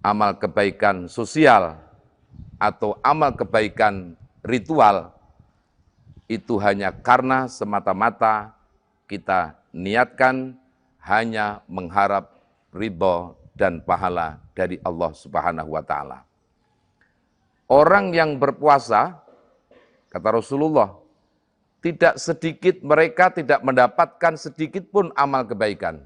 amal kebaikan sosial atau amal kebaikan ritual itu hanya karena semata-mata kita niatkan hanya mengharap ridho dan pahala dari Allah Subhanahu wa Ta'ala. Orang yang berpuasa, kata Rasulullah, tidak sedikit mereka tidak mendapatkan sedikit pun amal kebaikan.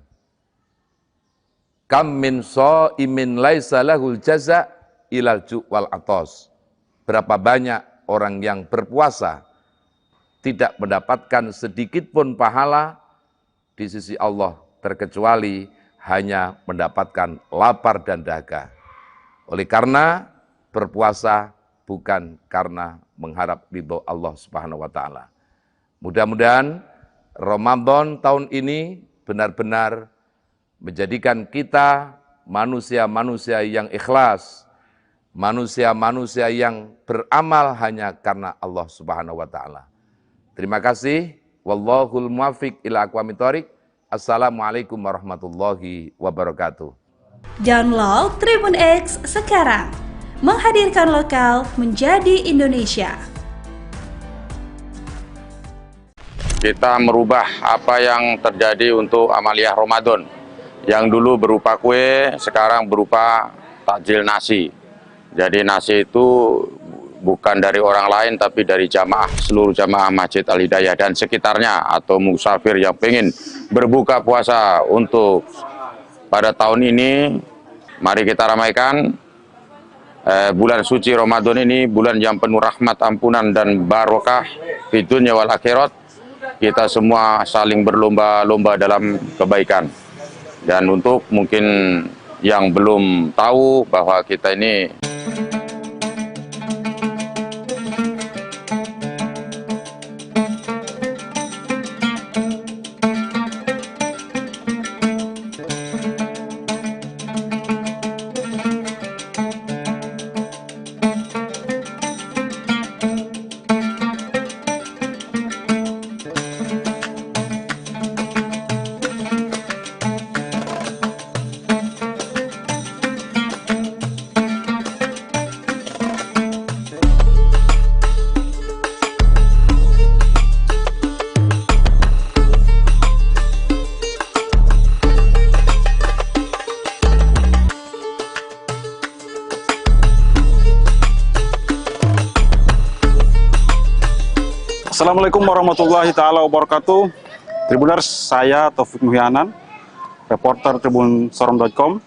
Kam min shaimin laisa lahul jaza ilal ju' wal atos. Berapa banyak orang yang berpuasa tidak mendapatkan sedikit pun pahala di sisi Allah terkecuali hanya mendapatkan lapar dan dahaga. Oleh karena berpuasa bukan karena mengharap ridho Allah Subhanahu wa Ta'ala. Mudah-mudahan Ramadan tahun ini benar-benar menjadikan kita manusia-manusia yang ikhlas, manusia-manusia yang beramal hanya karena Allah Subhanahu wa Ta'ala. Terima kasih. Wallahul muwaffiq ila aqwamit thoriq. Assalamualaikum warahmatullahi wabarakatuh. Download Tribun X sekarang. Menghadirkan lokal menjadi Indonesia. Kita merubah apa yang terjadi untuk amaliyah Ramadan. Yang dulu berupa kue, sekarang berupa takjil nasi. Jadi nasi itu bukan dari orang lain, tapi dari jamaah, seluruh jamaah Masjid Al-Hidayah dan sekitarnya, atau musafir yang pengen berbuka puasa untuk pada tahun ini. Mari kita ramaikan bulan suci Ramadan ini, bulan yang penuh rahmat, ampunan, dan barokah di dunia wal akhirat. Kita semua saling berlomba-lomba dalam kebaikan. Dan untuk mungkin yang belum tahu bahwa kita ini Assalamualaikum warahmatullahi ta'ala wabarakatuh. Tribuners, saya Taufik Muhyanan, reporter tribunsorong.com.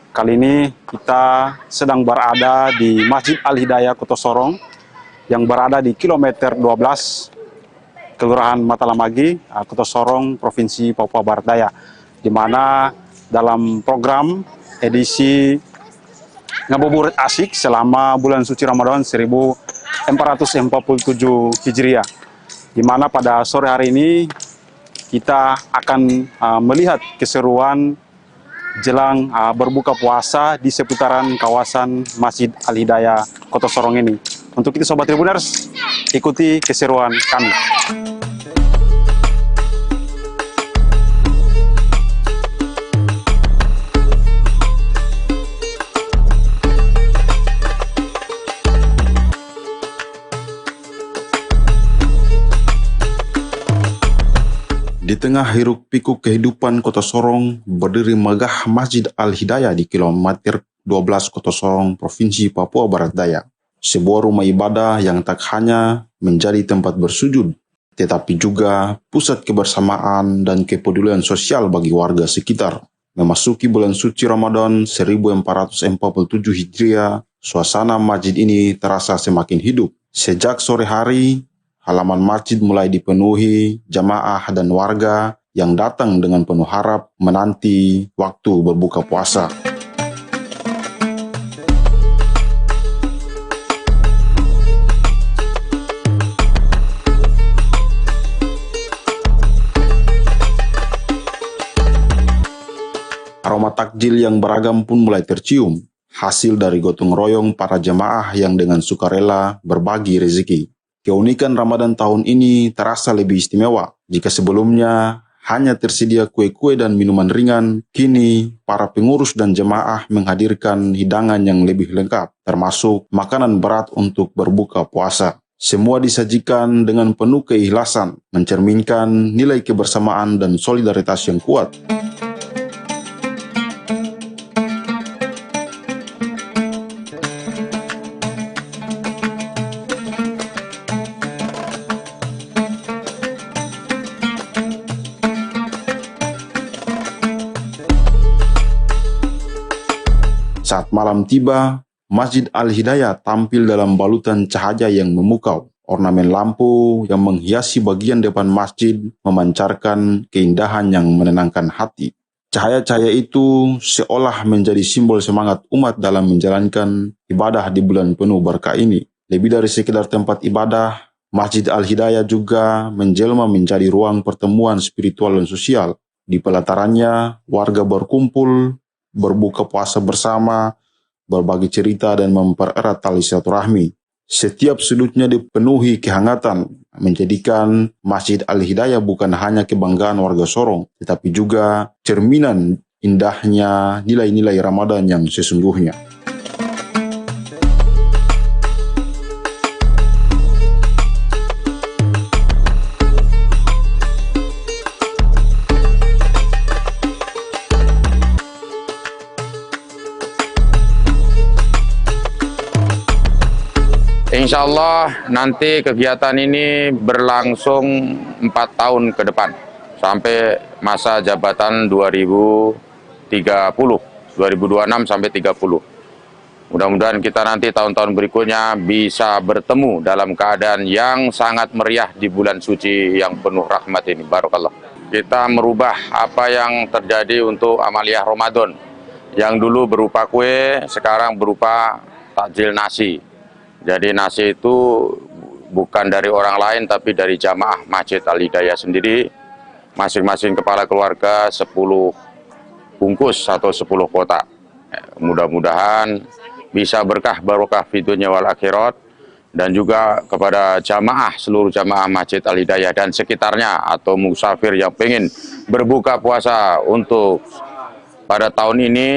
Kali ini kita sedang berada di Masjid Al-Hidayah Kota Sorong yang berada di kilometer 12, Kelurahan Matalamagi, Kota Sorong, Provinsi Papua Barat Daya, di mana dalam program edisi Ngabuburit Asyik selama bulan suci Ramadan 1447 Hijriah, di mana pada sore hari ini kita akan melihat keseruan jelang berbuka puasa di seputaran kawasan Masjid Al-Hidayah Kota Sorong ini. Untuk itu Sobat Tribuners, ikuti keseruan kami. Di tengah hiruk pikuk kehidupan Kota Sorong, berdiri megah Masjid Al-Hidayah di kilometer 12 Kota Sorong, Provinsi Papua Barat Daya. Sebuah rumah ibadah yang tak hanya menjadi tempat bersujud, tetapi juga pusat kebersamaan dan kepedulian sosial bagi warga sekitar. Memasuki bulan suci Ramadan 1447 Hijriah, suasana masjid ini terasa semakin hidup. Sejak sore hari, halaman masjid mulai dipenuhi jamaah dan warga yang datang dengan penuh harap menanti waktu berbuka puasa. Aroma takjil yang beragam pun mulai tercium, hasil dari gotong royong para jamaah yang dengan sukarela berbagi rezeki. Keunikan Ramadan tahun ini terasa lebih istimewa jika sebelumnya hanya tersedia kue-kue dan minuman ringan, kini para pengurus dan jemaah menghadirkan hidangan yang lebih lengkap, termasuk makanan berat untuk berbuka puasa. Semua disajikan dengan penuh keikhlasan, mencerminkan nilai kebersamaan dan solidaritas yang kuat. Saat malam tiba, Masjid Al-Hidayah tampil dalam balutan cahaya yang memukau. Ornamen lampu yang menghiasi bagian depan masjid memancarkan keindahan yang menenangkan hati. Cahaya-cahaya itu seolah menjadi simbol semangat umat dalam menjalankan ibadah di bulan penuh berkah ini. Lebih dari sekedar tempat ibadah, Masjid Al-Hidayah juga menjelma menjadi ruang pertemuan spiritual dan sosial. Di pelatarannya, warga berkumpul, berbuka puasa bersama, berbagi cerita dan mempererat tali silaturahmi. Setiap sudutnya dipenuhi kehangatan, menjadikan Masjid Al-Hidayah bukan hanya kebanggaan warga Sorong, tetapi juga cerminan indahnya nilai-nilai Ramadan yang sesungguhnya. Insya Allah nanti kegiatan ini berlangsung 4 tahun ke depan sampai masa jabatan 2026 sampai 30. Mudah-mudahan kita nanti tahun-tahun berikutnya bisa bertemu dalam keadaan yang sangat meriah di bulan suci yang penuh rahmat ini. Barakallah. Kita merubah apa yang terjadi untuk amaliyah Ramadan yang dulu berupa kue, sekarang berupa takjil nasi. Jadi nasi itu bukan dari orang lain tapi dari jamaah Masjid Al-Hidayah sendiri. Masing-masing kepala keluarga 10 bungkus atau 10 kotak. Mudah-mudahan bisa berkah barokah fi dunya wal akhirat, dan juga kepada jamaah, seluruh jamaah Masjid Al-Hidayah dan sekitarnya atau musafir yang pengen berbuka puasa untuk pada tahun ini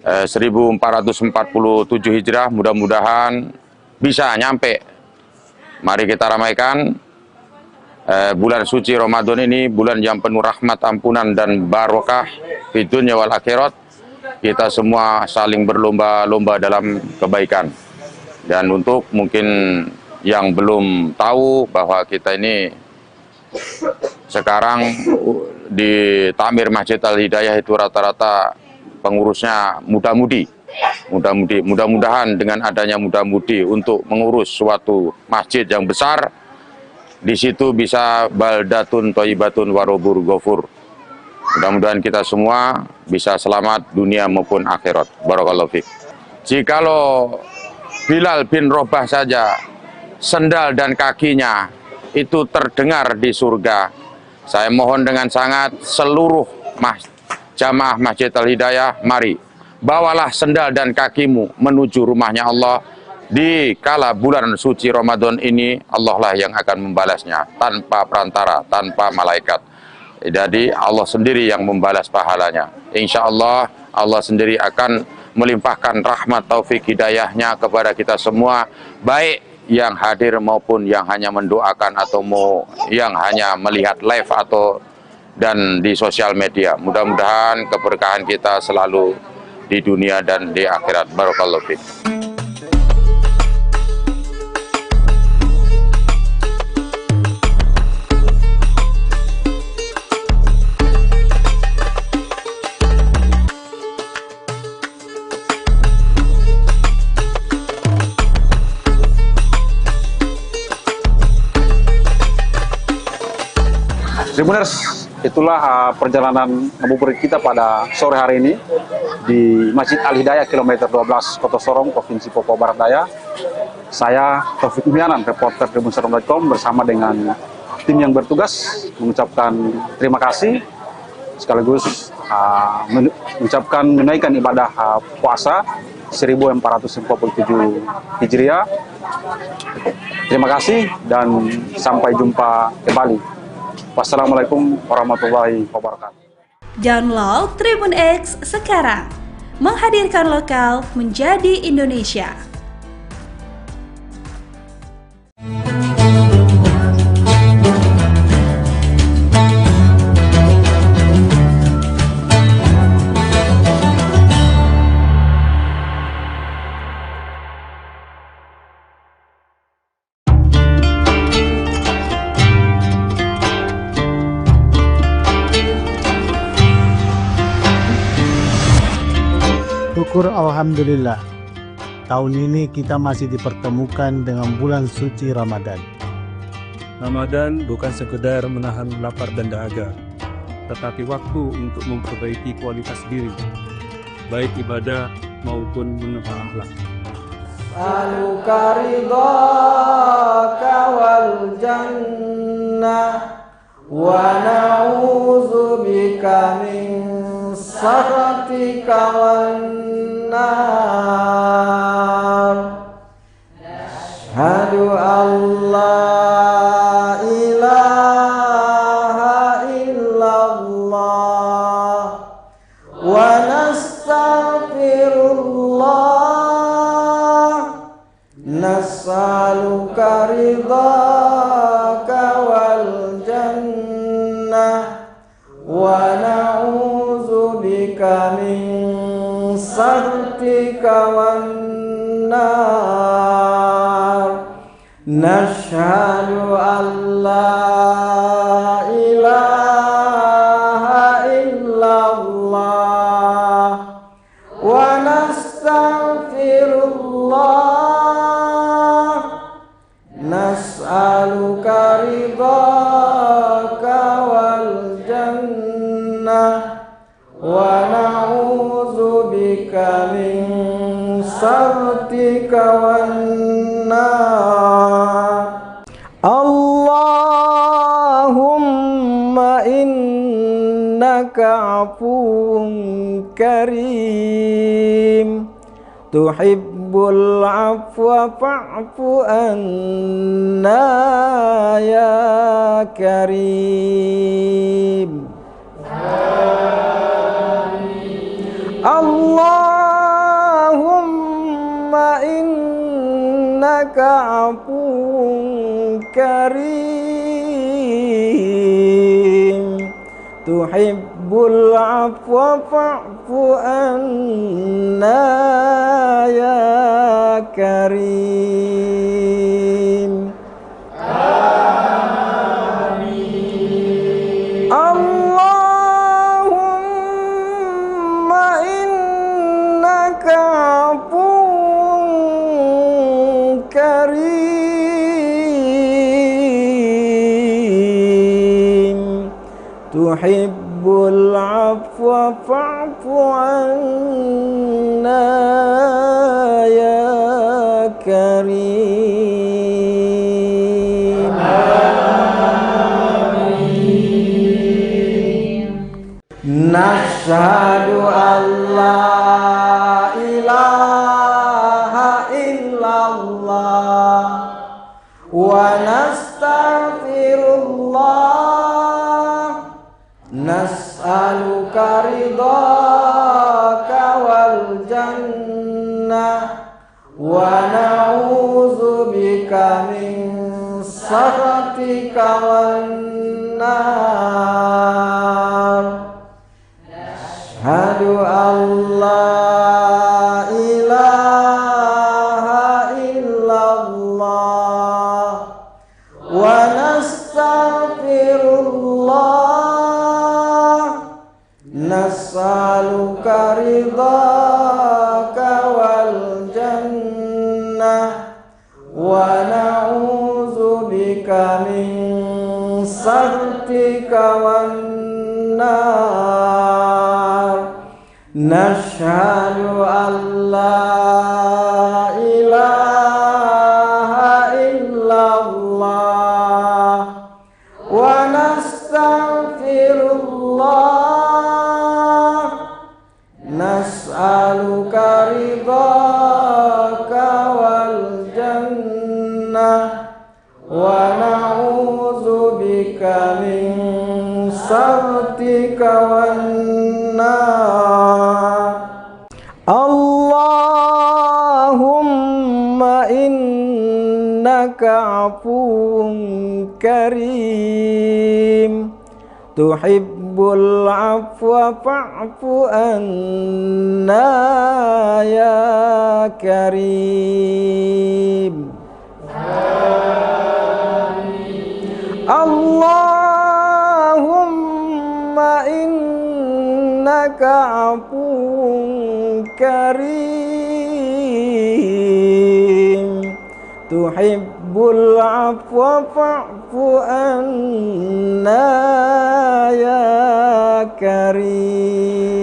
1447 Hijrah, mudah-mudahan bisa nyampe. Mari kita ramaikan bulan suci Ramadan ini, bulan yang penuh rahmat, ampunan dan barokah fi dunya wal akhirat. Kita semua saling berlomba-lomba dalam kebaikan. Dan untuk mungkin yang belum tahu bahwa kita ini sekarang di Takmir Masjid Al-Hidayah itu rata-rata pengurusnya muda-mudi. Mudah-mudahan dengan adanya muda-mudi untuk mengurus suatu masjid yang besar, di situ bisa baldatun thayyibatun warobur ghafur. Mudah-mudahan kita semua bisa selamat dunia maupun akhirat. Barakallahu fiik. Jikalau Bilal bin Rabah saja sendal dan kakinya itu terdengar di surga, saya mohon dengan sangat seluruh jamaah Masjid Al-Hidayah, mari bawalah sendal dan kakimu menuju rumahnya Allah. Di kala bulan suci Ramadan ini, Allah lah yang akan membalasnya tanpa perantara, tanpa malaikat. Jadi Allah sendiri yang membalas pahalanya. Insya Allah, Allah sendiri akan melimpahkan rahmat taufik hidayahnya kepada kita semua, baik yang hadir maupun yang hanya mendoakan atau yang hanya melihat live atau dan di sosial media. Mudah-mudahan keberkahan kita selalu di dunia dan di akhirat. Barakallahu fiik. Tribuners, itulah perjalanan ngabuburit kita pada sore hari ini di Masjid Al-Hidayah kilometer 12 Kota Sorong, Provinsi Papua Barat Daya. Saya Taufik Muhyanan, reporter tribunsorong.com bersama dengan tim yang bertugas mengucapkan terima kasih sekaligus mengucapkan menunaikan ibadah puasa 1447 Hijriah. Terima kasih dan sampai jumpa kembali. Wassalamualaikum warahmatullahi wabarakatuh. Download Tribun X sekarang. Menghadirkan lokal menjadi Indonesia. Syukur alhamdulillah, tahun ini kita masih dipertemukan dengan bulan suci Ramadan. Ramadan bukan sekedar menahan lapar dan dahaga, tetapi waktu untuk memperbaiki kualitas diri, baik ibadah maupun menata akhlak. Aluka ridhaka wal jannah wa na'udzubika min sakhatika wan nar. Asyhadu an la ilaha illallah wa nastaghfirullah, nas'aluka ridhaka wal jannah wa na'udzubika min sakhatika wan nar. Nashhadu an la ilaha illallah wa nastaghfirullah, nas'aluka ridhaka wal jannah wa na'udzubika min sakhatika wan nar. Allahumma innaka afuwun karim, tuhibbul afwa fa'fu anna ya karim. Allahumma innaka afuwun karim, tuhibbul afwa fa'fu anna ya karim. Amin. Allahumma innaka afuwun karim, tuhibbul afwa fa'fu anna ya karim. Amin. Nashhadu an la ilaha illallah wa nastaghfirullah, nas'aluka ridhaka wal jannah wa na'udzubika min sakhatika wan nar. Asyhadu an la ilaha illallah wa nastaghfirullah, nas'aluka ridhaka wal jannah wa na'udzubika min sakhatika wan nar. Nashhadu an la ilaha illallah wa nastaghfirullah, nas'aluka ridhaka wal jannah wa na'udzubika min سخطك والنار اللهم إنك عفو كريم تحب العفو فاعف عنا يا كريم اللهم إنك عفو كريم تحب العفو فاعف عنا يا كريم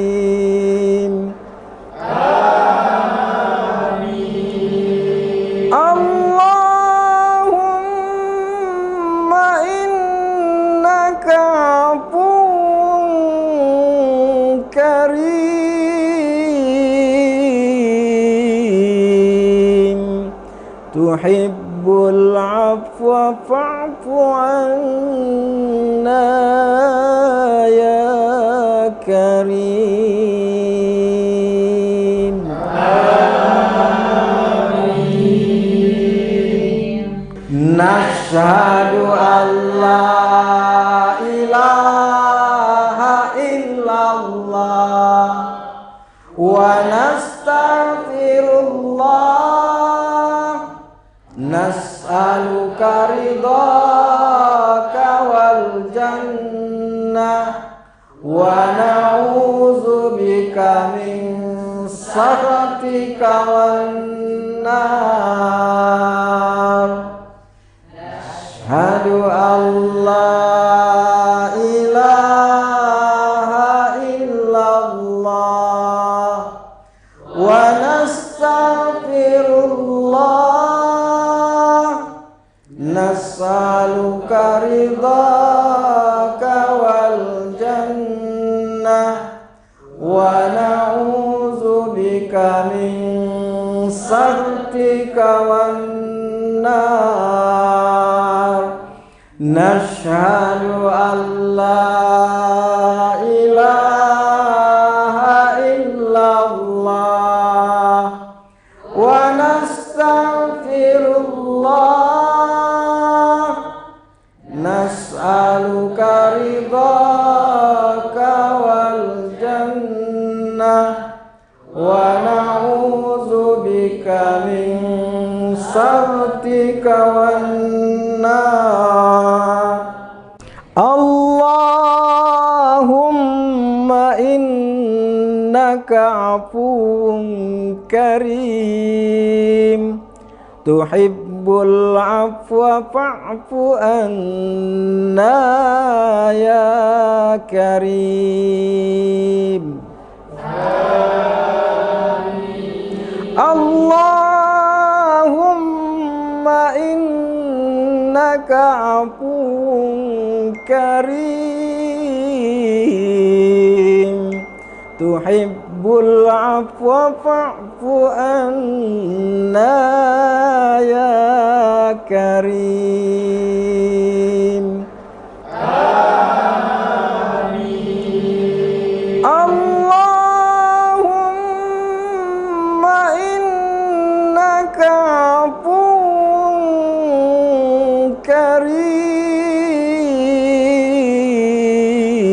اللهم إنك عفو كريم تحب العفو فاعف عنا يا كريم نشهد أن لا إله إلا الله ونستغفر الله نسألك رضاك والجنة ونعوذ بك من سخطك والنار أشهد أن لا إله إلا الله ونستغفر الله نسألك رضاك والجنة ونعوذ بك من سخطك والنار نشهد أن لا إله إلا الله ونستغفر الله نسألك رضاك والجنة ونعوذ بك من سخطك والنار اللهم إنك عفو كريم تحب العفو فاعف عنا يا كريم اللهم إنك عفو كريم تحب العفو فاعف عنا يا كريم اللهم إنك عفو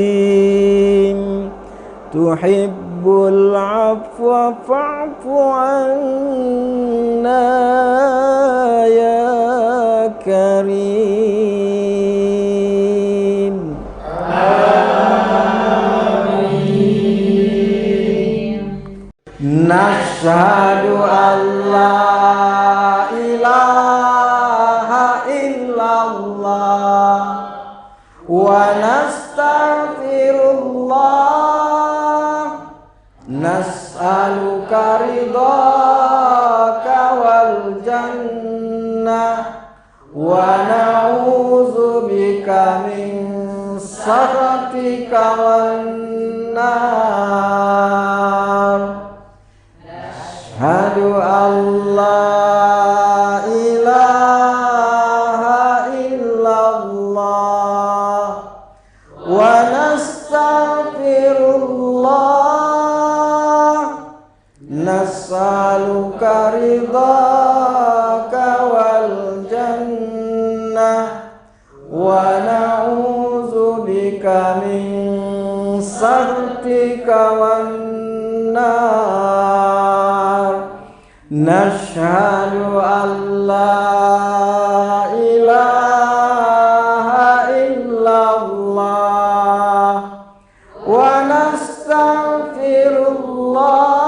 كريم تحب العفو فاعف عنا يا كريم نشهد أن لا إله إلا الله ونستغفر الله نسألك رضاك والجنة ونعوذ بك من سخطك والنار أشهد أن لا إله إلا الله ونستغفر nas'aluka ridhaka wal jannah wa na'udzubika min sakhatika wan nar. Nashhadu an la ilaha illallah wa nastaghfirullah.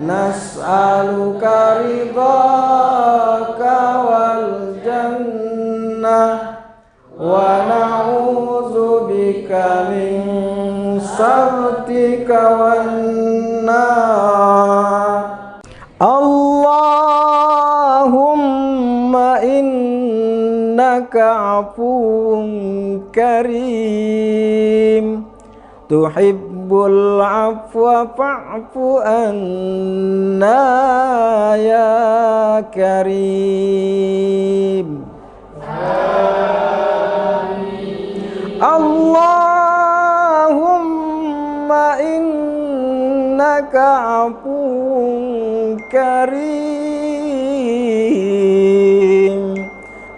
Nas'aluka ridhaka wal jannah wa na'udzubika min sakhatika wan nar. Allahumma innaka afuwun karim tuhibbul afwa fa'fu anna ya karim. Allahumma innaka afuwun karim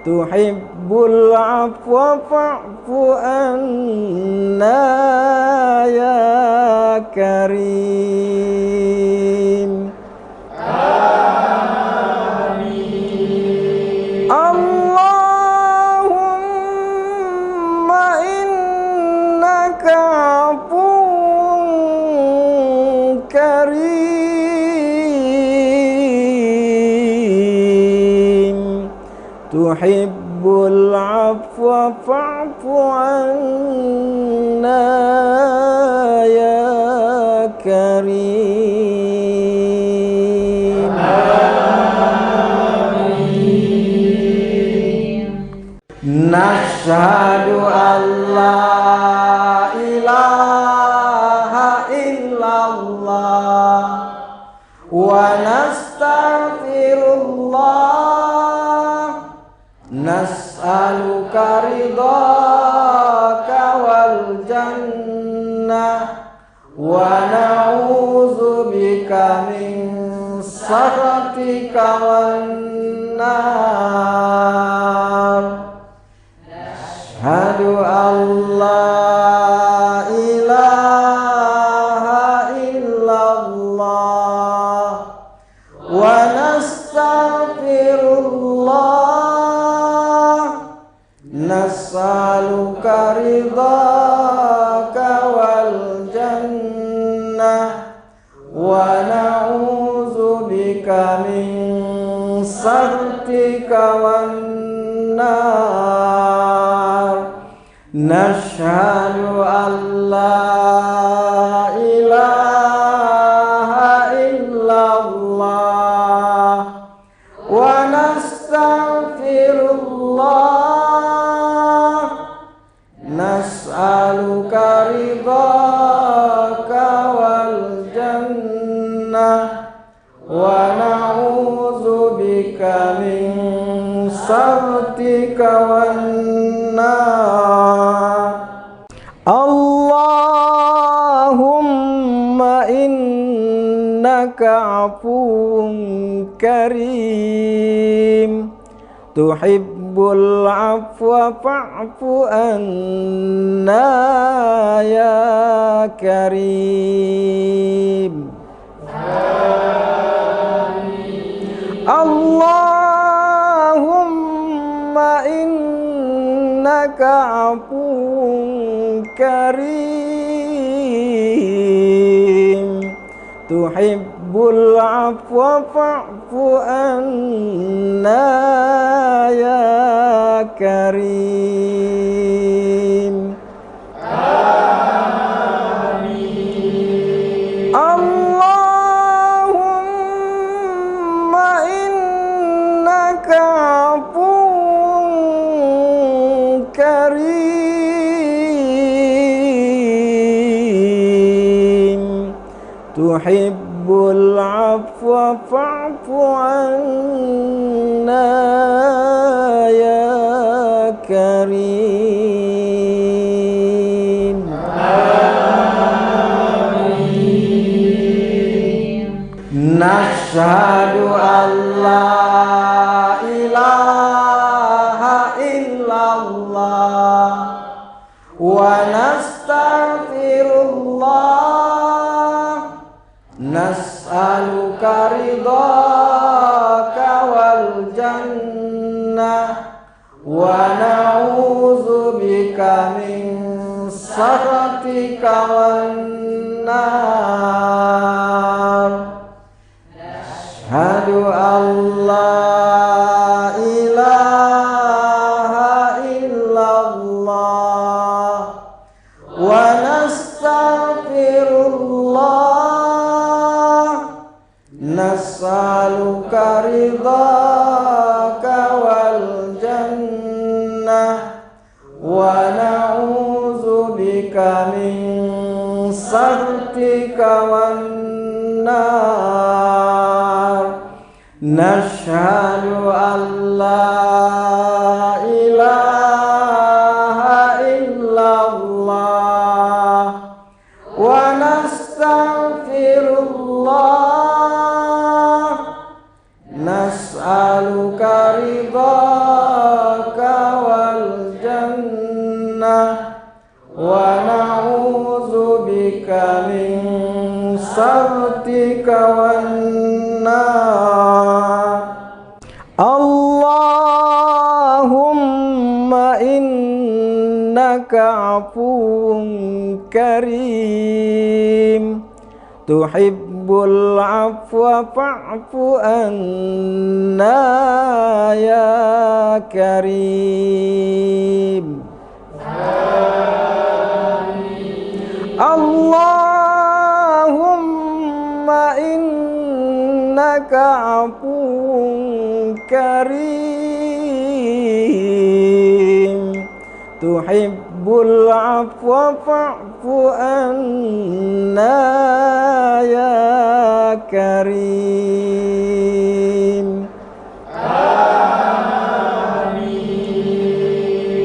tuhibbul afwa fa'fu anna ya karim. Amin. Allahumma innaka afuwun karim tuhibbul afwa fa'fu anna ya karim. Amin. Nashhadu an la ilaha illallah wa nastaghfirullah. Nas'aluka ridhaka wal jannah wa na'udzubika min sakhatika wan nar. Nashhadu an la ilaha illallah wa nastaghfirullah. Nas'aluka ridhaka wal jannah wa na'udzubika min sakhatika wan nar. Nashhadu an la ilaha illallah wa nastaghfirullah. Nas'aluka ridhaka wal jannah wa na'udzubika min sakhatika wan nar. Allahumma innaka afuwun karim tuhibbul afwa fa'fu anna ya karim. Allahumma innaka afuwun karim tuhibbul afwa fa'fu anna ya karim. Amin. Allahumma innaka afuwun karim tuhibbul afwa fa'fu anna ya karim. Amin. Nashhadu an la ilaha illallah wa nastaghfirullah nas'aluka ridhaka wal jannah wa na'udzubika min sakhatika wan nar. Asyhadu an la ilaha illallah wa nastaghfirullah nas'aluka ridhaka wal jannah wa na'udzubika min sakhatika wan nar. Nashhadu an la ilaha illallah wa nastaghfirullah nas'aluka ridhaka wal jannah wa na'udzubika min sakhatika wan nar. Allahumma innaka afuwun karim tuhibbul afwa fa'fu anna ya karim. Allahumma innaka afuwun karim tuhibbul afwa fa'fu anna ya karim.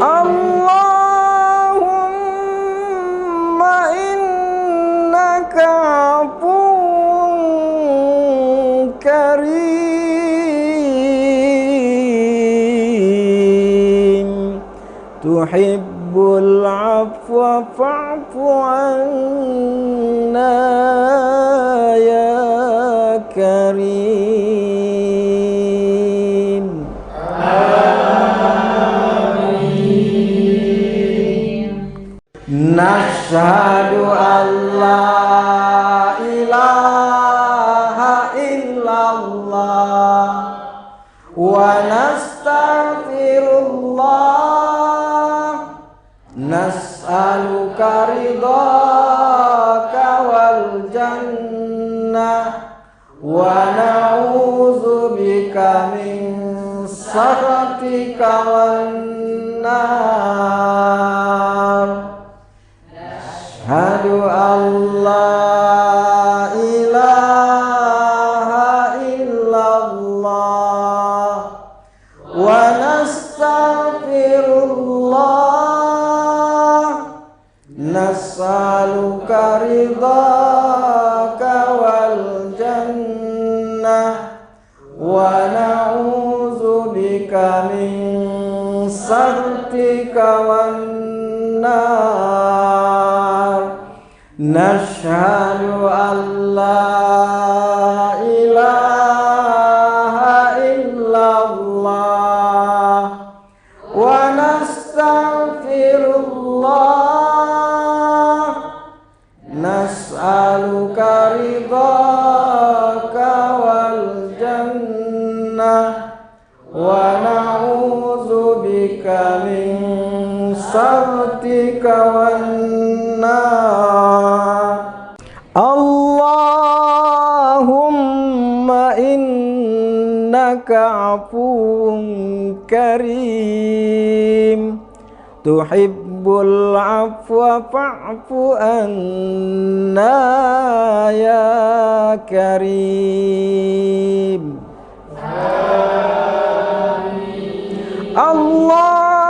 Allahumma innaka afuwun karim tuhibbul afwa fa'fu anna ya karim. Nashhadu an la ilaha illallah wa nastaghfirullah nas'aluka ridhaka wal jannah wa na'udzubika min sakhatika wan nar. Asyhadu an la ilaha illallah wa nastaghfirullah nas'aluka ridhaka wal jannah wa na'udzubika min sakhatika wan nar. Nashhadu an la ilaha illallah wa nastaghfirullah nas'aluka ridhaka wal jannah wa na'udzubika min sakhatika wan nar. Allahumma innaka afuwun karim tuhibbul afwa fa'fu anna ya karim. Allahumma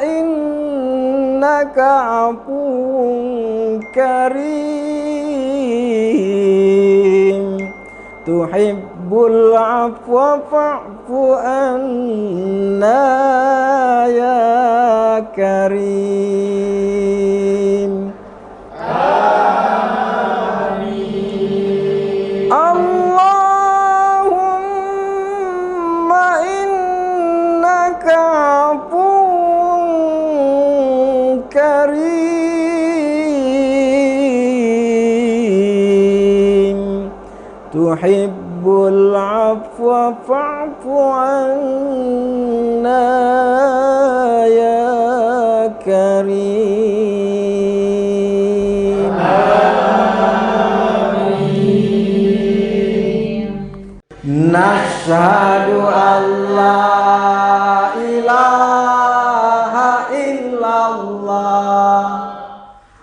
innaka afuwun karim tuhibbul afwa fa'fu anna ya karim. Allahumma innaka afuwun karim, tuhibbul afwa fa'fu anna ya karim. Nashhadu an la ilaha illallah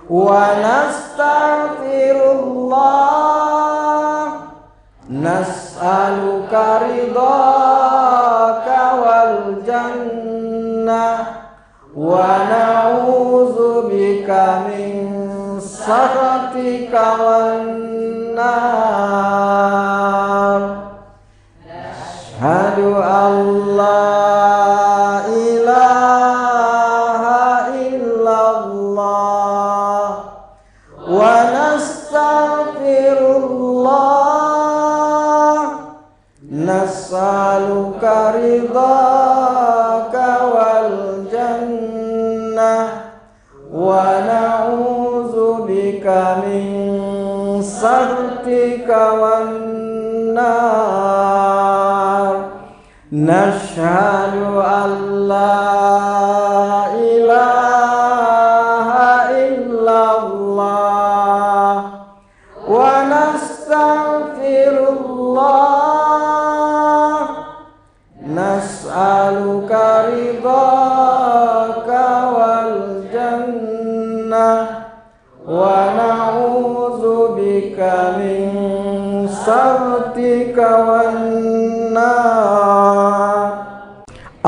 wa nastaghfirullah, nas'aluka ridhaka wal jannah wa na'udzubika min sakhatika wan nar. Asyhadu an la ilaha illallah wa nastaghfirullah, nas'aluka ridhaka wal jannah wa na'udzubika min sakhatika wan nar. Nashhadu an la ilaha illallah wa nastaghfirullah, nas'aluka ridhaka wal jannah wa na'udzubika min sakhatika wan nar.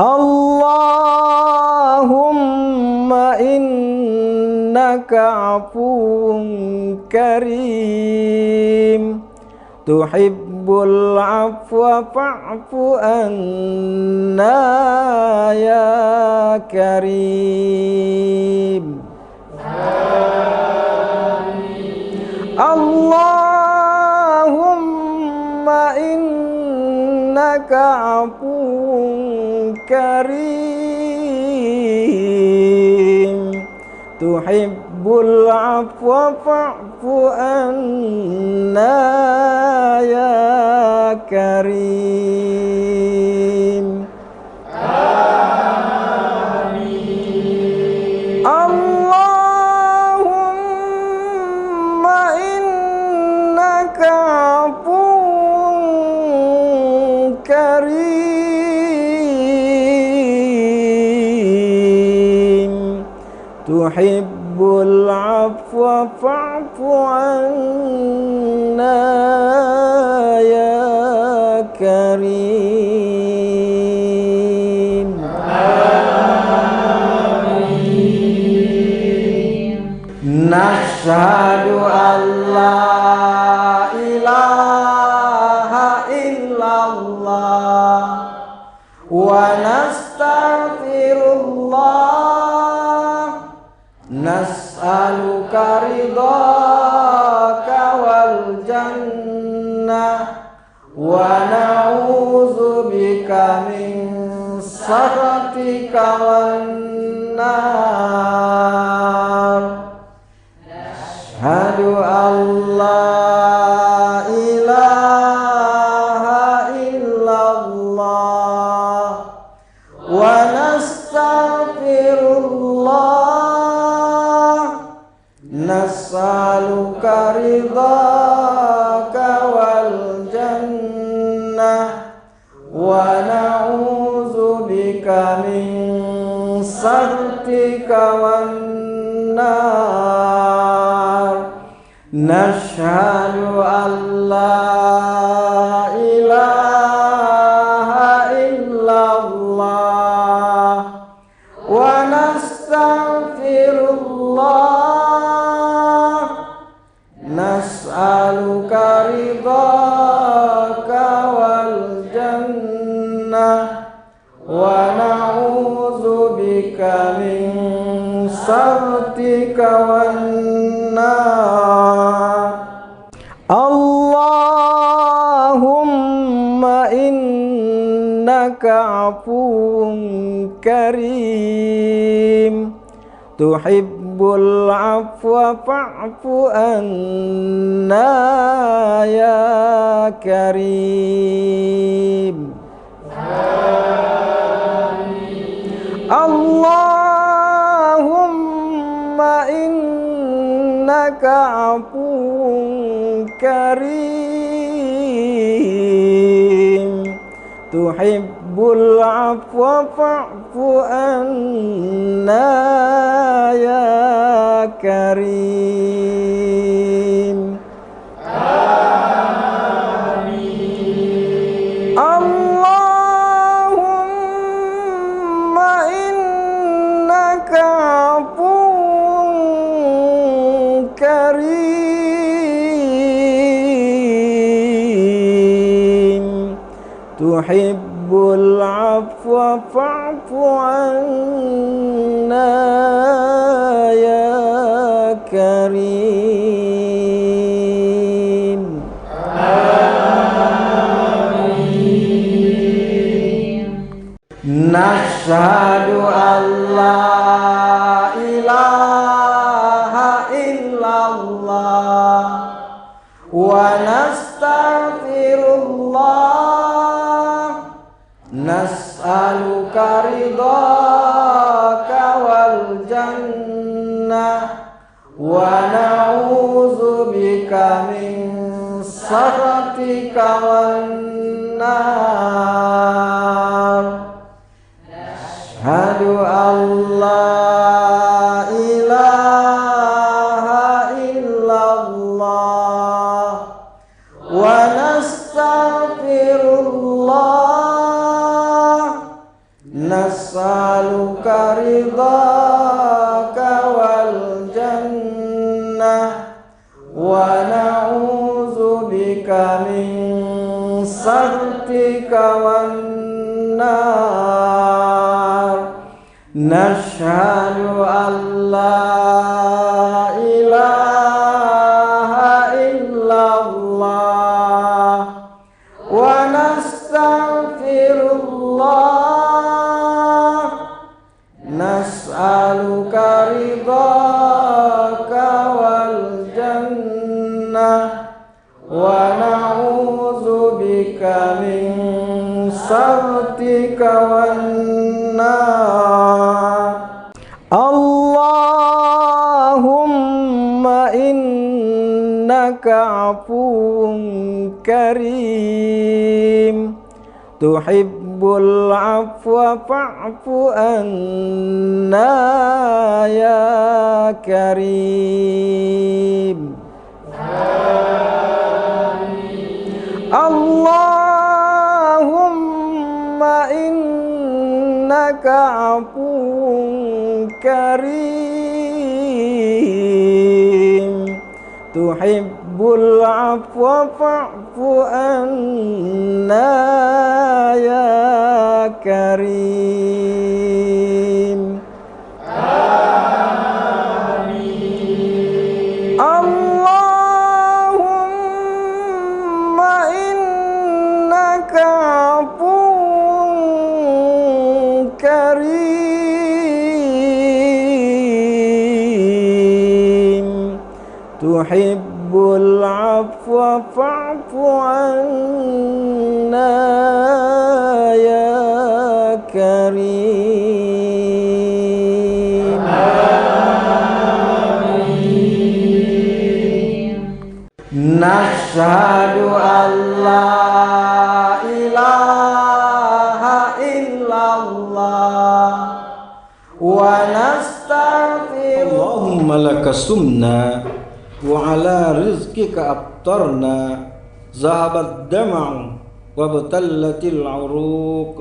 Allahumma innaka afuwun karim, tuhibbul afwa fa'fu anna ya karim. Allahumma innaka afuwun karim, tuhibbul afwa fa'fu anna ya karim. Allahumma innaka afuwun karim, tuhibbul afwa fa'fu anna ya karim. Nashhadu an la ilaha illallah wa nastaghfirullah, nas'aluka ridhaka wal jannah wa na'udzubika min sakhatika wan nar. Asyhadu an la ilaha illallah wa nastaghfirullah, nas'aluka ridhaka wal jannah wa na'udzubika min sakhatika wan nar. Nashhadu an la ilaha illallah wa nastaghfirullah, nas'aluka ridhaka saktika wan nar. Allahumma innaka afuwun karim tuhibbul afwa fa'fu anna ya karim. Allahumma innaka afuwun karim tuhibbul afwa fa'fu anna ya karim. Allahumma innaka afuwun karim tuhibbul afwa fa'fu anna ya karim. Nashhadu an la ilaha illallah wa nastaghfirullah nas'aluka ridhaka wal jannah wa na'udzubika min sakhatika wan nar. Ashhadu an la ilaha illallah wa nastaghfirullah nas'aluka ridhaka wal jannah wa na'udzubika min sakhatika wan nar. Nashhadu an la ilaha illallah wa nastaghfirullah nas'aluka ridhaka wal jannah wa na'udzubika min sakhatika wan nar. Allahumma innaka afuwun karim tuhibbul afwa fa'fu anna ya karim. Allahumma innaka afuwun karim tuhibbul afwa fa'fu anna ya karim. Allahumma innaka afuwun karim tuhibbul afwa fa'fu anna ya karim. Nashhadu an la ilaha illallah wa nastaghfiruh. Allahumma laka sumna wa ala rizqika aftarna zahabat dam'u wa batallatil uruq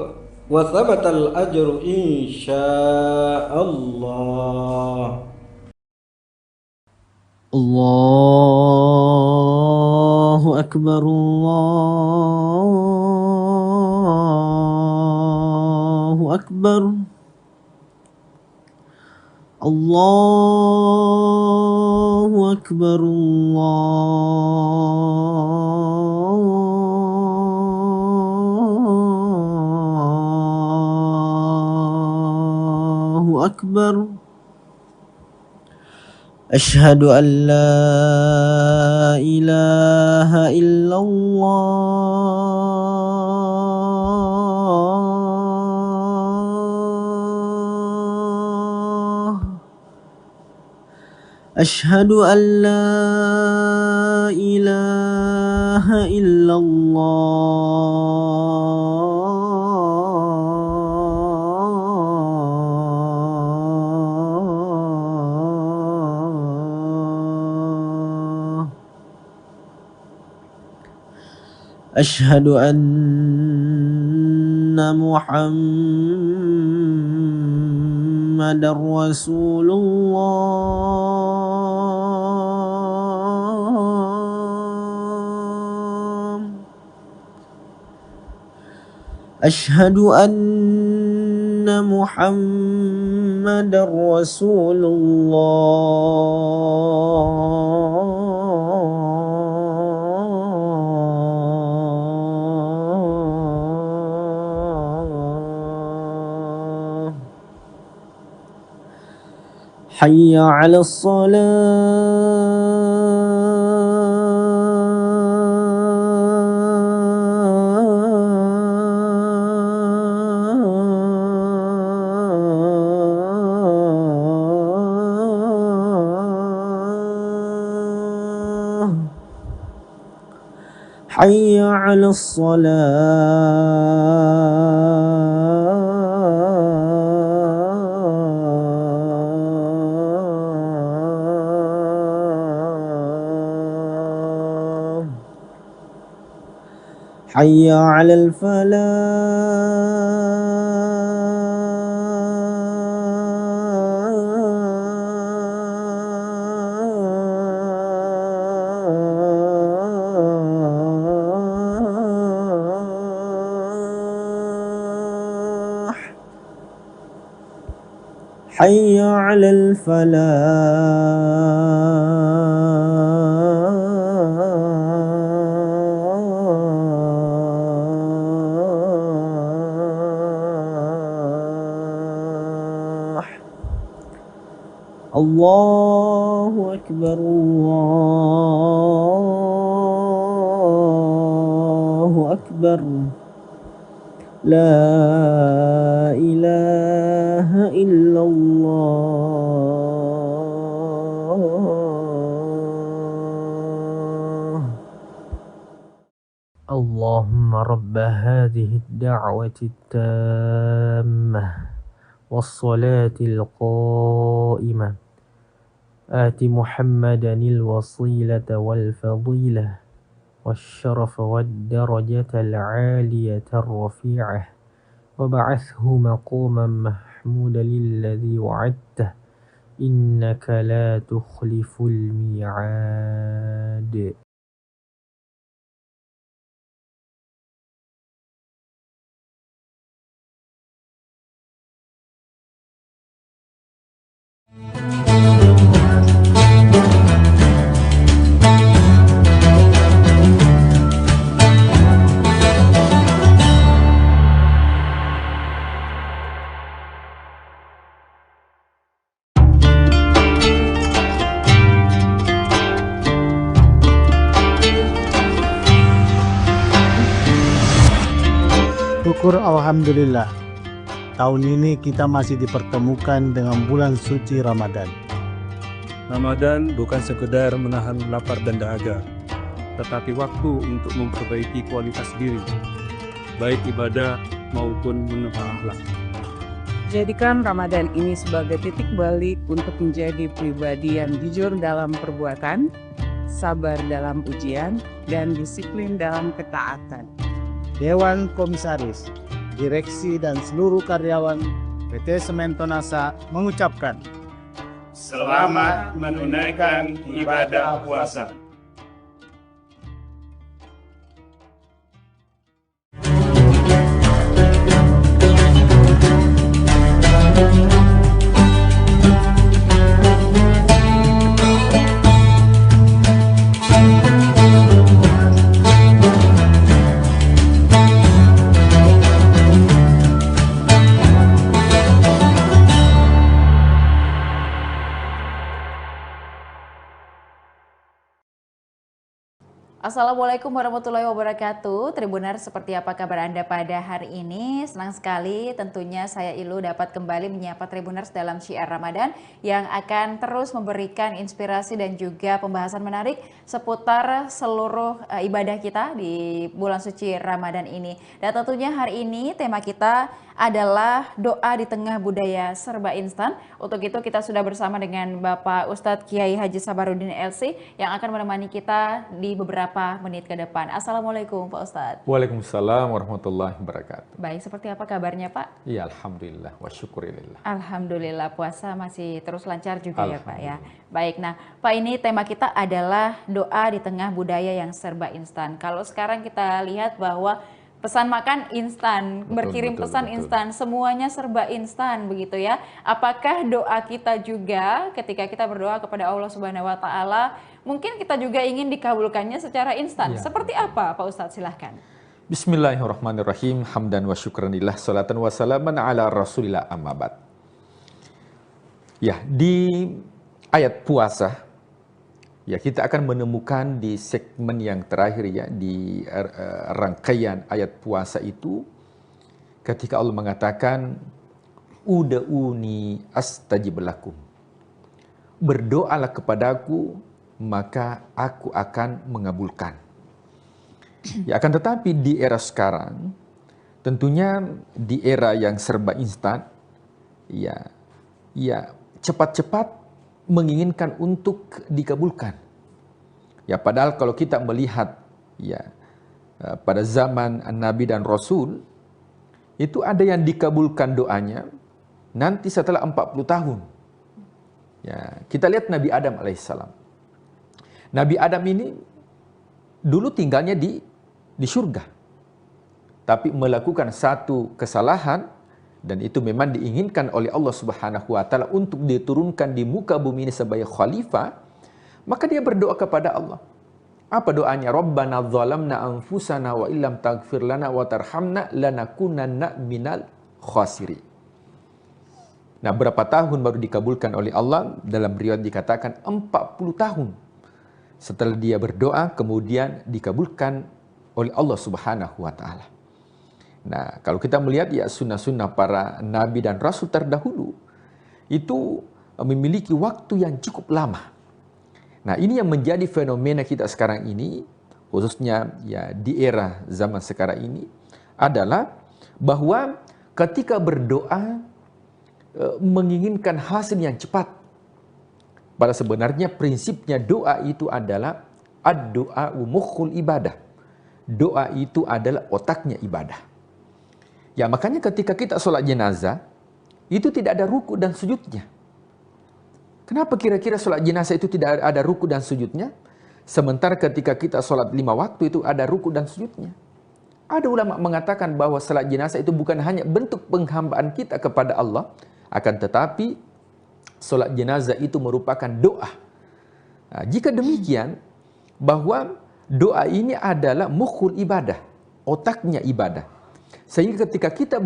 wa thabatal ajru insyaallah. Allahu akbar, Allahu akbar. الله أكبر الله أكبر أشهد أن لا إله إلا الله أشهد أن لا إله إلا الله أشهد أن محمد رسول الله أشهد أن محمد رسول الله حي على الصلاة حي على الصلاة حي على الفلاح حي على الفلاح الله أكبر الله أكبر لا إله إلا الله اللهم رب هذه الدعوة التامة والصلاة القائمة آت محمدا الوسيلة والفضيلة والشرف والدرجة العالية الرفيعة وبعثه مقاما محمودا الذي وعدته إنك لا تخلف الميعاد. Syukur Alhamdulillah, tahun ini kita masih dipertemukan dengan bulan suci Ramadan. Ramadan bukan sekedar menahan lapar dan dahaga, tetapi waktu untuk memperbaiki kualitas diri, baik ibadah maupun menata akhlak. Jadikan Ramadan ini sebagai titik balik untuk menjadi pribadi yang jujur dalam perbuatan, sabar dalam ujian, dan disiplin dalam ketaatan. Dewan Komisaris, Direksi dan seluruh karyawan PT Semen Tonasa mengucapkan selamat menunaikan ibadah puasa. Assalamualaikum warahmatullahi wabarakatuh. Tribuners, seperti apa kabar Anda pada hari ini? Senang sekali tentunya saya Ilu dapat kembali menyapa Tribuners dalam Syiar Ramadan yang akan terus memberikan inspirasi dan juga pembahasan menarik seputar seluruh ibadah kita di bulan suci Ramadan ini. Dan tentunya hari ini tema kita adalah doa di tengah budaya serba instan. Untuk itu kita sudah bersama dengan Bapak Ustadz Kiai Haji Sabarudin LC yang akan menemani kita di beberapa menit ke depan. Assalamualaikum Pak Ustadz. Waalaikumsalam warahmatullahi wabarakatuh. Baik, seperti apa kabarnya Pak? Iya, alhamdulillah wa syukurillah. Alhamdulillah, puasa masih terus lancar juga ya Pak ya. Baik, nah Pak, ini tema kita adalah doa di tengah budaya yang serba instan. Kalau sekarang kita lihat bahwa pesan makan instan, berkirim pesan instan, semuanya serba instan begitu ya. Apakah doa kita juga ketika kita berdoa kepada Allah Subhanahu wa taala, mungkin kita juga ingin dikabulkannya secara instan? Ya. Seperti apa Pak Ustadz, silahkan. Bismillahirrahmanirrahim. Hamdan wa syukranillah, salatan wa salaman ala rasulillah, amma ba'd. Ya, di ayat puasa ya, kita akan menemukan di segmen yang terakhir ya, di rangkaian ayat puasa itu, ketika Allah mengatakan, Uda'uni astajib lakum. Berdoalah kepadaku, maka aku akan mengabulkan. Ya, akan tetapi di era sekarang, tentunya di era yang serba instan, ya cepat-cepat menginginkan untuk dikabulkan. Ya, padahal kalau kita melihat ya pada zaman Nabi dan Rasul itu ada yang dikabulkan doanya nanti setelah 40 tahun. Ya, kita lihat Nabi Adam alaihissalam. Nabi Adam ini dulu tinggalnya di surga. Tapi melakukan satu kesalahan, dan itu memang diinginkan oleh Allah Subhanahu wa taala untuk diturunkan di muka bumi ini sebagai khalifah, maka dia berdoa kepada Allah. Apa doanya? Rabbana dzalamna anfusana wa illam taghfir lana wa tarhamna lanakunanna minal khasirin. Nah, berapa tahun baru dikabulkan oleh Allah? Dalam riwayat dikatakan 40 tahun. Setelah dia berdoa, kemudian dikabulkan oleh Allah Subhanahu wa taala. Nah, kalau kita melihat ya sunnah-sunnah para nabi dan rasul terdahulu itu memiliki waktu yang cukup lama. Nah, ini yang menjadi fenomena kita sekarang ini, khususnya ya di era zaman sekarang ini, adalah bahwa ketika berdoa menginginkan hasil yang cepat. Pada sebenarnya prinsipnya doa itu adalah ad-du'a mukhul ibadah. Doa itu adalah otaknya ibadah. Ya, makanya ketika kita sholat jenazah, itu tidak ada ruku dan sujudnya. Kenapa kira-kira sholat jenazah itu tidak ada ruku dan sujudnya? Sementara ketika kita sholat 5 waktu itu ada ruku dan sujudnya. Ada ulama mengatakan bahwa sholat jenazah itu bukan hanya bentuk penghambaan kita kepada Allah, akan tetapi sholat jenazah itu merupakan doa. Nah, jika demikian, bahwa doa ini adalah mukhul ibadah, otaknya ibadah. Sehingga ketika kita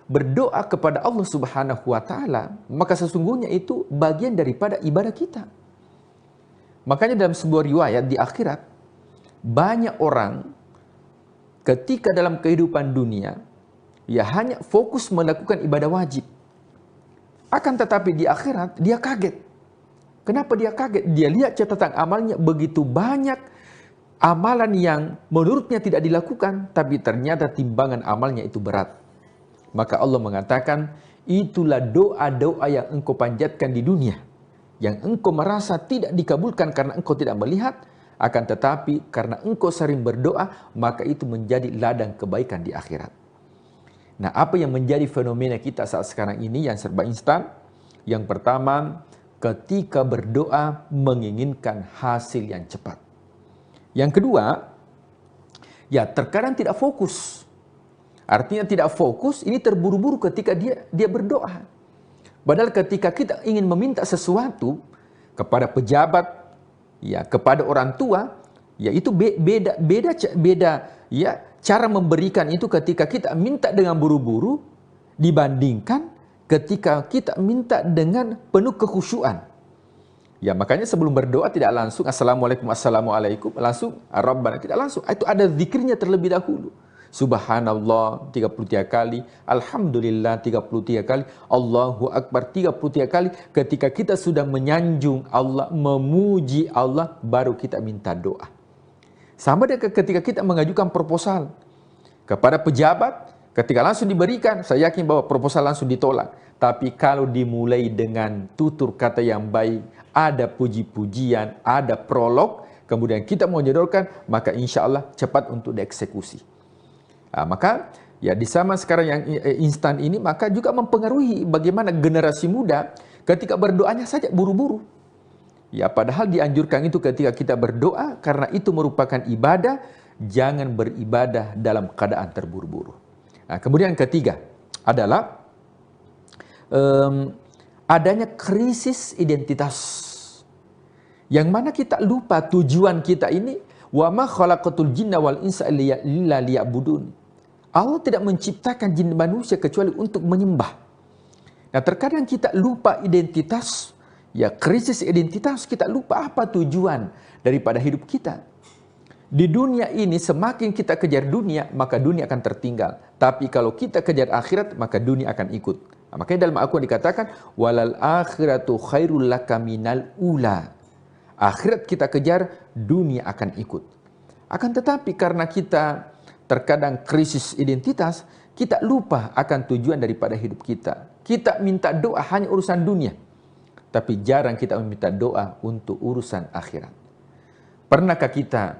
berdoa kepada Allah Subhanahu wa taala, maka sesungguhnya itu bagian daripada ibadah kita. Makanya dalam sebuah riwayat di akhirat, banyak orang ketika dalam kehidupan dunia ya hanya fokus melakukan ibadah wajib. Akan tetapi di akhirat dia kaget. Kenapa dia kaget? Dia lihat catatan amalnya begitu banyak amalan yang menurutnya tidak dilakukan, tapi ternyata timbangan amalnya itu berat. Maka Allah mengatakan, itulah doa-doa yang engkau panjatkan di dunia, yang engkau merasa tidak dikabulkan karena engkau tidak melihat, akan tetapi karena engkau sering berdoa, maka itu menjadi ladang kebaikan di akhirat. Nah, apa yang menjadi fenomena kita saat sekarang ini yang serba instan? Yang pertama, ketika berdoa menginginkan hasil yang cepat. Yang kedua, ya terkadang tidak fokus. Artinya tidak fokus, ini terburu-buru ketika dia berdoa. Padahal ketika kita ingin meminta sesuatu kepada pejabat, ya kepada orang tua, ya itu beda ya cara memberikan itu ketika kita minta dengan buru-buru dibandingkan ketika kita minta dengan penuh kekhusyuan. Ya, makanya sebelum berdoa tidak langsung assalamualaikum, assalamualaikum, langsung Rabbana, tidak langsung. Itu ada zikirnya terlebih dahulu. Subhanallah 33 kali, Alhamdulillah 33 kali, Allahu Akbar 33 kali. Ketika kita sudah menyanjung Allah, memuji Allah, baru kita minta doa. Sama dengan ketika kita mengajukan proposal kepada pejabat, ketika langsung diberikan, saya yakin bahwa proposal langsung ditolak. Tapi kalau dimulai dengan tutur kata yang baik, ada puji-pujian, ada prolog, kemudian kita mau menyodorkan, maka insya Allah cepat untuk dieksekusi. Nah, maka ya di zaman sekarang yang instan ini, maka juga mempengaruhi bagaimana generasi muda ketika berdoanya saja buru-buru. Ya, padahal dianjurkan itu ketika kita berdoa, karena itu merupakan ibadah, jangan beribadah dalam keadaan terburu-buru. Nah, kemudian yang ketiga adalah adanya krisis identitas. Yang mana kita lupa tujuan kita ini, wa ma khalaqatul jinna wal insa illa liya'budun. Allah tidak menciptakan jin manusia kecuali untuk menyembah. Nah, terkadang kita lupa identitas, ya krisis identitas, kita lupa apa tujuan daripada hidup kita. Di dunia ini semakin kita kejar dunia, maka dunia akan tertinggal. Tapi kalau kita kejar akhirat, maka dunia akan ikut. Nah, makanya dalam Al-Quran dikatakan, walal akhiratu khairul laka minal ula. Akhirat kita kejar, dunia akan ikut. Akan tetapi karena kita terkadang krisis identitas, kita lupa akan tujuan daripada hidup kita. Kita minta doa hanya urusan dunia, tapi jarang kita meminta doa untuk urusan akhirat. Pernahkah kita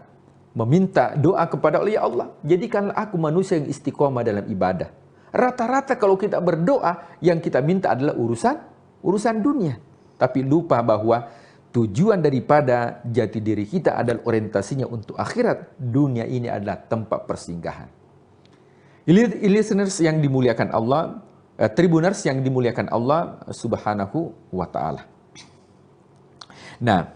meminta doa kepada Allah, ya Allah, jadikanlah aku manusia yang istiqomah dalam ibadah. Rata-rata kalau kita berdoa, yang kita minta adalah urusan dunia. Tapi lupa bahwa tujuan daripada jati diri kita adalah orientasinya untuk akhirat. Dunia ini adalah tempat persinggahan. Listeners yang dimuliakan Allah, Tribuners yang dimuliakan Allah Subhanahu wa Ta'ala. Nah,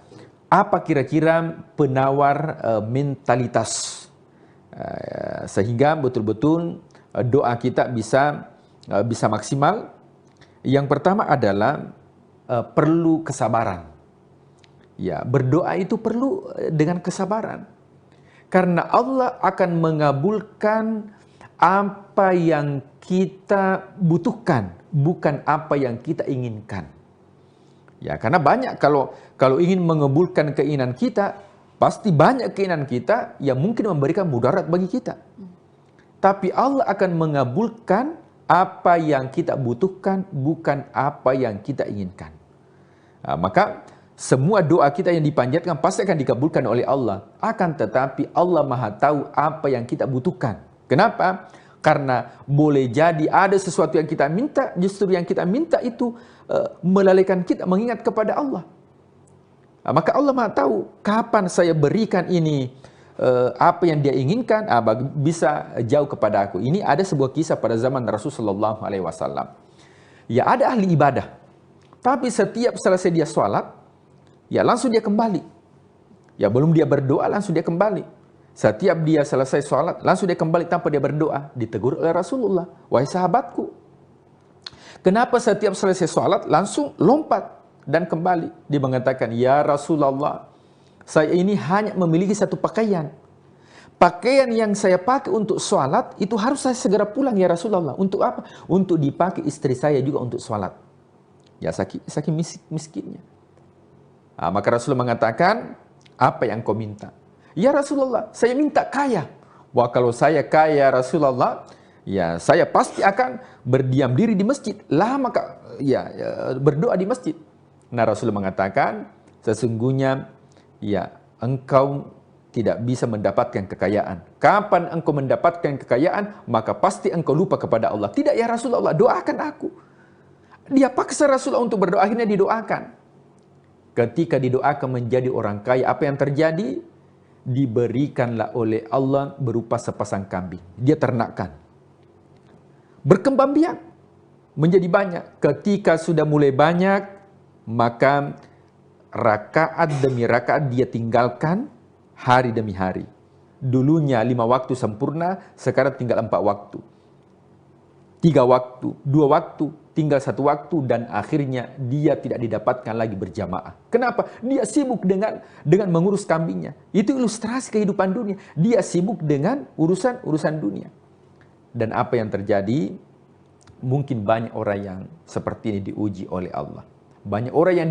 apa kira-kira penawar mentalitas sehingga betul-betul doa kita bisa maksimal? Yang pertama adalah perlu kesabaran. Ya, berdoa itu perlu dengan kesabaran. Karena Allah akan mengabulkan apa yang kita butuhkan, bukan apa yang kita inginkan. Ya, karena banyak kalau ingin mengabulkan keinginan kita, pasti banyak keinginan kita yang mungkin memberikan mudarat bagi kita. Tapi Allah akan mengabulkan apa yang kita butuhkan, bukan apa yang kita inginkan. Nah, maka semua doa kita yang dipanjatkan pasti akan dikabulkan oleh Allah. Akan tetapi Allah Maha tahu apa yang kita butuhkan. Kenapa? Karena boleh jadi ada sesuatu yang kita minta, justru yang kita minta itu melalaikan kita mengingat kepada Allah. Nah, maka Allah Maha tahu kapan saya berikan ini apa yang dia inginkan, bisa jauh kepada aku. Ini ada sebuah kisah pada zaman Rasulullah SAW. Ya, ada ahli ibadah, tapi setiap selesai dia sholat, ya langsung dia kembali. Ya, belum dia berdoa langsung dia kembali. Setiap dia selesai sholat, langsung dia kembali tanpa dia berdoa. Ditegur oleh Rasulullah, wahai sahabatku, kenapa setiap selesai sholat langsung lompat dan kembali? Dia mengatakan, ya Rasulullah, saya ini hanya memiliki satu pakaian. Pakaian yang saya pakai untuk sholat, itu harus saya segera pulang ya Rasulullah. Untuk apa? Untuk dipakai istri saya juga untuk sholat. Ya, saking miskinnya. Nah, maka Rasulullah mengatakan, apa yang kau minta? Ya Rasulullah, saya minta kaya. Wah, kalau saya kaya Rasulullah, ya saya pasti akan berdiam diri di masjid. Lama berdoa di masjid. Nah, Rasulullah mengatakan, sesungguhnya ya engkau tidak bisa mendapatkan kekayaan. Kapan engkau mendapatkan kekayaan, maka pasti engkau lupa kepada Allah. Tidak ya Rasulullah, doakan aku. Dia paksa Rasulullah untuk berdoa, akhirnya didoakan. Ketika didoakan menjadi orang kaya, apa yang terjadi? Diberikanlah oleh Allah berupa sepasang kambing. Dia ternakkan. Berkembang biak. Menjadi banyak. Ketika sudah mulai banyak, maka rakaat demi rakaat dia tinggalkan hari demi hari. Dulunya 5 waktu sempurna, sekarang tinggal 4 waktu. 3 waktu, 2 waktu. tinggal satu waktu dan akhirnya dia tidak didapatkan lagi berjamaah. Kenapa? Dia sibuk dengan mengurus kambingnya. Itu ilustrasi kehidupan dunia. Dia sibuk dengan urusan dunia. Dan apa yang terjadi? Mungkin banyak orang yang seperti ini diuji oleh Allah. Banyak orang yang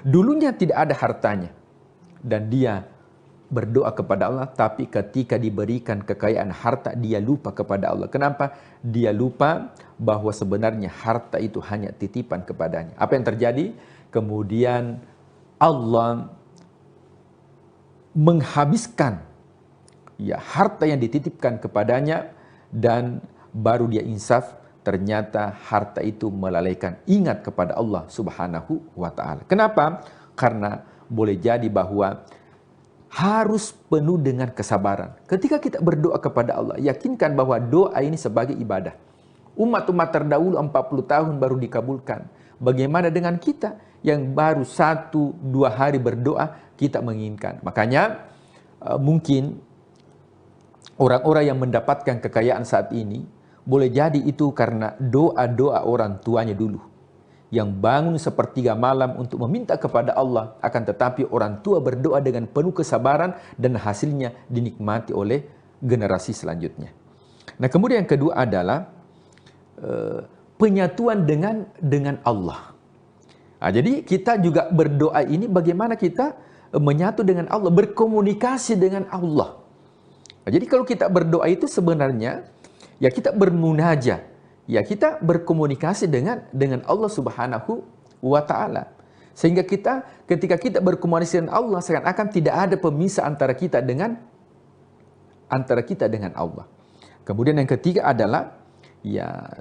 dulunya tidak ada hartanya dan dia berdoa kepada Allah, tapi ketika diberikan kekayaan harta, dia lupa kepada Allah. Kenapa? Dia lupa bahwa sebenarnya harta itu hanya titipan kepadanya. Apa yang terjadi? Kemudian Allah menghabiskan harta yang dititipkan kepadanya dan baru dia insaf, ternyata harta itu melalaikan ingat kepada Allah Subhanahu wa Ta'ala. Kenapa? Karena boleh jadi bahwa harus penuh dengan kesabaran. Ketika kita berdoa kepada Allah, yakinkan bahwa doa ini sebagai ibadah. Umat-umat terdahulu 40 tahun baru dikabulkan. Bagaimana dengan kita yang baru 1-2 hari berdoa, kita menginginkan. Makanya mungkin orang-orang yang mendapatkan kekayaan saat ini, boleh jadi itu karena doa-doa orang tuanya dulu. Yang bangun sepertiga malam untuk meminta kepada Allah, akan tetapi orang tua berdoa dengan penuh kesabaran dan hasilnya dinikmati oleh generasi selanjutnya. Nah, kemudian yang kedua adalah penyatuan dengan Allah. Nah, jadi kita juga berdoa ini bagaimana kita menyatu dengan Allah, berkomunikasi dengan Allah. Nah, jadi kalau kita berdoa itu sebenarnya kita bermunajat. Kita berkomunikasi dengan Allah Subhanahu wa Ta'ala. Sehingga ketika kita berkomunikasi dengan Allah, seakan-akan tidak ada pemisah antara kita dengan Allah. Kemudian yang ketiga adalah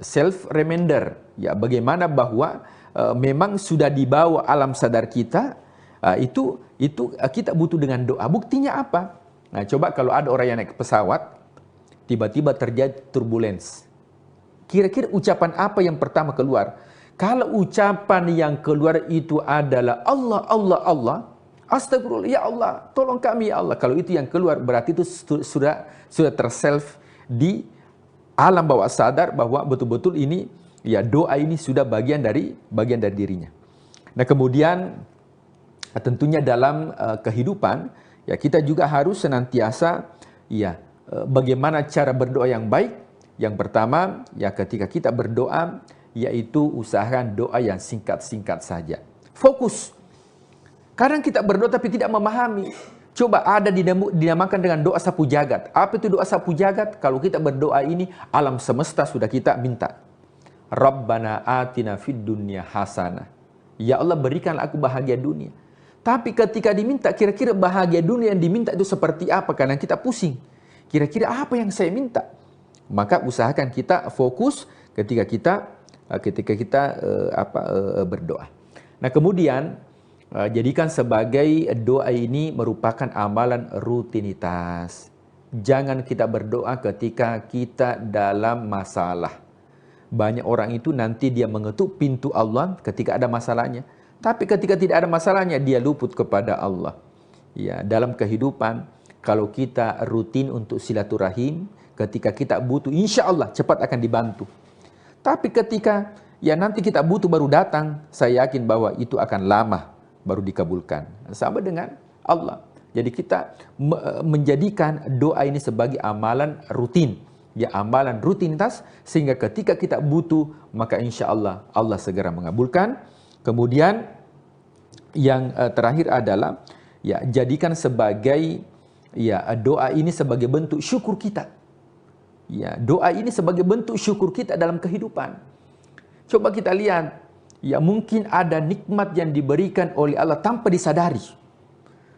self reminder. Bagaimana bahwa memang sudah dibawa alam sadar kita, itu kita butuh dengan doa. Buktinya apa? Nah, coba kalau ada orang yang naik pesawat, tiba-tiba terjadi turbulence. Kira-kira ucapan apa yang pertama keluar? Kalau ucapan yang keluar itu adalah Allah, Allah, Allah, astagfirullah, ya Allah, tolong kami ya Allah. Kalau itu yang keluar, berarti itu sudah terself di alam bawah sadar bahwa betul-betul ini doa ini sudah bagian dari dirinya. Nah, kemudian tentunya dalam kehidupan kita juga harus senantiasa bagaimana cara berdoa yang baik. Yang pertama, ketika kita berdoa, yaitu usahakan doa yang singkat-singkat saja. Fokus. Kadang kita berdoa tapi tidak memahami. Coba ada dinamakan dengan doa sapu jagat. Apa itu doa sapu jagat? Kalau kita berdoa ini, alam semesta sudah kita minta. Rabbana atina fid dunya hasanah. Ya Allah, berikanlah aku bahagia dunia. Tapi ketika diminta, kira-kira bahagia dunia yang diminta itu seperti apa? Karena kita pusing. Kira-kira apa yang saya minta? Maka usahakan kita fokus ketika kita berdoa. Nah, kemudian jadikan sebagai doa ini merupakan amalan rutinitas. Jangan kita berdoa ketika kita dalam masalah. Banyak orang itu nanti dia mengetuk pintu Allah ketika ada masalahnya. Tapi ketika tidak ada masalahnya, dia luput kepada Allah. Dalam kehidupan, kalau kita rutin untuk silaturahim, ketika kita butuh, insya Allah cepat akan dibantu. Tapi ketika nanti kita butuh baru datang, saya yakin bahwa itu akan lama baru dikabulkan. Sama dengan Allah. Jadi kita menjadikan doa ini sebagai amalan rutin. Amalan rutinitas, sehingga ketika kita butuh, maka insya Allah Allah segera mengabulkan. Kemudian yang terakhir adalah jadikan sebagai doa ini sebagai bentuk syukur kita. Doa ini sebagai bentuk syukur kita dalam kehidupan. Coba kita lihat, mungkin ada nikmat yang diberikan oleh Allah tanpa disadari.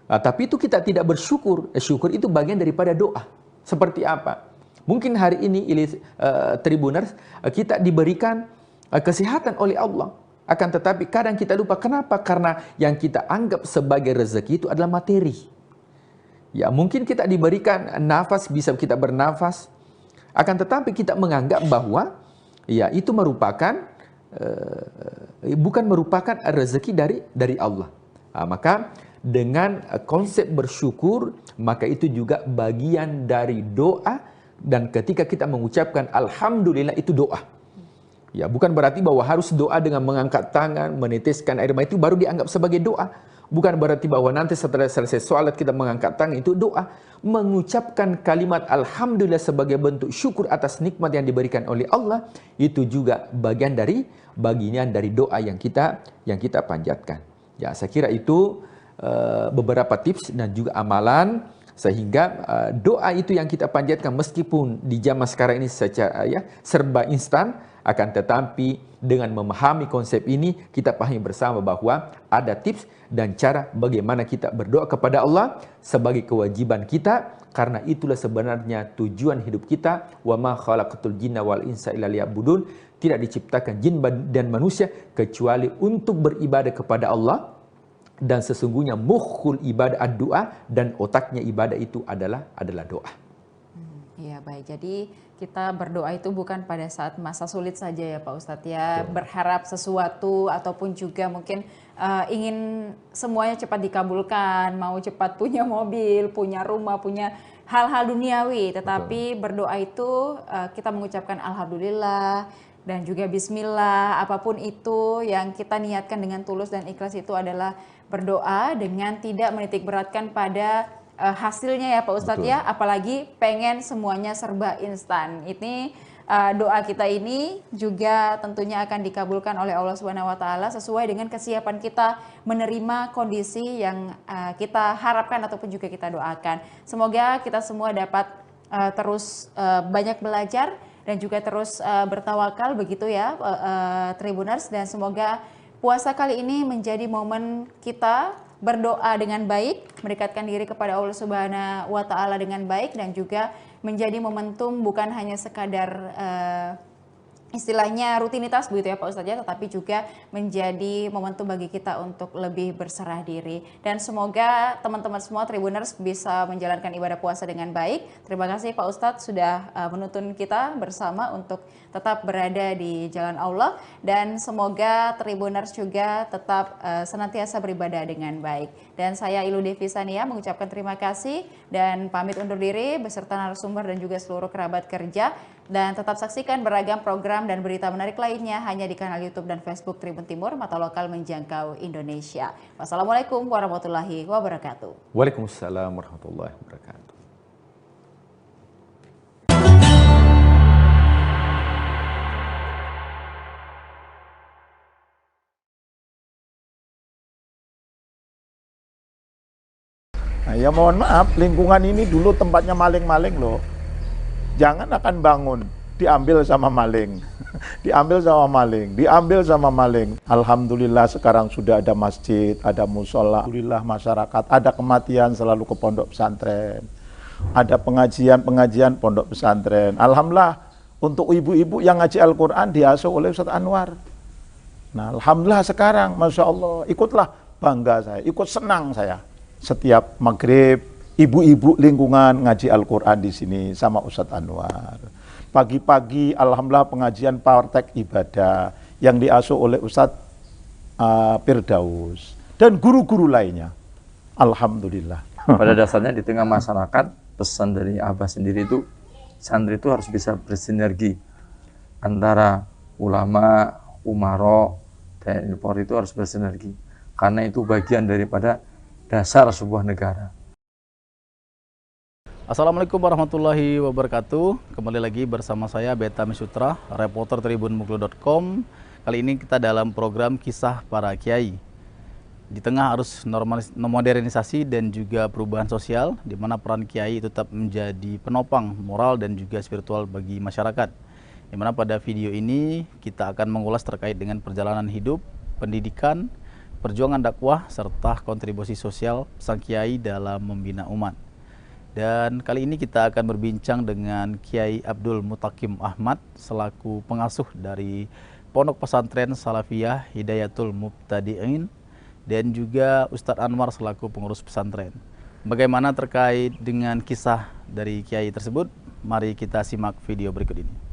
Tapi itu kita tidak bersyukur. Syukur itu bagian daripada doa. Seperti apa? Mungkin hari ini, Tribuners, kita diberikan kesehatan oleh Allah. Akan tetapi kadang kita lupa. Kenapa? Karena yang kita anggap sebagai rezeki itu adalah materi. Mungkin kita diberikan nafas, bisa kita bernafas. Akan tetapi kita menganggap bahwa itu merupakan bukan merupakan rezeki dari Allah. Maka dengan konsep bersyukur, maka itu juga bagian dari doa, dan ketika kita mengucapkan alhamdulillah itu doa. Ya, bukan berarti bahwa harus doa dengan mengangkat tangan, meneteskan air mata itu baru dianggap sebagai doa. Bukan berarti bahwa nanti setelah selesai sholat kita mengangkat tangan itu doa. Mengucapkan kalimat Alhamdulillah sebagai bentuk syukur atas nikmat yang diberikan oleh Allah, itu juga bagian dari doa yang kita panjatkan. Ya, saya kira itu beberapa tips dan juga amalan sehingga doa itu yang kita panjatkan meskipun di zaman sekarang ini secara serba instan, akan tetapi dengan memahami konsep ini kita pahami bersama bahwa ada tips dan cara bagaimana kita berdoa kepada Allah sebagai kewajiban kita, karena itulah sebenarnya tujuan hidup kita. Wa ma khalaqatul jinna wal insa illa liya'budun. Tidak diciptakan jin dan manusia kecuali untuk beribadah kepada Allah, dan sesungguhnya mukhul ibadah ad-doa, dan otaknya ibadah itu adalah doa. Iya, baik. Jadi kita berdoa itu bukan pada saat masa sulit saja ya Pak Ustadz ya, berharap sesuatu ataupun juga mungkin ingin semuanya cepat dikabulkan, mau cepat punya mobil, punya rumah, punya hal-hal duniawi. Tetapi berdoa itu kita mengucapkan alhamdulillah dan juga bismillah, apapun itu yang kita niatkan dengan tulus dan ikhlas itu adalah berdoa dengan tidak menitik beratkan pada hasilnya ya Pak Ustadz ya, apalagi pengen semuanya serba instan. Ini doa kita ini juga tentunya akan dikabulkan oleh Allah Subhanahu wa taala sesuai dengan kesiapan kita menerima kondisi yang kita harapkan ataupun juga kita doakan. Semoga kita semua dapat terus banyak belajar dan juga terus bertawakal begitu ya Tribuners, dan semoga puasa kali ini menjadi momen kita berdoa dengan baik, mendekatkan diri kepada Allah Subhanahu wa taala dengan baik, dan juga menjadi momentum bukan hanya sekadar istilahnya rutinitas begitu ya Pak Ustadz ya, tetapi juga menjadi momentum bagi kita untuk lebih berserah diri. Dan semoga teman-teman semua Tribuners bisa menjalankan ibadah puasa dengan baik. Terima kasih Pak Ustadz sudah menuntun kita bersama untuk tetap berada di jalan Allah, dan semoga Tribuners juga tetap senantiasa beribadah dengan baik. Dan saya Ilu Devi Sania mengucapkan terima kasih dan pamit undur diri beserta narasumber dan juga seluruh kerabat kerja. Dan tetap saksikan beragam program dan berita menarik lainnya hanya di kanal YouTube dan Facebook Tribun Timur, mata lokal menjangkau Indonesia. Wassalamualaikum warahmatullahi wabarakatuh. Waalaikumsalam warahmatullahi wabarakatuh. Nah, ya mohon maaf, lingkungan ini dulu tempatnya maling-maling loh. Jangan akan bangun, diambil sama maling, diambil sama maling, diambil sama maling. Alhamdulillah sekarang sudah ada masjid, ada musola. Alhamdulillah masyarakat, ada kematian selalu ke pondok pesantren. Ada pengajian pondok pesantren. Alhamdulillah untuk ibu-ibu yang ngaji Al-Quran diasuh oleh Ustadz Anwar. Nah alhamdulillah sekarang, Masya Allah, ikutlah bangga saya, ikut senang saya. Setiap maghrib, ibu-ibu lingkungan ngaji Al-Quran di sini sama Ustadz Anwar. Pagi-pagi, alhamdulillah pengajian praktek ibadah yang diasuh oleh Ustadz Firdaus dan guru-guru lainnya. Alhamdulillah. Pada dasarnya di tengah masyarakat, pesan dari Abah sendiri itu, santri itu harus bisa bersinergi antara ulama, umaro, TNI Polri itu harus bersinergi, karena itu bagian daripada dasar sebuah negara. Assalamualaikum warahmatullahi wabarakatuh. Kembali lagi bersama saya Beta Misutra, reporter tribunmuglo.com. Kali ini kita dalam program Kisah Para Kiai. Di tengah arus modernisasi dan juga perubahan sosial, di mana peran kiai tetap menjadi penopang moral dan juga spiritual bagi masyarakat. Di mana pada video ini kita akan mengulas terkait dengan perjalanan hidup, pendidikan, perjuangan dakwah, serta kontribusi sosial sang kiai dalam membina umat. Dan kali ini kita akan berbincang dengan Kiai Abdul Mutakim Ahmad selaku pengasuh dari Pondok Pesantren Salafiyah Hidayatul Mubtadi'in, dan juga Ustadz Anwar selaku pengurus pesantren. Bagaimana terkait dengan kisah dari Kiai tersebut? Mari kita simak video berikut ini.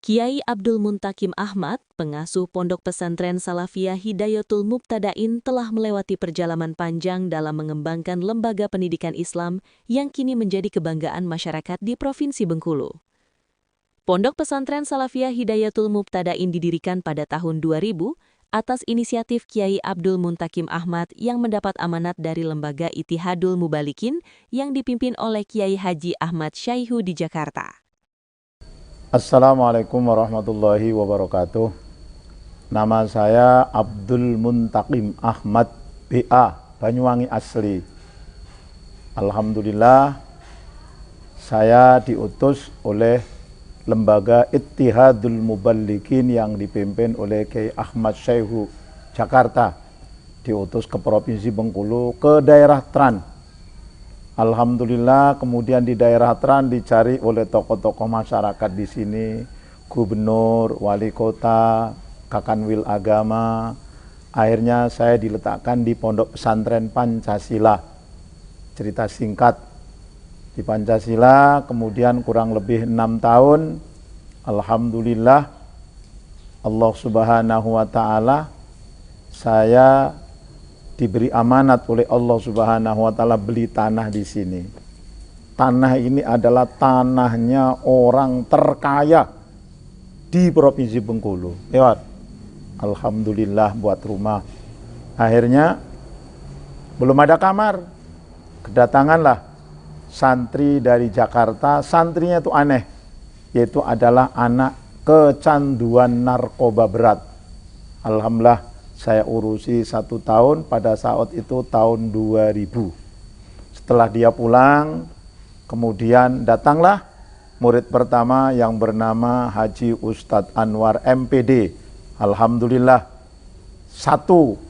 Kiai Abdul Muntakim Ahmad, pengasuh Pondok Pesantren Salafiyah Hidayatul Mubtadain, telah melewati perjalanan panjang dalam mengembangkan lembaga pendidikan Islam yang kini menjadi kebanggaan masyarakat di Provinsi Bengkulu. Pondok Pesantren Salafiyah Hidayatul Mubtadain didirikan pada tahun 2000 atas inisiatif Kiai Abdul Muntakim Ahmad yang mendapat amanat dari Lembaga Ittihadul Mubalikin yang dipimpin oleh Kiai Haji Ahmad Syaihu di Jakarta. Assalamualaikum warahmatullahi wabarakatuh. Nama saya Abdul Muntakim Ahmad BA, Banyuwangi asli. Alhamdulillah, saya diutus oleh Lembaga Ittihadul Mubalikin yang dipimpin oleh Kiai Ahmad Syaihu Jakarta, diutus ke Provinsi Bengkulu, ke daerah Tran. Alhamdulillah, kemudian di daerah Tran dicari oleh tokoh-tokoh masyarakat di sini, gubernur, wali kota, kakanwil agama. Akhirnya saya diletakkan di Pondok Pesantren Pancasila. Cerita singkat, di Pancasila, kemudian kurang lebih 6 tahun, alhamdulillah, Allah Subhanahu wa Ta'ala, saya diberi amanat oleh Allah Subhanahu wa Ta'ala beli tanah di sini. Tanah ini adalah tanahnya orang terkaya di Provinsi Bengkulu. Lewat, alhamdulillah, buat rumah. Akhirnya belum ada kamar, kedatanganlah santri dari Jakarta. Santrinya itu aneh, yaitu adalah anak kecanduan narkoba berat. Alhamdulillah, saya urusi 1 tahun, pada saat itu tahun 2000. Setelah dia pulang, kemudian datanglah murid pertama yang bernama Haji Ustadz Anwar MPD. Alhamdulillah, 1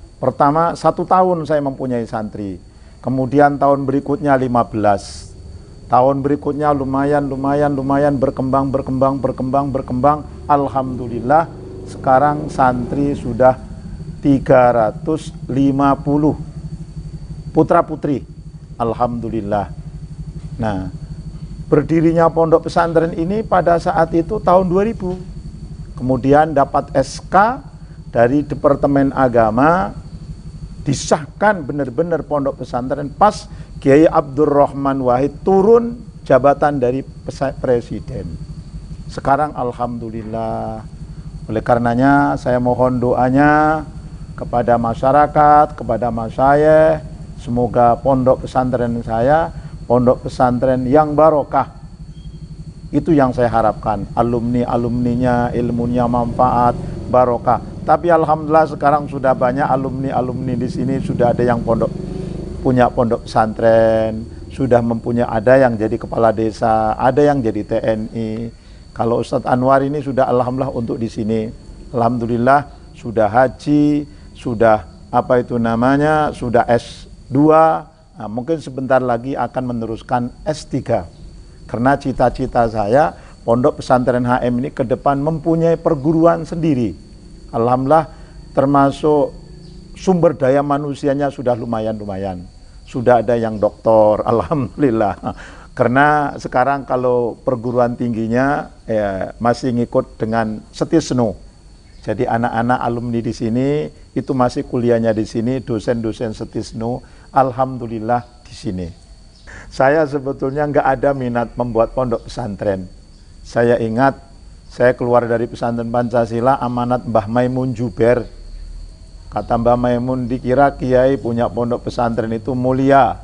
tahun saya mempunyai santri. Kemudian tahun berikutnya 15. Tahun berikutnya lumayan berkembang. Alhamdulillah, sekarang santri sudah 350 putra-putri. Alhamdulillah. Nah, berdirinya pondok pesantren ini pada saat itu tahun 2000. Kemudian dapat SK dari Departemen Agama, disahkan benar-benar pondok pesantren pas Kiai Abdurrahman Wahid turun jabatan dari presiden. Sekarang alhamdulillah. Oleh karenanya saya mohon doanya kepada masyarakat, kepada masyayikh, semoga pondok pesantren saya pondok pesantren yang barokah. Itu yang saya harapkan. Alumninya ilmunya manfaat, barokah. Tapi alhamdulillah sekarang sudah banyak alumni di sini, sudah ada yang punya pondok pesantren, sudah mempunyai, ada yang jadi kepala desa, ada yang jadi TNI. Kalau Ustadz Anwar ini sudah alhamdulillah untuk di sini. Alhamdulillah sudah haji, sudah sudah S2, nah, mungkin sebentar lagi akan meneruskan S3. Karena cita-cita saya pondok pesantren HM ini ke depan mempunyai perguruan sendiri. Alhamdulillah, termasuk sumber daya manusianya sudah lumayan. Sudah ada yang doktor, alhamdulillah. Karena sekarang kalau perguruan tingginya masih ngikut dengan Setisno. Jadi anak-anak alumni di sini itu masih kuliahnya di sini, dosen-dosen Setisno, alhamdulillah di sini. Saya sebetulnya nggak ada minat membuat pondok pesantren. Saya ingat saya keluar dari pesantren Pancasila amanat Mbah Maimun Juber. Kata Mbah Maimun, dikira kiai punya pondok pesantren itu mulia,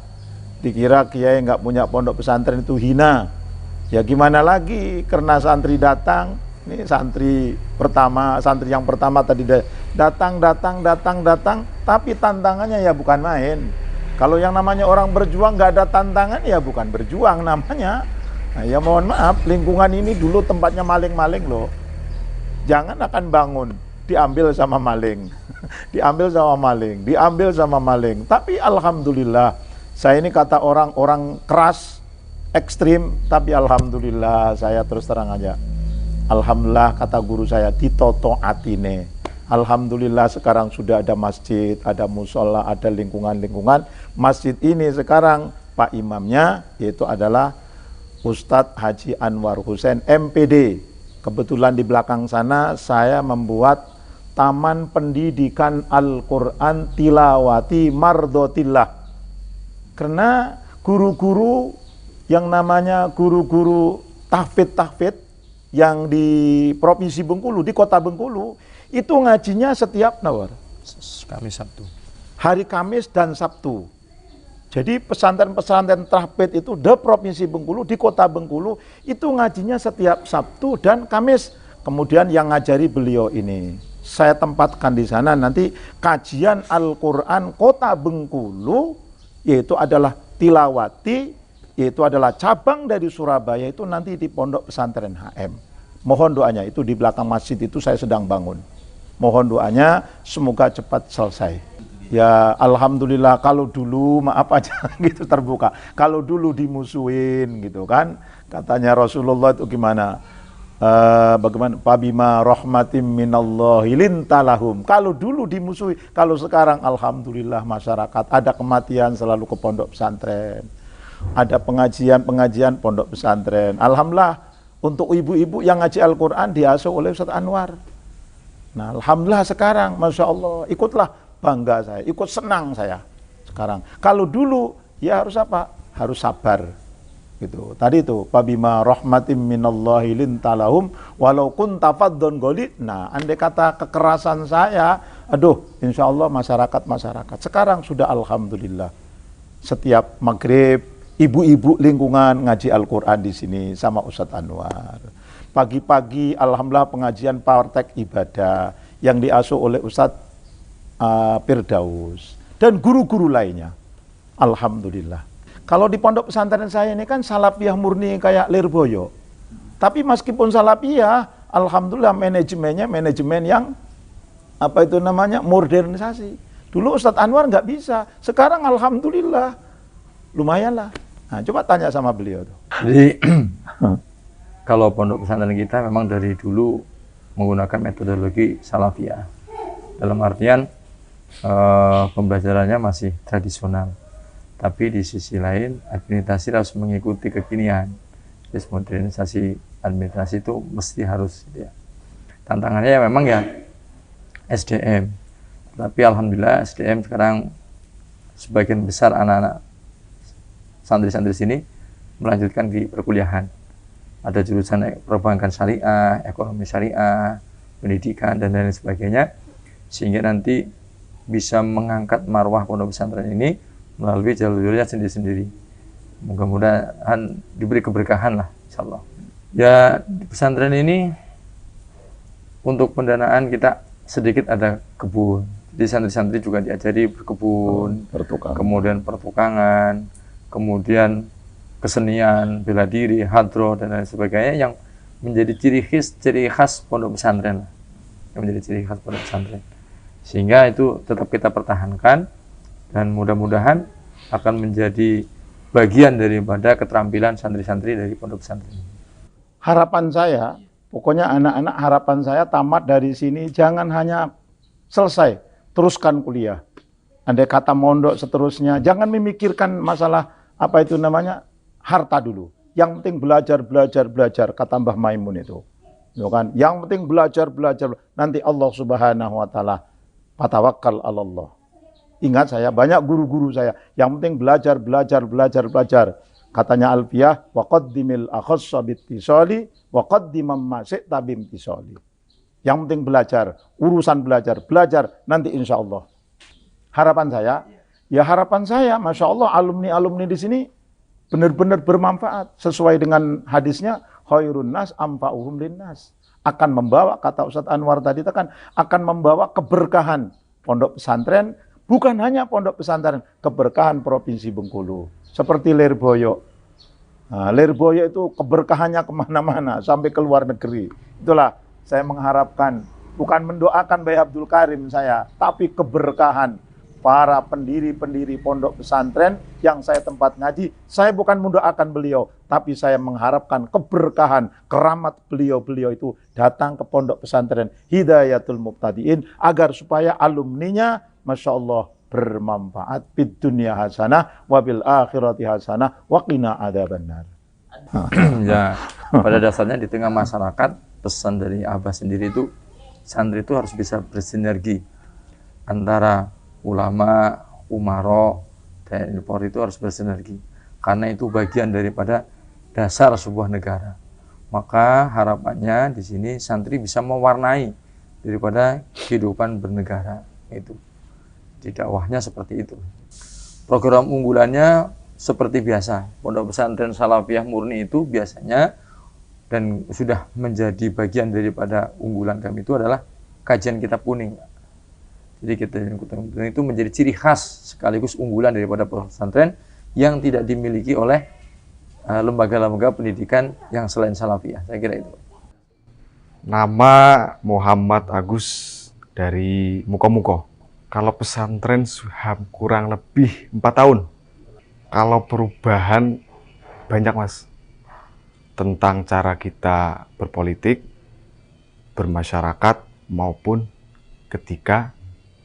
dikira kiai nggak punya pondok pesantren itu hina. Ya gimana lagi, karena santri datang, ini santri yang pertama tadi datang, tapi tantangannya ya bukan main. Kalau yang namanya orang berjuang nggak ada tantangan ya bukan berjuang namanya. Nah, ya mohon maaf, lingkungan ini dulu tempatnya maling-maling loh. Jangan akan bangun, diambil sama maling. Diambil sama maling. Tapi alhamdulillah, saya ini kata orang keras, ekstrim, tapi alhamdulillah saya terus terang aja. Alhamdulillah kata guru saya, ditoto atine. Alhamdulillah sekarang sudah ada masjid, ada musola, ada lingkungan-lingkungan. Masjid ini sekarang Pak Imamnya yaitu adalah Ustadz Haji Anwar Husain MPD. Kebetulan di belakang sana saya membuat Taman Pendidikan Al-Quran Tilawati Mardotillah. Karena guru-guru yang namanya guru-guru tahfidz yang di Provinsi Bengkulu, di Kota Bengkulu, itu ngajinya setiap Kamis Sabtu. Hari Kamis dan Sabtu. Jadi pesantren-pesantren tahfidz itu di Provinsi Bengkulu, di Kota Bengkulu, itu ngajinya setiap Sabtu dan Kamis. Kemudian yang ngajari beliau ini, saya tempatkan di sana nanti kajian Al-Quran Kota Bengkulu, yaitu adalah tilawati, yaitu adalah cabang dari Surabaya, itu nanti di Pondok Pesantren HM. Mohon doanya, itu di belakang masjid itu saya sedang bangun. Mohon doanya, semoga cepat selesai. Ya Alhamdulillah, kalau dulu maaf aja gitu terbuka. Kalau dulu dimusuhin gitu kan, katanya Rasulullah itu gimana? Bagaimana? Pabima rahmatim minallahi lintalahum. Kalau dulu dimusuhi, kalau sekarang Alhamdulillah masyarakat ada kematian selalu ke pondok pesantren. Ada pengajian pondok pesantren. Alhamdulillah untuk ibu-ibu yang ngaji Al-Quran diasuh oleh Ustaz Anwar. Nah Alhamdulillah sekarang, Masya Allah, ikutlah bangga saya, ikut senang saya sekarang. Kalau dulu ya harus apa? Harus sabar. Gitu. Tadi itu pabima rahmatim minallahi lintalahum walau kunta faddon ghalid. Nah, andai kata kekerasan saya, aduh, insya Allah masyarakat. Sekarang sudah alhamdulillah. Setiap maghrib ibu-ibu lingkungan ngaji Al-Quran di sini sama Ustadz Anwar. Pagi-pagi alhamdulillah pengajian praktek ibadah yang diasuh oleh Ustadz Firdaus dan guru-guru lainnya. Alhamdulillah. Kalau di pondok pesantren saya ini kan salafiyah murni kayak Lirboyo. Tapi meskipun salafiyah, alhamdulillah manajemennya manajemen yang apa itu namanya modernisasi. Dulu Ustadz Anwar nggak bisa, sekarang alhamdulillah lumayan lah. Nah, coba tanya sama beliau tuh. Jadi kalau pondok pesantren kita memang dari dulu menggunakan metodologi salafiyah. Dalam artian pembelajarannya masih tradisional. Tapi di sisi lain, administrasi harus mengikuti kekinian. Jadi modernisasi administrasi itu mesti harus. Ya. Tantangannya ya memang ya SDM. Tapi alhamdulillah SDM sekarang sebagian besar anak-anak santri-santri sini melanjutkan di perkuliahan. Ada jurusan perbankan syariah, ekonomi syariah, pendidikan, dan lain sebagainya. Sehingga nanti bisa mengangkat marwah pondok pesantren ini melalui jalur-jalurnya sendiri-sendiri. Mudah-mudahan diberi keberkahan lah, insya Allah. Ya, di pesantren ini untuk pendanaan kita sedikit ada kebun. Jadi santri-santri juga diajari berkebun, kemudian pertukangan, kemudian kesenian, bela diri, hadroh, dan lain sebagainya yang menjadi ciri khas pondok pesantren. Yang menjadi ciri khas pondok pesantren. Sehingga itu tetap kita pertahankan, dan mudah-mudahan akan menjadi bagian daripada keterampilan santri-santri dari pondok pesantren. Harapan saya, pokoknya anak-anak harapan saya tamat dari sini jangan hanya selesai, teruskan kuliah. Andai kata mondok seterusnya, jangan memikirkan masalah apa itu namanya harta dulu. Yang penting belajar, kata Mbah Maimun itu. Kan? Yang penting belajar. Nanti Allah Subhanahu wa taala patawakkal 'alallah. Ingat saya, banyak guru-guru saya, yang penting belajar. Katanya Alfiyah, wa qaddimil akhassa bittisali wa qaddimam ma syi'ta bimtisali. Yang penting belajar, urusan belajar, nanti insya Allah. Harapan saya, Masya Allah, alumni-alumni di sini benar-benar bermanfaat. Sesuai dengan hadisnya, khairun nas amfa'uhum linnas. Akan membawa, kata Ustadz Anwar tadi, akan membawa keberkahan pondok pesantren. Bukan hanya pondok pesantren, keberkahan Provinsi Bengkulu. Seperti Lirboyo. Nah, Lirboyo itu keberkahannya kemana-mana, sampai ke luar negeri. Itulah saya mengharapkan, bukan mendoakan Bayi Abdul Karim saya, tapi keberkahan para pendiri-pendiri pondok pesantren yang saya tempat ngaji. Saya bukan mendoakan beliau, tapi saya mengharapkan keberkahan, keramat beliau itu datang ke pondok pesantren Hidayatul Mubtadiin, agar supaya alumninya Masya Allah bermanfaat fid dunya hasanah wabil akhirati hasanah wa qina adzabannar. Ya, pada dasarnya di tengah masyarakat, pesan dari Abah sendiri itu, santri itu harus bisa bersinergi antara ulama, umaro, TNI Polri itu harus bersinergi. Karena itu bagian daripada dasar sebuah negara. Maka harapannya di sini santri bisa mewarnai daripada kehidupan bernegara itu. Di dakwahnya seperti itu. Program unggulannya seperti biasa. Pondok Pesantren Salafiyah Murni itu biasanya dan sudah menjadi bagian daripada unggulan kami itu adalah kajian kitab kuning. Jadi kajian kitab kuning itu menjadi ciri khas sekaligus unggulan daripada pesantren yang tidak dimiliki oleh lembaga-lembaga pendidikan yang selain Salafiyah. Saya kira itu. Nama Muhammad Agus dari Muko-Muko. Kalau pesantren kurang lebih 4 tahun. Kalau perubahan banyak, Mas. Tentang cara kita berpolitik, bermasyarakat, maupun ketika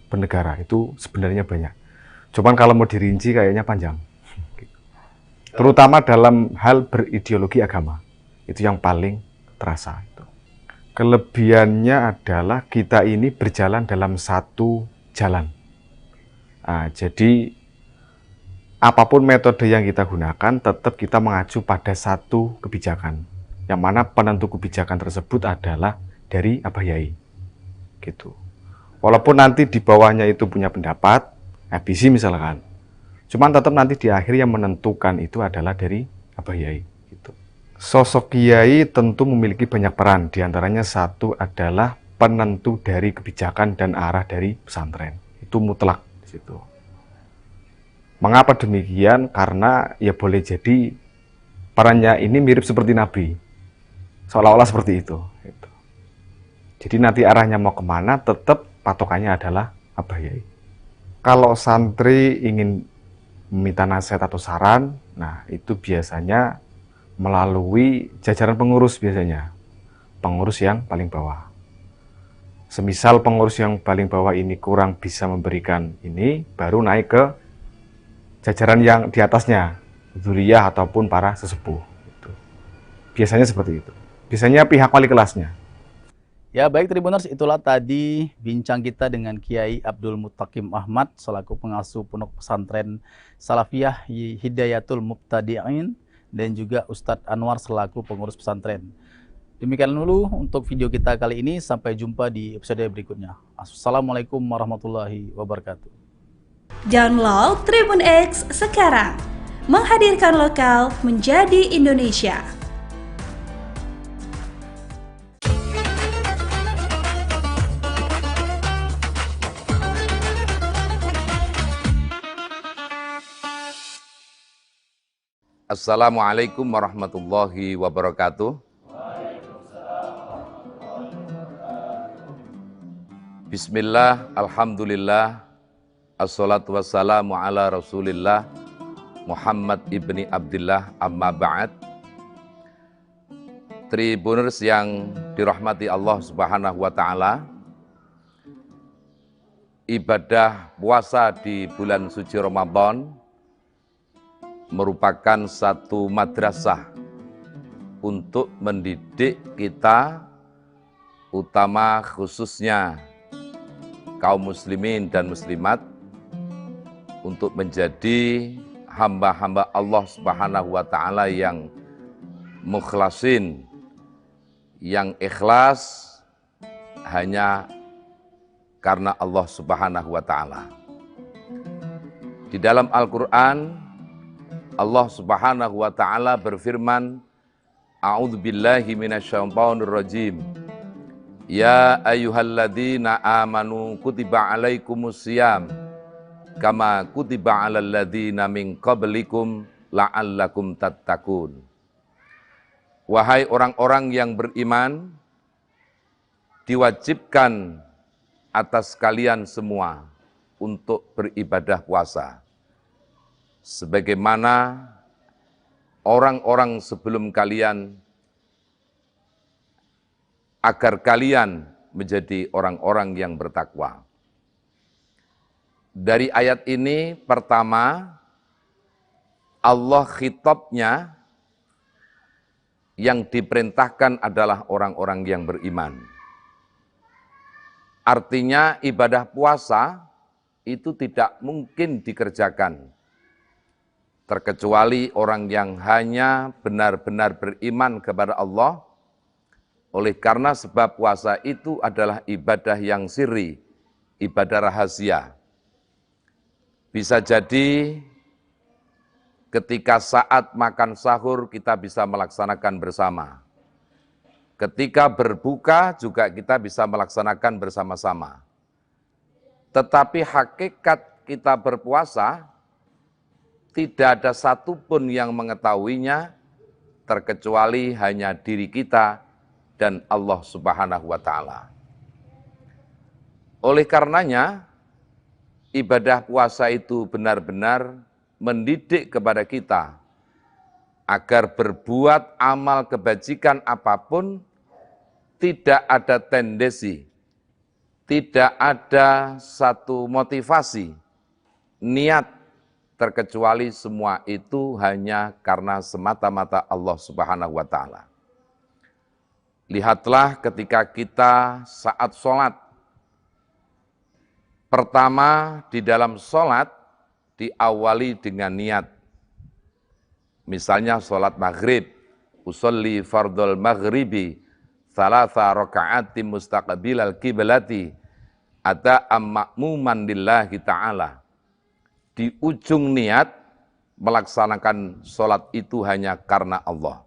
bernegara. Itu sebenarnya banyak. Cuman kalau mau dirinci kayaknya panjang. Terutama dalam hal berideologi agama. Itu yang paling terasa. Kelebihannya adalah kita ini berjalan dalam satu jalan. Nah, jadi apapun metode yang kita gunakan, tetap kita mengacu pada satu kebijakan. Yang mana penentu kebijakan tersebut adalah dari Abah Yai. Gitu. Walaupun nanti di bawahnya itu punya pendapat, visi misalkan. Cuman tetap nanti di akhir yang menentukan itu adalah dari Abah Yai. Gitu. Sosok Kiai tentu memiliki banyak peran. Di antaranya satu adalah penentu dari kebijakan dan arah dari pesantren. Itu mutlak di situ. Mengapa demikian? Karena ya boleh jadi perannya ini mirip seperti Nabi. Seolah-olah seperti itu. Gitu. Jadi nanti arahnya mau kemana, tetap patokannya adalah Abah Yai. Kalau santri ingin meminta nasihat atau saran, nah itu biasanya melalui jajaran pengurus biasanya. Pengurus yang paling bawah. Semisal pengurus yang paling bawah ini kurang bisa memberikan ini, baru naik ke jajaran yang di atasnya, dzuriyah ataupun para sesepuh. Gitu. Biasanya seperti itu. Biasanya pihak wali kelasnya. Ya baik Tribuners, itulah tadi bincang kita dengan Kiai Abdul Muntaqim Ahmad selaku pengasuh Pondok Pesantren Salafiyah Hidayatul Mubtadi'in dan juga Ustadz Anwar selaku pengurus pesantren. Demikian dulu untuk video kita kali ini, sampai jumpa di episode berikutnya. Assalamualaikum warahmatullahi wabarakatuh. Download Tribun X sekarang, menghadirkan lokal menjadi Indonesia. Assalamualaikum warahmatullahi wabarakatuh. Bismillah, alhamdulillah, assalatu wassalamu ala rasulillah, Muhammad ibni Abdillah, amma ba'd. Tribuners yang dirahmati Allah Subhanahu wa ta'ala, ibadah puasa di bulan suci Ramadan merupakan satu madrasah untuk mendidik kita, utama khususnya kaum muslimin dan muslimat, untuk menjadi hamba-hamba Allah Subhanahu wa ta'ala yang mukhlasin, yang ikhlas hanya karena Allah Subhanahu wa ta'ala. Di dalam Al-Quran, Allah Subhanahu wa ta'ala berfirman, A'udzubillahi minasyaitonir rajim. Ya ayyuhalladzina amanu kutiba alaikumusiyam kama kutiba alal ladzina min qablikum la'allakum tattaqun. Wahai orang-orang yang beriman, diwajibkan atas kalian semua untuk beribadah puasa, sebagaimana orang-orang sebelum kalian, agar kalian menjadi orang-orang yang bertakwa. Dari ayat ini, pertama, Allah khitabnya yang diperintahkan adalah orang-orang yang beriman. Artinya ibadah puasa itu tidak mungkin dikerjakan terkecuali orang yang hanya benar-benar beriman kepada Allah Oleh karena sebab puasa itu adalah ibadah yang sirri, ibadah rahasia. Bisa jadi ketika saat makan sahur kita bisa melaksanakan bersama. Ketika berbuka juga kita bisa melaksanakan bersama-sama. Tetapi hakikat kita berpuasa, tidak ada satupun yang mengetahuinya, terkecuali hanya diri kita dan Allah Subhanahu wa Ta'ala. Oleh karenanya, ibadah puasa itu benar-benar mendidik kepada kita agar berbuat amal kebajikan apapun, tidak ada tendensi, tidak ada satu motivasi, niat, terkecuali semua itu hanya karena semata-mata Allah Subhanahu wa Ta'ala. Lihatlah ketika kita saat sholat, pertama di dalam sholat diawali dengan niat. Misalnya sholat maghrib, usolli fardul maghribi, thalatha raka'ati mustaqbilal kiblati, ada ma'muman lillahi ta'ala. Di ujung niat, melaksanakan sholat itu hanya karena Allah.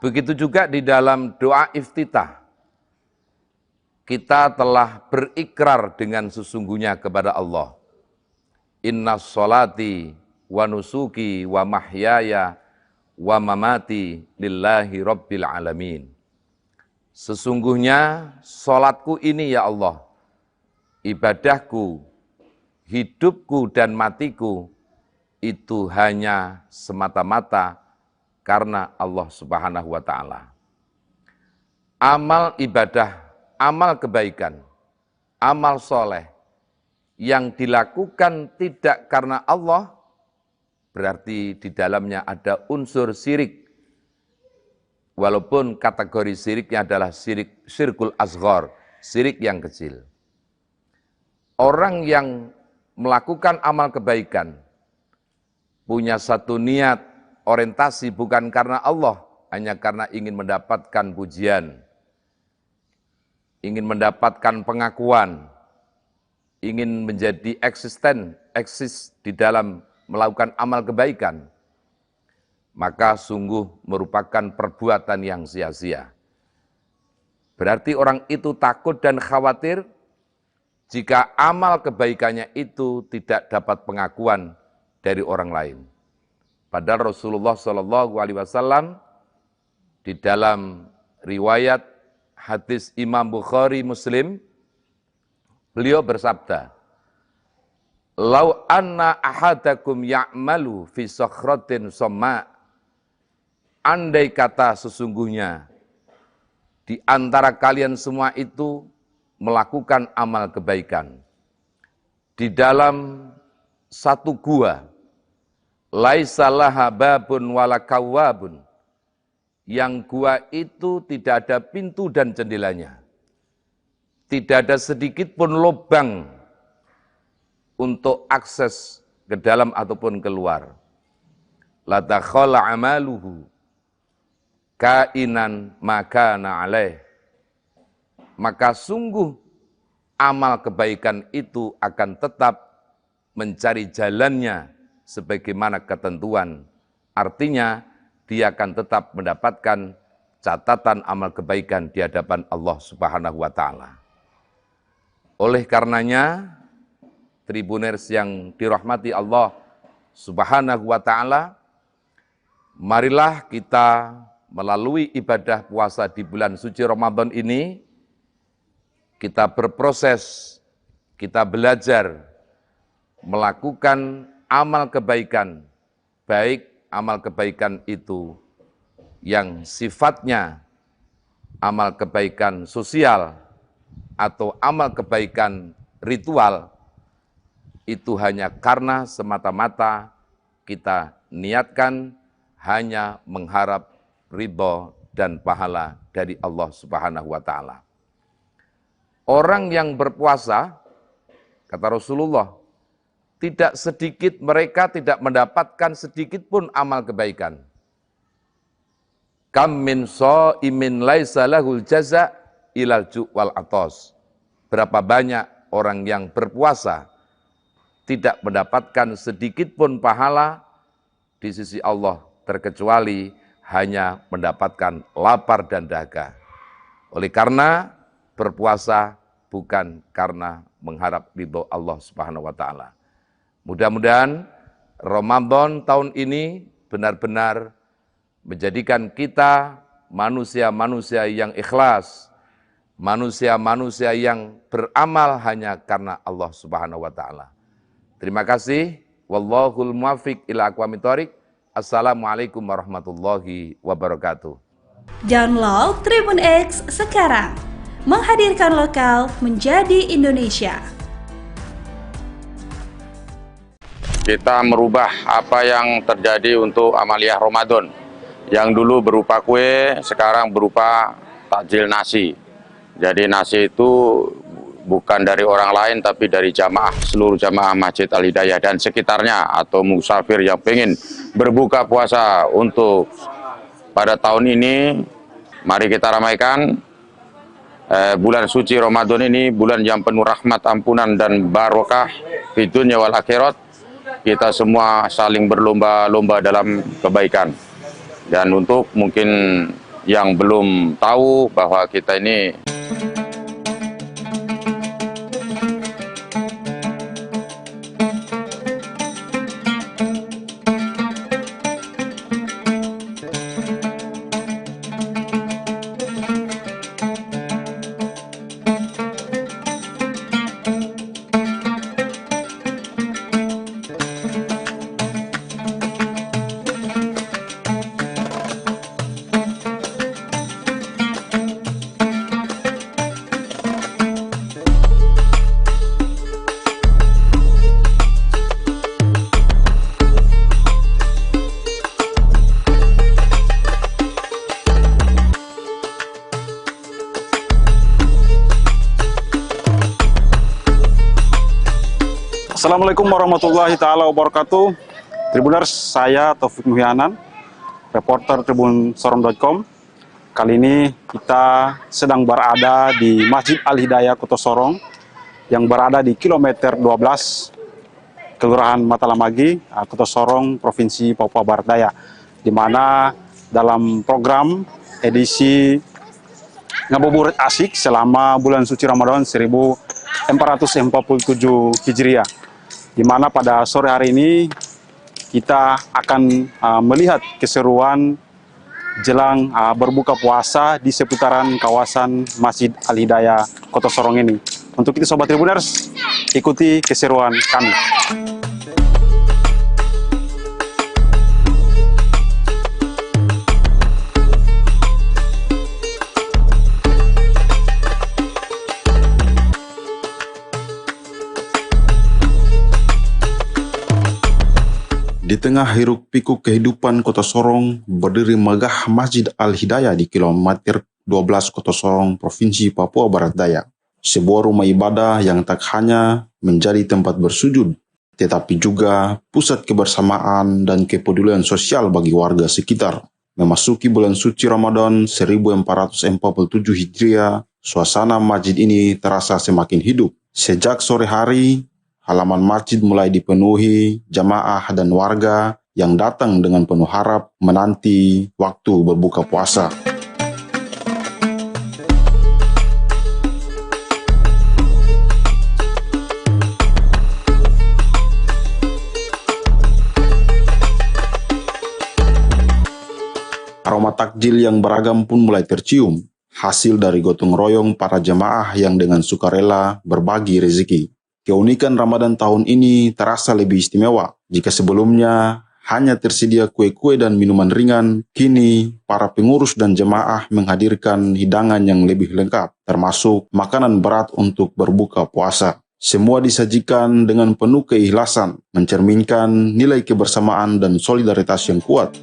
Begitu juga di dalam doa iftitah. Kita telah berikrar dengan sesungguhnya kepada Allah. Inna sholati wa nusuki wa mahyaya wa mamati lillahi rabbil alamin. Sesungguhnya sholatku ini ya Allah, ibadahku, hidupku dan matiku, itu hanya semata-mata karena Allah Subhanahu wa Ta'ala. Amal ibadah, amal kebaikan, amal soleh yang dilakukan tidak karena Allah, berarti di dalamnya ada unsur syirik. Walaupun kategori syiriknya adalah syirkul asghar, syirik yang kecil. Orang yang melakukan amal kebaikan, punya satu niat, orientasi bukan karena Allah, hanya karena ingin mendapatkan pujian, ingin mendapatkan pengakuan, ingin menjadi eksis di dalam melakukan amal kebaikan, maka sungguh merupakan perbuatan yang sia-sia. Berarti orang itu takut dan khawatir jika amal kebaikannya itu tidak dapat pengakuan dari orang lain. Padahal Rasulullah SAW di dalam riwayat hadis Imam Bukhari Muslim, beliau bersabda, "Lau anna ahadakum ya'malu fi sakhratin somma," andai kata sesungguhnya di antara kalian semua itu melakukan amal kebaikan di dalam satu gua, laisa laha babun wala kawwabun, yang gua itu tidak ada pintu dan jendelanya, tidak ada sedikit pun lubang untuk akses ke dalam ataupun keluar. La dakhala amaluhu kainan makana alaih, maka sungguh amal kebaikan itu akan tetap mencari jalannya sebagaimana ketentuan. Artinya dia akan tetap mendapatkan catatan amal kebaikan di hadapan Allah Subhanahu wa Ta'ala. Oleh karenanya, Tribuners yang dirahmati Allah Subhanahu wa Ta'ala, marilah kita melalui ibadah puasa di bulan suci Ramadan ini, kita berproses, kita belajar melakukan amal kebaikan, baik amal kebaikan itu yang sifatnya amal kebaikan sosial atau amal kebaikan ritual, itu hanya karena semata-mata kita niatkan hanya mengharap ridho dan pahala dari Allah Subhanahu wa Ta'ala. Orang yang berpuasa, kata Rasulullah, tidak sedikit mereka tidak mendapatkan sedikit pun amal kebaikan. Kam min shaimin laisa lahul jaza ilal ju' wal atos. Berapa banyak orang yang berpuasa tidak mendapatkan sedikit pun pahala di sisi Allah terkecuali hanya mendapatkan lapar dan dahaga. Oleh karena berpuasa bukan karena mengharap ridho Allah Subhanahu wa taala. Mudah-mudahan Ramadan tahun ini benar-benar menjadikan kita manusia-manusia yang ikhlas, manusia-manusia yang beramal hanya karena Allah Subhanahu wa taala. Terima kasih. Wallahul muwaffiq ila aqwamit thoriq. Assalamualaikum warahmatullahi wabarakatuh. Download Tribun X sekarang. Menghadirkan lokal menjadi Indonesia. Kita merubah apa yang terjadi untuk amaliyah Ramadan. Yang dulu berupa kue, sekarang berupa takjil nasi. Jadi nasi itu bukan dari orang lain, tapi dari jamaah, seluruh jamaah Masjid Al-Hidayah dan sekitarnya, atau musafir yang pengen berbuka puasa untuk pada tahun ini. Mari kita ramaikan bulan suci Ramadan ini, bulan yang penuh rahmat, ampunan, dan barokah di dunia wal akhirat. Kita semua saling berlomba-lomba dalam kebaikan. Dan untuk mungkin yang belum tahu bahwa kita ini Assalamualaikum warahmatullahi taala wabarakatuh. Tribuners, saya Taufik Muhyanan, reporter tribunsorong.com. Kali ini kita sedang berada di Masjid Al-Hidayah Kota Sorong yang berada di kilometer 12 Kelurahan Matalamagi, Kota Sorong, Provinsi Papua Barat Daya, di mana dalam program edisi Ngabuburit Asyik selama bulan suci Ramadan 1447 Hijriah, di mana pada sore hari ini kita akan melihat keseruan jelang berbuka puasa di seputaran kawasan Masjid Al-Hidayah Kota Sorong ini. Untuk itu Sobat Tribuners, ikuti keseruan kami. Di tengah hiruk pikuk kehidupan Kota Sorong, berdiri megah Masjid Al-Hidayah di kilometer 12 Kota Sorong, Provinsi Papua Barat Daya. Sebuah rumah ibadah yang tak hanya menjadi tempat bersujud, tetapi juga pusat kebersamaan dan kepedulian sosial bagi warga sekitar. Memasuki bulan suci Ramadan 1447 Hijriah, suasana masjid ini terasa semakin hidup. Sejak sore hari, halaman masjid mulai dipenuhi jamaah dan warga yang datang dengan penuh harap menanti waktu berbuka puasa. Aroma takjil yang beragam pun mulai tercium, hasil dari gotong royong para jamaah yang dengan sukarela berbagi rezeki. Keunikan Ramadan tahun ini terasa lebih istimewa. Jika sebelumnya hanya tersedia kue-kue dan minuman ringan, kini para pengurus dan jemaah menghadirkan hidangan yang lebih lengkap, termasuk makanan berat untuk berbuka puasa. Semua disajikan dengan penuh keikhlasan, mencerminkan nilai kebersamaan dan solidaritas yang kuat.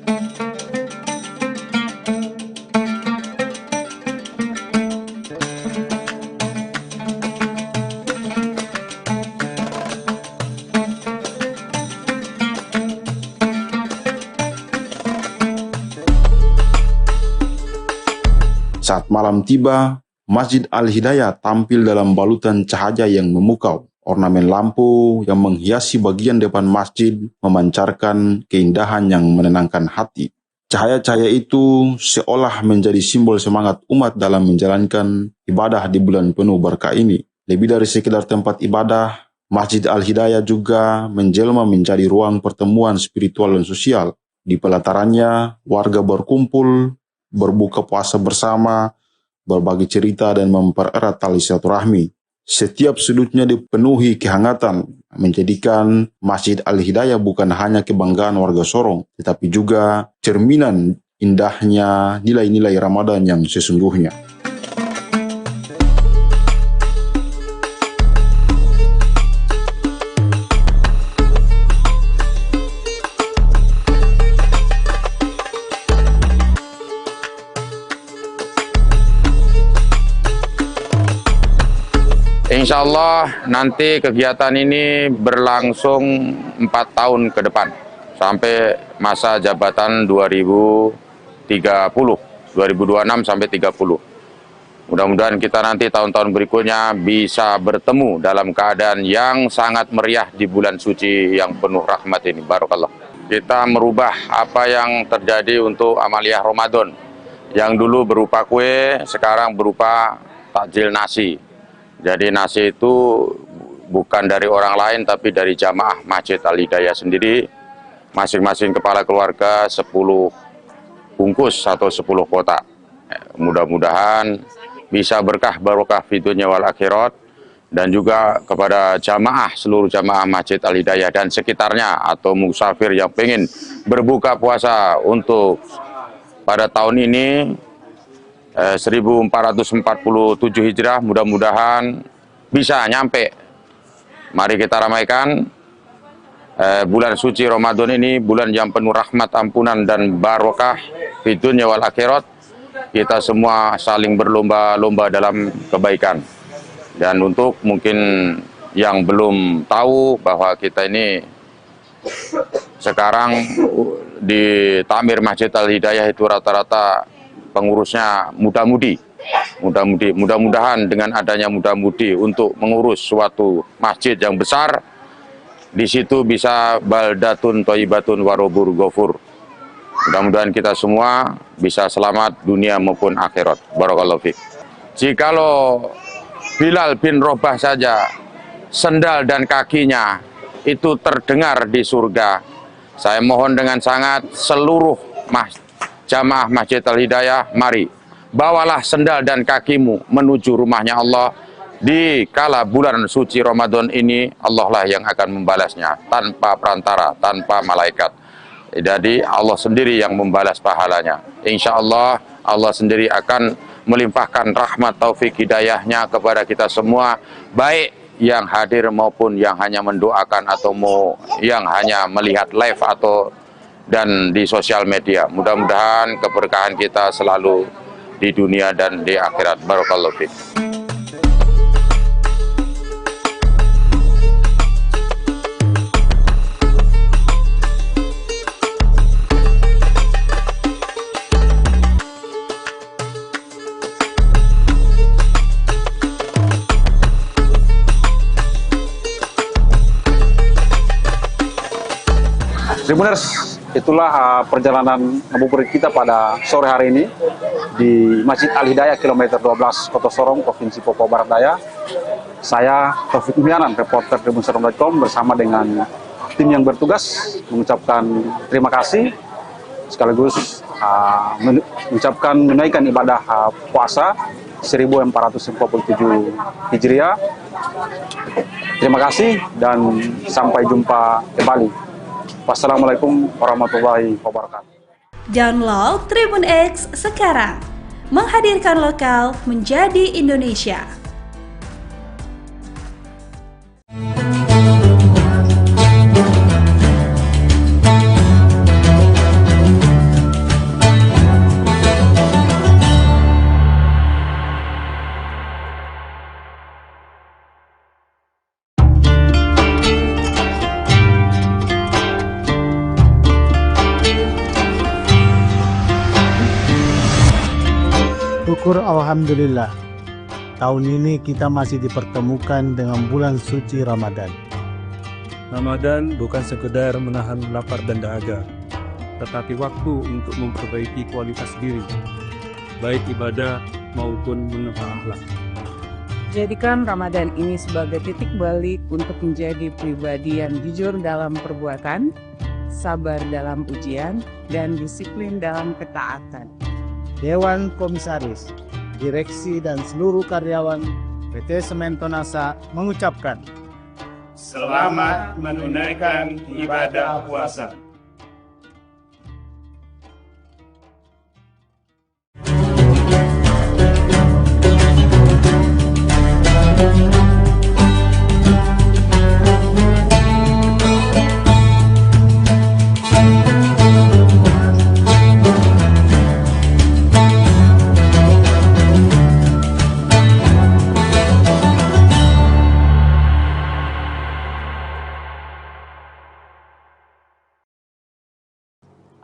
Saat malam tiba, Masjid Al-Hidayah tampil dalam balutan cahaya yang memukau. Ornamen lampu yang menghiasi bagian depan masjid memancarkan keindahan yang menenangkan hati. Cahaya-cahaya itu seolah menjadi simbol semangat umat dalam menjalankan ibadah di bulan penuh berkah ini. Lebih dari sekedar tempat ibadah, Masjid Al-Hidayah juga menjelma menjadi ruang pertemuan spiritual dan sosial. Di pelatarannya, warga berkumpul, berbuka puasa bersama, berbagi cerita dan mempererat tali silaturahmi. Setiap sudutnya dipenuhi kehangatan, menjadikan Masjid Al-Hidayah bukan hanya kebanggaan warga Sorong, tetapi juga cerminan indahnya nilai-nilai Ramadan yang sesungguhnya. Insya Allah nanti kegiatan ini berlangsung 4 tahun ke depan sampai masa jabatan 2026 sampai 30. Mudah-mudahan kita nanti tahun-tahun berikutnya bisa bertemu dalam keadaan yang sangat meriah di bulan suci yang penuh rahmat ini. Barakallah. Kita merubah apa yang terjadi untuk amaliyah Ramadan yang dulu berupa kue, sekarang berupa takjil nasi. Jadi nasi itu bukan dari orang lain tapi dari jamaah Masjid Al-Hidayah sendiri. Masing-masing kepala keluarga 10 bungkus atau 10 kotak. Mudah-mudahan bisa berkah barokah fi dunya wal akhirat, dan juga kepada jamaah, seluruh jamaah Masjid Al-Hidayah dan sekitarnya atau musafir yang pengen berbuka puasa untuk pada tahun ini 1447 Hijrah, mudah-mudahan bisa nyampe. Mari kita ramaikan bulan suci Ramadan ini, bulan yang penuh rahmat, ampunan dan barokah fi dunya wal akhirat. Kita semua saling berlomba-lomba dalam kebaikan. Dan untuk mungkin yang belum tahu bahwa kita ini sekarang di Takmir Masjid Al-Hidayah itu rata-rata pengurusnya muda-mudi. Mudah-mudahan dengan adanya muda-mudi untuk mengurus suatu masjid yang besar, di situ bisa baldatun thayyibatun warobur ghafur. Mudah-mudahan kita semua bisa selamat dunia maupun akhirat. Barakallahu fiik. Jikalau Bilal bin Rabah saja sendal dan kakinya itu terdengar di surga, saya mohon dengan sangat seluruh jamaah Masjid Al-Hidayah, mari bawalah sendal dan kakimu menuju rumahnya Allah. Di kala bulan suci Ramadan ini, Allah lah yang akan membalasnya tanpa perantara, tanpa malaikat. Jadi Allah sendiri yang membalas pahalanya. Insya Allah, Allah sendiri akan melimpahkan rahmat taufik hidayahnya kepada kita semua, baik yang hadir maupun yang hanya mendoakan atau yang hanya melihat live atau dan di sosial media. Mudah-mudahan keberkahan kita selalu di dunia dan di akhirat. Barakallahu fiik. Tribuners, itulah perjalanan ngabuburit kita pada sore hari ini di Masjid Al-Hidayah kilometer 12 Kota Sorong, Provinsi Papua Barat Daya. Saya Taufik Muhyanan, reporter tribunsorong.com bersama dengan tim yang bertugas mengucapkan terima kasih sekaligus menunaikan ibadah puasa 1447 Hijriah. Terima kasih dan sampai jumpa kembali. Wassalamualaikum warahmatullahi wabarakatuh. Download Tribun X sekarang, menghadirkan lokal menjadi Indonesia. Syukur Alhamdulillah, tahun ini kita masih dipertemukan dengan bulan suci Ramadan. Ramadan bukan sekedar menahan lapar dan dahaga, tetapi waktu untuk memperbaiki kualitas diri, baik ibadah maupun menata akhlak. Jadikan Ramadan ini sebagai titik balik untuk menjadi pribadi yang jujur dalam perbuatan, sabar dalam ujian, dan disiplin dalam ketaatan. Dewan Komisaris, Direksi dan seluruh karyawan PT Semen Tonasa mengucapkan Selamat menunaikan ibadah puasa.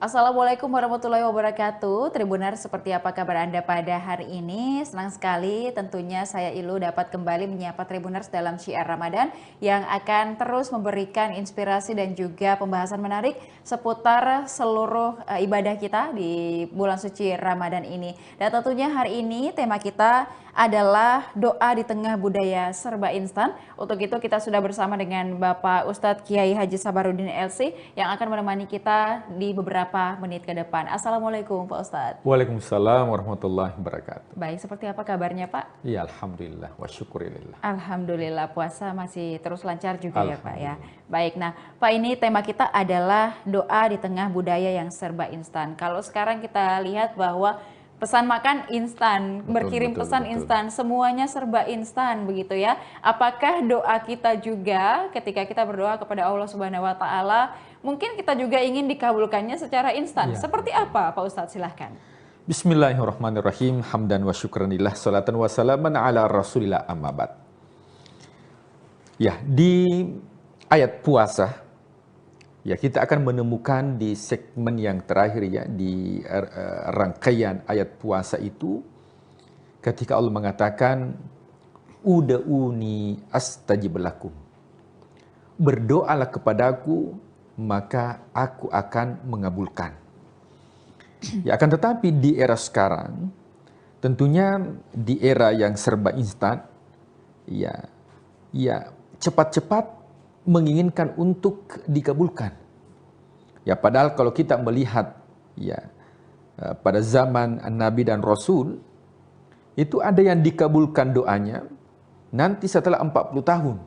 Assalamualaikum warahmatullahi wabarakatuh. Tribuners, seperti apa kabar Anda pada hari ini? Senang sekali tentunya saya Ilu dapat kembali menyapa Tribuners dalam syiar Ramadan yang akan terus memberikan inspirasi dan juga pembahasan menarik seputar seluruh ibadah kita di bulan suci Ramadan ini. Dan tentunya hari ini tema kita adalah doa di tengah budaya serba instan. Untuk itu kita sudah bersama dengan Bapak Ustadz Kiai Haji Sabarudin LC yang akan menemani kita di beberapa menit ke depan. Assalamualaikum Pak Ustadz. Waalaikumsalam warahmatullahi wabarakatuh. Baik, seperti apa kabarnya Pak? Ya, alhamdulillah wa syukurillah. Alhamdulillah, puasa masih terus lancar juga ya Pak ya. Baik, nah Pak, ini tema kita adalah doa di tengah budaya yang serba instan. Kalau sekarang kita lihat bahwa pesan makan instan, berkirim pesan instan, semuanya serba instan begitu ya. Apakah doa kita juga ketika kita berdoa kepada Allah Subhanahu wa taala, mungkin kita juga ingin dikabulkannya secara instan? Ya. Seperti apa Pak Ustadz, silahkan. Bismillahirrahmanirrahim. Hamdan wa syukranillah, salatan wa salaman ala rasulillah amma ba'd. Ya, di ayat puasa ya, kita akan menemukan di segmen yang terakhir ya, di rangkaian ayat puasa itu, ketika Allah mengatakan, Uda'uni astajib lakum. Berdoalah kepadaku, maka aku akan mengabulkan. Ya, akan tetapi di era sekarang, tentunya di era yang serba instan, ya cepat-cepat menginginkan untuk dikabulkan. Ya, padahal kalau kita melihat ya pada zaman Nabi dan Rasul itu ada yang dikabulkan doanya nanti setelah 40 tahun.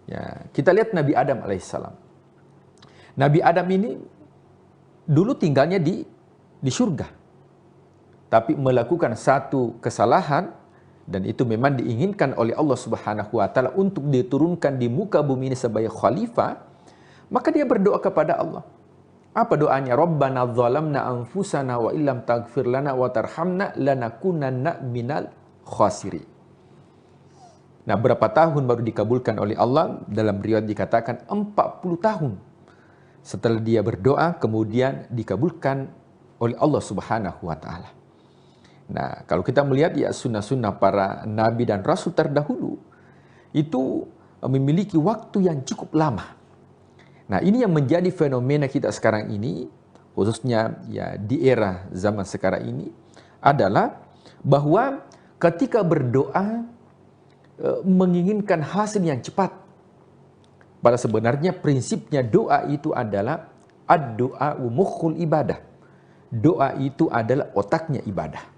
Ya, kita lihat Nabi Adam alaihissalam. Nabi Adam ini dulu tinggalnya di surga. Tapi melakukan satu kesalahan, dan itu memang diinginkan oleh Allah Subhanahu wa taala untuk diturunkan di muka bumi ini sebagai khalifah, maka dia berdoa kepada Allah. Apa doanya? Rabbana dzalamna anfusana wa illam taghfir lana wa tarhamna lanakunanna minal khasirin. Nah, berapa tahun baru dikabulkan oleh Allah? Dalam riwayat dikatakan 40 tahun. Setelah dia berdoa, kemudian dikabulkan oleh Allah Subhanahu wa taala. Nah, kalau kita melihat ya sunnah-sunnah para nabi dan rasul terdahulu itu memiliki waktu yang cukup lama. Nah, ini yang menjadi fenomena kita sekarang ini, khususnya ya di era zaman sekarang ini, adalah bahwa ketika berdoa menginginkan hasil yang cepat. Pada sebenarnya prinsipnya doa itu adalah ad-doa mukhul ibadah. Doa itu adalah otaknya ibadah.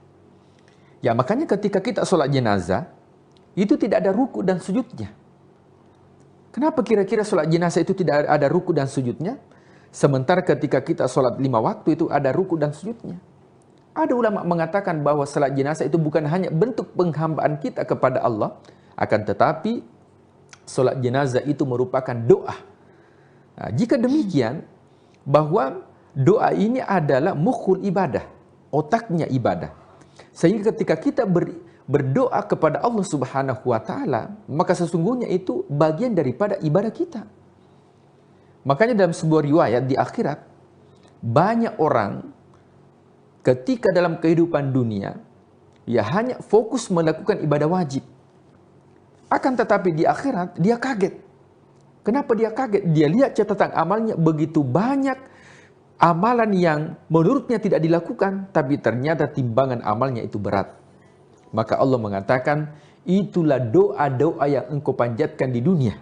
Ya, makanya ketika kita sholat jenazah, itu tidak ada ruku dan sujudnya. Kenapa kira-kira sholat jenazah itu tidak ada ruku dan sujudnya? Sementara ketika kita sholat 5 waktu itu ada ruku dan sujudnya. Ada ulama mengatakan bahwa sholat jenazah itu bukan hanya bentuk penghambaan kita kepada Allah, akan tetapi sholat jenazah itu merupakan doa. Nah, jika demikian, bahwa doa ini adalah mukhul ibadah, otaknya ibadah. Sehingga ketika kita berdoa kepada Allah Subhanahu wa taala, maka sesungguhnya itu bagian daripada ibadah kita. Makanya dalam sebuah riwayat di akhirat, banyak orang ketika dalam kehidupan dunia ya hanya fokus melakukan ibadah wajib. Akan tetapi di akhirat dia kaget. Kenapa dia kaget? Dia lihat catatan amalnya begitu banyak amalan yang menurutnya tidak dilakukan, tapi ternyata timbangan amalnya itu berat. Maka Allah mengatakan, itulah doa-doa yang engkau panjatkan di dunia,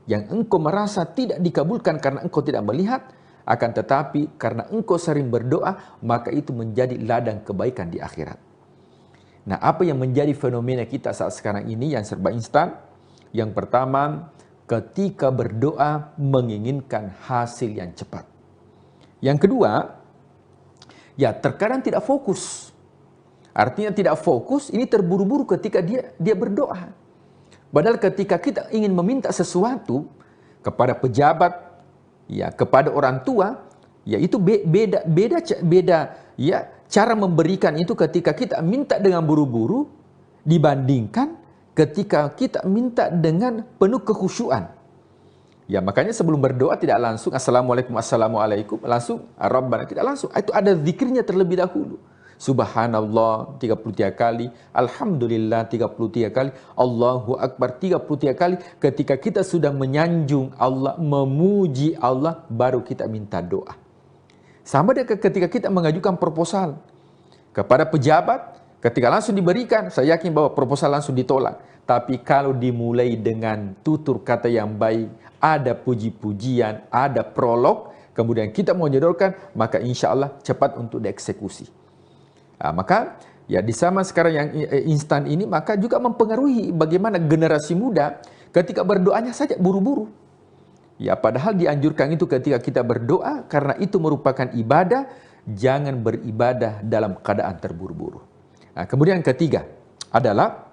yang engkau merasa tidak dikabulkan karena engkau tidak melihat, akan tetapi karena engkau sering berdoa, maka itu menjadi ladang kebaikan di akhirat. Nah, apa yang menjadi fenomena kita saat sekarang ini yang serba instan? Yang pertama, ketika berdoa menginginkan hasil yang cepat. Yang kedua, ya terkadang tidak fokus. Artinya tidak fokus, ini terburu-buru ketika dia berdoa. Padahal ketika kita ingin meminta sesuatu kepada pejabat, ya kepada orang tua, ya itu beda ya cara memberikan itu ketika kita minta dengan buru-buru dibandingkan ketika kita minta dengan penuh kekhusyuan. Ya makanya sebelum berdoa tidak langsung assalamualaikum, langsung Rabbana, tidak langsung. Itu ada zikirnya terlebih dahulu. Subhanallah 33 kali, Alhamdulillah 33 kali, Allahu Akbar 33 kali. Ketika kita sudah menyanjung Allah, memuji Allah, baru kita minta doa. Sama dengan ketika kita mengajukan proposal kepada pejabat, ketika langsung diberikan, saya yakin bahwa proposal langsung ditolak. Tapi kalau dimulai dengan tutur kata yang baik, ada puji-pujian, ada prolog, kemudian kita menyodorkan, maka insya Allah cepat untuk dieksekusi. Nah, maka ya di zaman sekarang yang instan ini maka juga mempengaruhi bagaimana generasi muda ketika berdoanya saja buru-buru. Ya padahal dianjurkan itu ketika kita berdoa karena itu merupakan ibadah, jangan beribadah dalam keadaan terburu-buru. Nah, kemudian yang ketiga adalah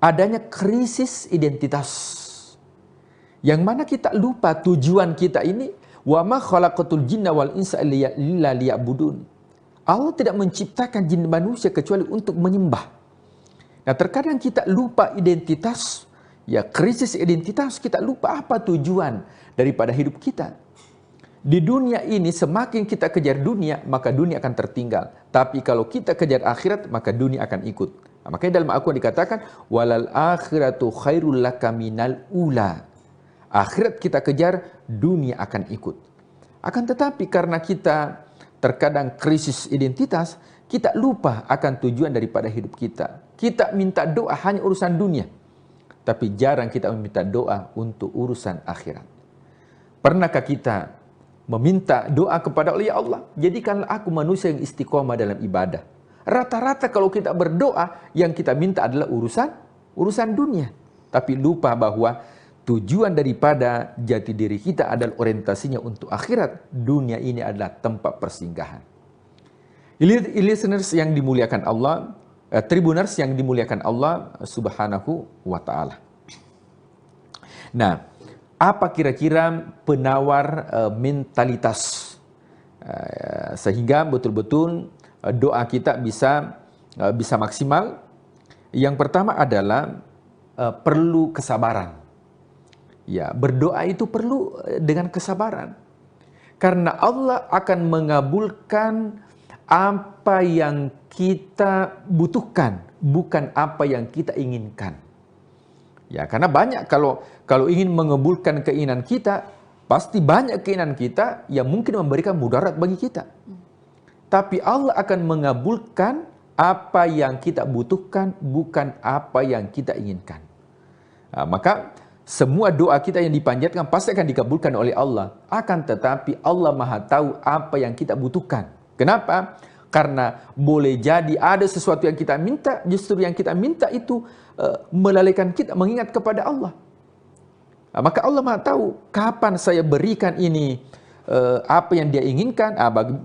adanya krisis identitas. Yang mana kita lupa tujuan kita ini, wa ma khalaqatul jinna wal insa illa liya'budun. Allah tidak menciptakan jin manusia kecuali untuk menyembah. Nah, terkadang kita lupa identitas, ya krisis identitas, kita lupa apa tujuan daripada hidup kita. Di dunia ini semakin kita kejar dunia, maka dunia akan tertinggal. Tapi kalau kita kejar akhirat, maka dunia akan ikut. Nah, makanya dalam Al-Quran dikatakan, walal akhiratu khairul laka minal ula. Akhirat kita kejar, dunia akan ikut. Akan tetapi karena kita terkadang krisis identitas, kita lupa akan tujuan daripada hidup kita. Kita minta doa hanya urusan dunia, tapi jarang kita meminta doa untuk urusan akhirat. Pernahkah kita meminta doa kepada Allah, ya Allah, jadikanlah aku manusia yang istiqomah dalam ibadah. Rata-rata kalau kita berdoa, yang kita minta adalah urusan dunia. Tapi lupa bahwa tujuan daripada jati diri kita adalah orientasinya untuk akhirat. Dunia ini adalah tempat persinggahan. Listeners yang dimuliakan Allah, Tribuners yang dimuliakan Allah Subhanahu wa Ta'ala. Nah, apa kira-kira penawar mentalitas sehingga betul-betul doa kita bisa maksimal? Yang pertama adalah perlu kesabaran. Ya, berdoa itu perlu dengan kesabaran. Karena Allah akan mengabulkan apa yang kita butuhkan, bukan apa yang kita inginkan. Ya, karena banyak kalau ingin mengabulkan keinginan kita, pasti banyak keinginan kita yang mungkin memberikan mudarat bagi kita. Tapi Allah akan mengabulkan apa yang kita butuhkan, bukan apa yang kita inginkan. Nah, maka semua doa kita yang dipanjatkan pasti akan dikabulkan oleh Allah. Akan tetapi Allah Maha tahu apa yang kita butuhkan. Kenapa? Karena boleh jadi ada sesuatu yang kita minta, justru yang kita minta itu melalaikan kita mengingat kepada Allah. Nah, maka Allah Maha tahu kapan saya berikan ini apa yang dia inginkan,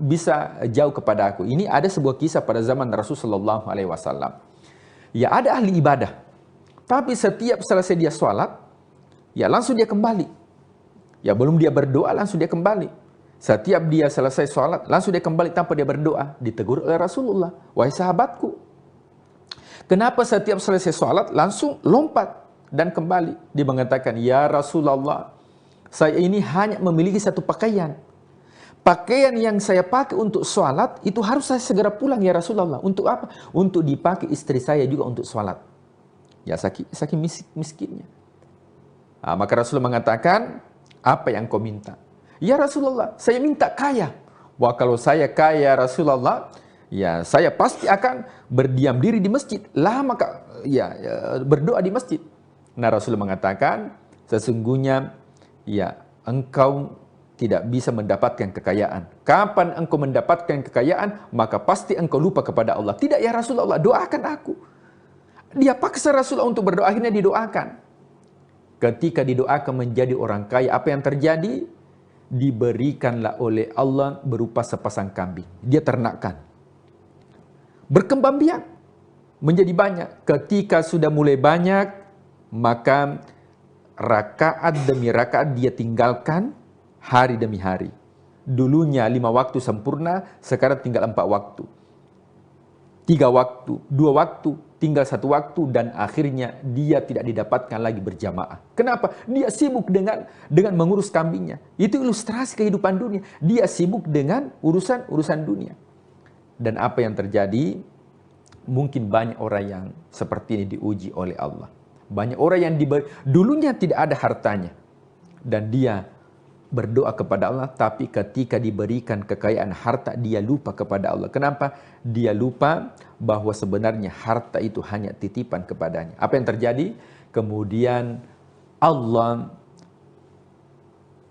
bisa jauh kepada aku. Ini ada sebuah kisah pada zaman Rasulullah SAW. Ya ada ahli ibadah, tapi setiap selesai dia sholat, ya langsung dia kembali. Ya belum dia berdoa langsung dia kembali. Setiap dia selesai sholat langsung dia kembali tanpa dia berdoa. Ditegur oleh Rasulullah, wahai sahabatku, kenapa setiap selesai sholat langsung lompat dan kembali? Dia mengatakan, ya Rasulullah, saya ini hanya memiliki satu pakaian. Pakaian yang saya pakai untuk sholat, itu harus saya segera pulang ya Rasulullah. Untuk apa? Untuk dipakai istri saya juga untuk sholat. Ya saking miskinnya. Nah, maka Rasulullah mengatakan, apa yang kau minta? Ya Rasulullah, saya minta kaya. Wah, kalau saya kaya Rasulullah, ya saya pasti akan berdiam diri di masjid. Lama berdoa di masjid. Nah, Rasulullah mengatakan, sesungguhnya ya engkau tidak bisa mendapatkan kekayaan. Kapan engkau mendapatkan kekayaan, maka pasti engkau lupa kepada Allah. Tidak ya Rasulullah, doakan aku. Dia paksa Rasulullah untuk berdoa, akhirnya didoakan. Ketika didoakan menjadi orang kaya, apa yang terjadi? Diberikanlah oleh Allah berupa sepasang kambing. Dia ternakkan. Berkembang biak. Menjadi banyak. Ketika sudah mulai banyak, maka rakaat demi rakaat dia tinggalkan hari demi hari. Dulunya 5 waktu sempurna, sekarang tinggal 4 waktu. 3 waktu, 2 waktu, tinggal 1 waktu, dan akhirnya dia tidak didapatkan lagi berjamaah. Kenapa? Dia sibuk dengan mengurus kambingnya. Itu ilustrasi kehidupan dunia. Dia sibuk dengan urusan dunia. Dan apa yang terjadi? Mungkin banyak orang yang seperti ini diuji oleh Allah. Banyak orang yang dulunya tidak ada hartanya. Dan dia berdoa kepada Allah, tapi ketika diberikan kekayaan harta, dia lupa kepada Allah. Kenapa? Dia lupa bahwa sebenarnya harta itu hanya titipan kepadanya. Apa yang terjadi? Kemudian Allah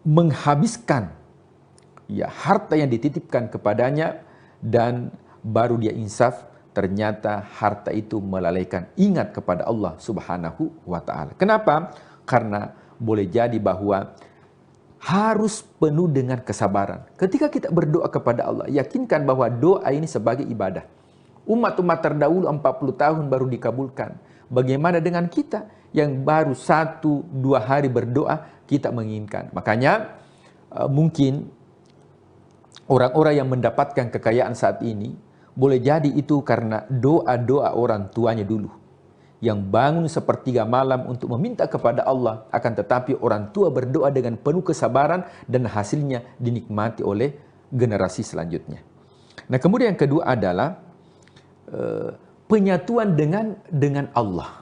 menghabiskan ya harta yang dititipkan kepadanya, dan baru dia insaf, ternyata harta itu melalaikan ingat kepada Allah Subhanahu wa Ta'ala. Kenapa? Karena boleh jadi bahwa harus penuh dengan kesabaran. Ketika kita berdoa kepada Allah, yakinkan bahwa doa ini sebagai ibadah. Umat-umat terdahulu 40 tahun baru dikabulkan. Bagaimana dengan kita yang baru 1-2 hari berdoa, kita menginginkan. Makanya mungkin orang-orang yang mendapatkan kekayaan saat ini, boleh jadi itu karena doa-doa orang tuanya dulu. Yang bangun sepertiga malam untuk meminta kepada Allah, akan tetapi orang tua berdoa dengan penuh kesabaran dan hasilnya dinikmati oleh generasi selanjutnya. Nah, kemudian yang kedua adalah penyatuan dengan Allah.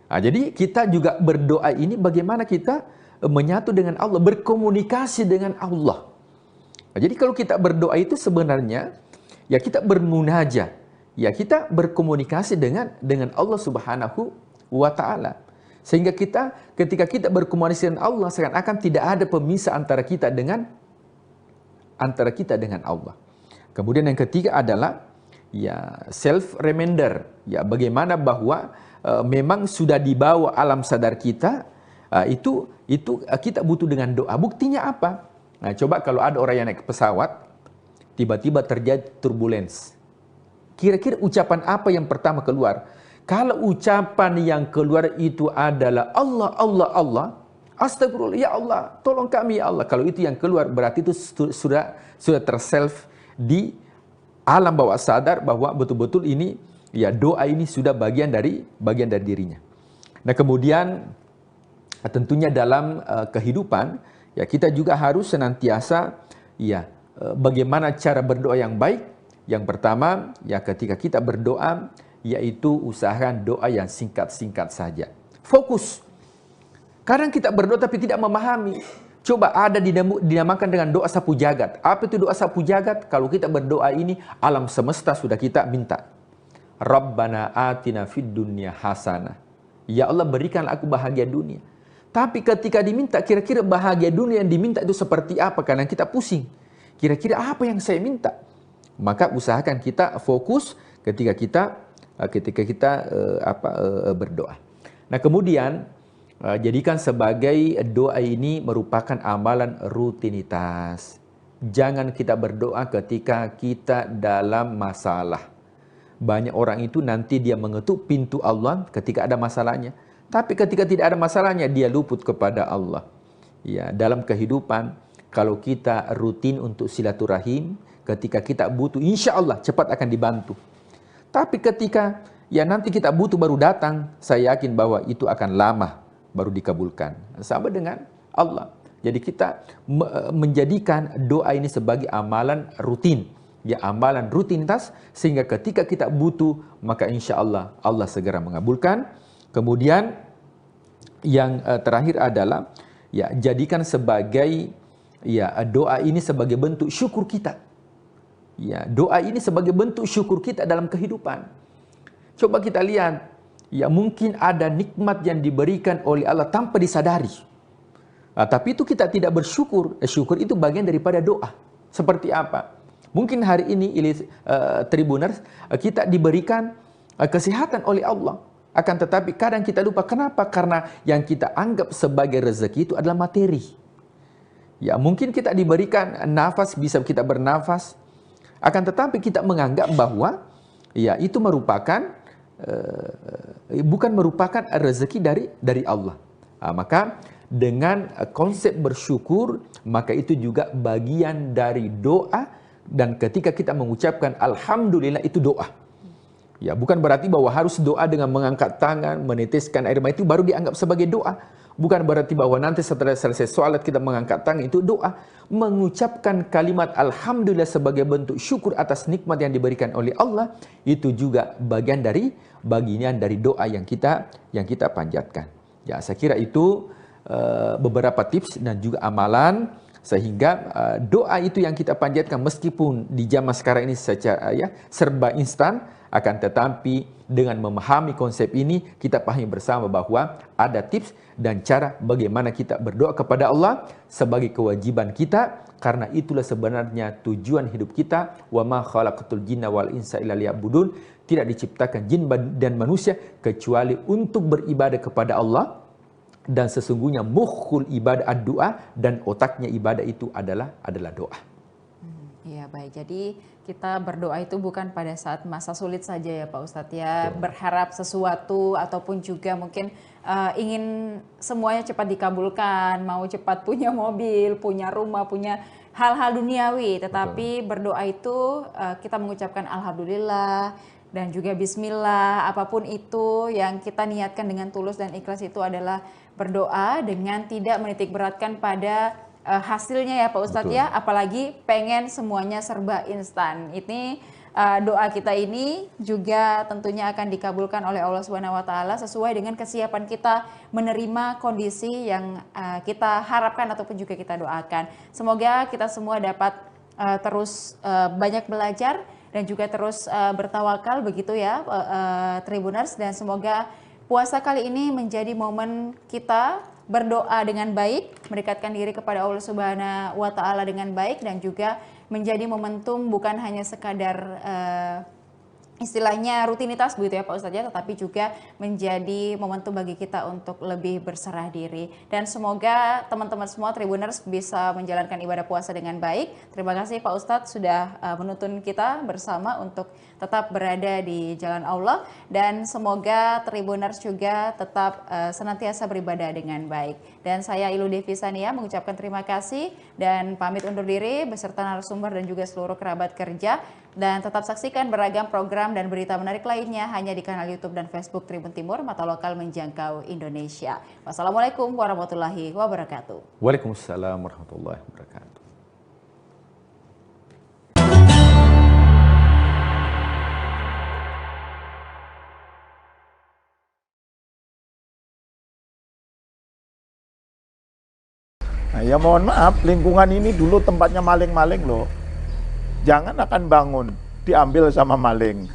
Nah, jadi kita juga berdoa ini bagaimana kita menyatu dengan Allah, berkomunikasi dengan Allah. Nah, jadi kalau kita berdoa itu sebenarnya ya kita bermunajat. Ya kita berkomunikasi dengan Allah Subhanahu wa Ta'ala. Sehingga ketika kita berkomunikasi dengan Allah, seakan-akan tidak ada pemisah antara kita dengan Allah. Kemudian yang ketiga adalah ya self reminder. Ya bagaimana bahwa memang sudah dibawa alam sadar kita, itu kita butuh dengan doa. Buktinya apa? Nah, coba kalau ada orang yang naik pesawat, tiba-tiba terjadi turbulence. Kira-kira ucapan apa yang pertama keluar? Kalau ucapan yang keluar itu adalah Allah, Allah, Allah, astagfirullah, ya Allah, tolong kami ya Allah. Kalau itu yang keluar, berarti itu sudah terself di alam bawah sadar bahwa betul-betul ini ya doa ini sudah bagian dari dirinya. Nah, kemudian tentunya dalam kehidupan ya kita juga harus senantiasa ya bagaimana cara berdoa yang baik. Yang pertama, ya ketika kita berdoa, yaitu usahakan doa yang singkat-singkat saja. Fokus. Kadang kita berdoa tapi tidak memahami. Coba ada dinamakan dengan doa sapu jagat. Apa itu doa sapu jagat? Kalau kita berdoa ini, alam semesta sudah kita minta. Rabbana atina fid dunya hasanah. Ya Allah, berikan aku bahagia dunia. Tapi ketika diminta, kira-kira bahagia dunia yang diminta itu seperti apa? Karena kita pusing. Kira-kira apa yang saya minta? Maka usahakan kita fokus ketika kita berdoa. Nah, kemudian jadikan sebagai doa ini merupakan amalan rutinitas. Jangan kita berdoa ketika kita dalam masalah. Banyak orang itu nanti dia mengetuk pintu Allah ketika ada masalahnya. Tapi ketika tidak ada masalahnya, dia luput kepada Allah. Ya, dalam kehidupan, kalau kita rutin untuk silaturahim, ketika kita butuh, insya Allah cepat akan dibantu. Tapi ketika ya nanti kita butuh baru datang, saya yakin bahwa itu akan lama baru dikabulkan. Sama dengan Allah. Jadi kita menjadikan doa ini sebagai amalan rutin, ya amalan rutinitas, sehingga ketika kita butuh maka insya Allah Allah segera mengabulkan. Kemudian yang terakhir adalah ya jadikan sebagai ya doa ini sebagai bentuk syukur kita. Ya, doa ini sebagai bentuk syukur kita dalam kehidupan. Coba kita lihat, ya mungkin ada nikmat yang diberikan oleh Allah tanpa disadari. Tapi itu kita tidak bersyukur. Syukur itu bagian daripada doa. Seperti apa? Mungkin hari ini Tribuners kita diberikan kesehatan oleh Allah. Akan tetapi kadang kita lupa. Kenapa? Karena yang kita anggap sebagai rezeki itu adalah materi. Ya mungkin kita diberikan nafas, bisa kita bernafas. Akan tetapi kita menganggap bahwa ya itu merupakan bukan merupakan rezeki dari Allah. Maka dengan konsep bersyukur, maka itu juga bagian dari doa, dan ketika kita mengucapkan alhamdulillah itu doa. Ya, bukan berarti bahwa harus doa dengan mengangkat tangan, meneteskan air mata itu baru dianggap sebagai doa. Bukan berarti bahwa nanti setelah selesai sholat kita mengangkat tangan itu doa. Mengucapkan kalimat alhamdulillah sebagai bentuk syukur atas nikmat yang diberikan oleh Allah, itu juga bagian dari doa yang kita panjatkan. Ya, saya kira itu beberapa tips dan juga amalan sehingga doa itu yang kita panjatkan meskipun di zaman sekarang ini secara serba instan, akan tetapi dengan memahami konsep ini kita pahami bersama bahwa ada tips dan cara bagaimana kita berdoa kepada Allah sebagai kewajiban kita, karena itulah sebenarnya tujuan hidup kita. Wa ma khalaqatul jinna wal insa illa liya'budun. Tidak diciptakan jin dan manusia kecuali untuk beribadah kepada Allah, dan sesungguhnya mukhul ibadah ad-doa, dan otaknya ibadah itu adalah doa. Iya, baik. Jadi kita berdoa itu bukan pada saat masa sulit saja ya Pak Ustadz ya, berharap sesuatu ataupun juga mungkin ingin semuanya cepat dikabulkan, mau cepat punya mobil, punya rumah, punya hal-hal duniawi. Tetapi berdoa itu kita mengucapkan alhamdulillah dan juga bismillah, apapun itu yang kita niatkan dengan tulus dan ikhlas itu adalah berdoa dengan tidak menitik beratkan pada hasilnya ya Pak Ustadz ya, apalagi pengen semuanya serba instan. Ini doa kita ini juga tentunya akan dikabulkan oleh Allah Subhanahu wa taala sesuai dengan kesiapan kita menerima kondisi yang kita harapkan ataupun juga kita doakan. Semoga kita semua dapat terus banyak belajar dan juga terus bertawakal begitu ya Tribuners, dan semoga puasa kali ini menjadi momen kita berdoa dengan baik, mendekatkan diri kepada Allah Subhanahu wa taala dengan baik, dan juga menjadi momentum bukan hanya sekadar istilahnya rutinitas begitu ya Pak Ustadz ya, tetapi juga menjadi momentum bagi kita untuk lebih berserah diri. Dan semoga teman-teman semua Tribuners bisa menjalankan ibadah puasa dengan baik. Terima kasih Pak Ustadz sudah menuntun kita bersama untuk tetap berada di jalan Allah, dan semoga Tribuners juga tetap senantiasa beribadah dengan baik. Dan saya Ilu Devisania mengucapkan terima kasih dan pamit undur diri beserta narasumber dan juga seluruh kerabat kerja. Dan tetap saksikan beragam program dan berita menarik lainnya hanya di kanal YouTube dan Facebook Tribun Timur, mata lokal menjangkau Indonesia. Wassalamualaikum warahmatullahi wabarakatuh. Waalaikumsalam warahmatullahi wabarakatuh. Nah, ya mohon maaf, lingkungan ini dulu tempatnya maling-maling loh. Jangan akan bangun, diambil sama maling.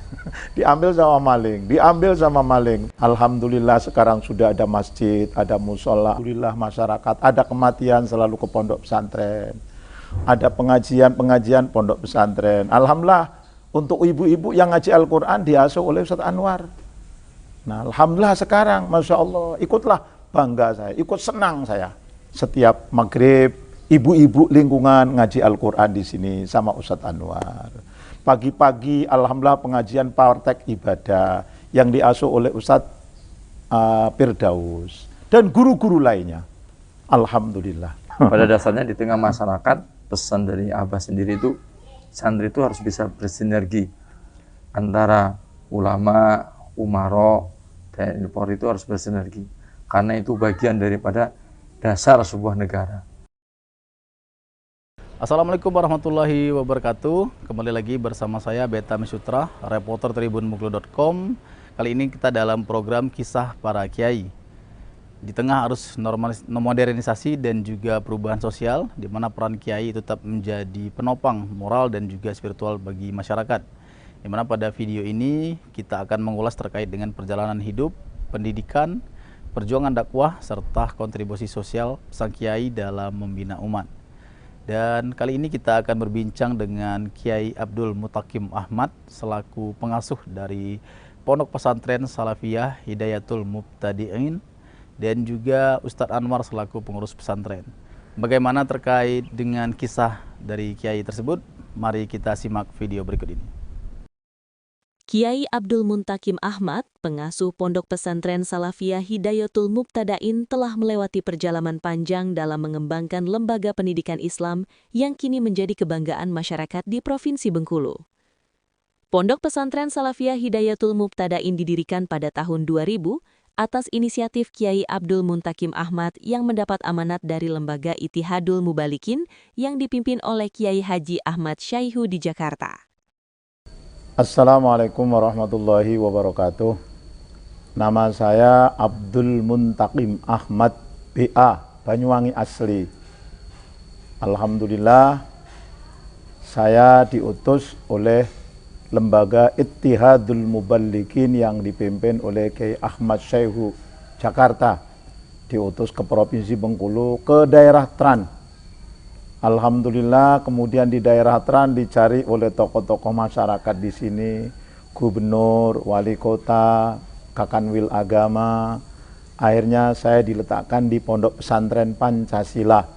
Diambil sama maling, diambil sama maling. Alhamdulillah sekarang sudah ada masjid, ada musola. Alhamdulillah masyarakat, ada kematian selalu ke pondok pesantren. Ada pengajian pondok pesantren. Alhamdulillah untuk ibu-ibu yang ngaji Al-Quran diasuh oleh Ustadz Anwar. Nah alhamdulillah sekarang, Masya Allah, ikutlah bangga saya, ikut senang saya. Setiap maghrib, ibu-ibu lingkungan ngaji Al-Quran di sini sama Ustadz Anwar. Pagi-pagi, alhamdulillah pengajian praktek ibadah yang diasuh oleh Ustadz Firdaus dan guru-guru lainnya. Alhamdulillah. Pada dasarnya di tengah masyarakat, pesan dari Abah sendiri itu, santri itu harus bisa bersinergi antara ulama, umaro, TNI Polri itu harus bersinergi. Karena itu bagian daripada dasar sebuah negara. Assalamualaikum warahmatullahi wabarakatuh. Kembali lagi bersama saya Beta Misutra, reporter tribunmuglo.com. Kali ini kita dalam program Kisah Para Kiai. Di tengah arus modernisasi dan juga perubahan sosial, di mana peran kiai tetap menjadi penopang moral dan juga spiritual bagi masyarakat. Di mana pada video ini kita akan mengulas terkait dengan perjalanan hidup, pendidikan, perjuangan dakwah, serta kontribusi sosial sang kiai dalam membina umat. Dan kali ini kita akan berbincang dengan Kiai Abdul Muntaqim Ahmad selaku pengasuh dari Pondok Pesantren Salafiyah Hidayatul Mubtadi'in dan juga Ustadz Anwar selaku pengurus pesantren. Bagaimana terkait dengan kisah dari Kiai tersebut? Mari kita simak video berikut ini. Kiai Abdul Muntaqim Ahmad, pengasuh Pondok Pesantren Salafiyah Hidayatul Mubtadi'in, telah melewati perjalanan panjang dalam mengembangkan lembaga pendidikan Islam yang kini menjadi kebanggaan masyarakat di Provinsi Bengkulu. Pondok Pesantren Salafiyah Hidayatul Mubtadi'in didirikan pada tahun 2000 atas inisiatif Kiai Abdul Muntaqim Ahmad yang mendapat amanat dari Lembaga Ittihadul Mubalikin yang dipimpin oleh Kiai Haji Ahmad Syaihu di Jakarta. Assalamualaikum warahmatullahi wabarakatuh. Nama saya Abdul Muntaqim Ahmad BA, Banyuwangi asli. Alhamdulillah, saya diutus oleh Lembaga Ittihadul Mubalikin yang dipimpin oleh Kiai Ahmad Syaihu Jakarta. Diutus ke Provinsi Bengkulu, ke daerah Tran. Alhamdulillah, kemudian di daerah Tran dicari oleh tokoh-tokoh masyarakat di sini, gubernur, wali kota, kakanwil agama. Akhirnya saya diletakkan di Pondok Pesantren Pancasila.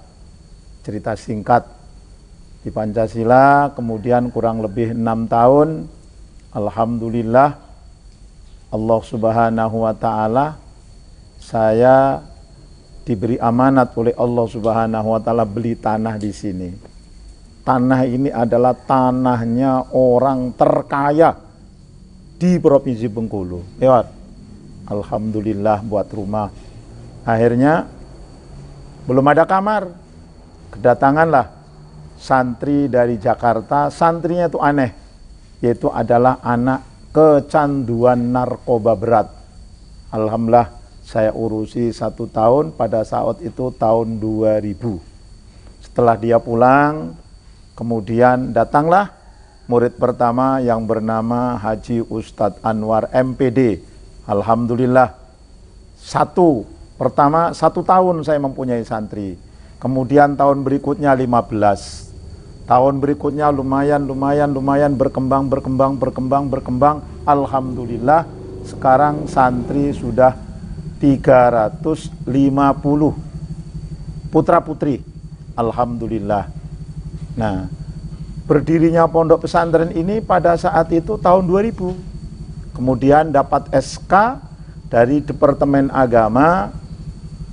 Cerita singkat, di Pancasila kemudian kurang lebih 6 tahun. Alhamdulillah, Allah Subhanahu wa Ta'ala, saya diberi amanat oleh Allah Subhanahu wa Ta'ala beli tanah di sini. Tanah ini adalah tanahnya orang terkaya di Provinsi Bengkulu. Lewat. Alhamdulillah buat rumah. Akhirnya belum ada kamar. Kedatanganlah santri dari Jakarta. Santrinya itu aneh, yaitu adalah anak kecanduan narkoba berat. Alhamdulillah, saya urusi 1 tahun, pada saat itu tahun 2000. Setelah dia pulang, kemudian datanglah murid pertama yang bernama Haji Ustadz Anwar MPD. Alhamdulillah, 1 tahun saya mempunyai santri. Kemudian tahun berikutnya 15. Tahun berikutnya lumayan berkembang. Alhamdulillah, sekarang santri sudah 350 putra-putri. Alhamdulillah. Nah, berdirinya pondok pesantren ini pada saat itu tahun 2000. Kemudian dapat SK dari Departemen Agama,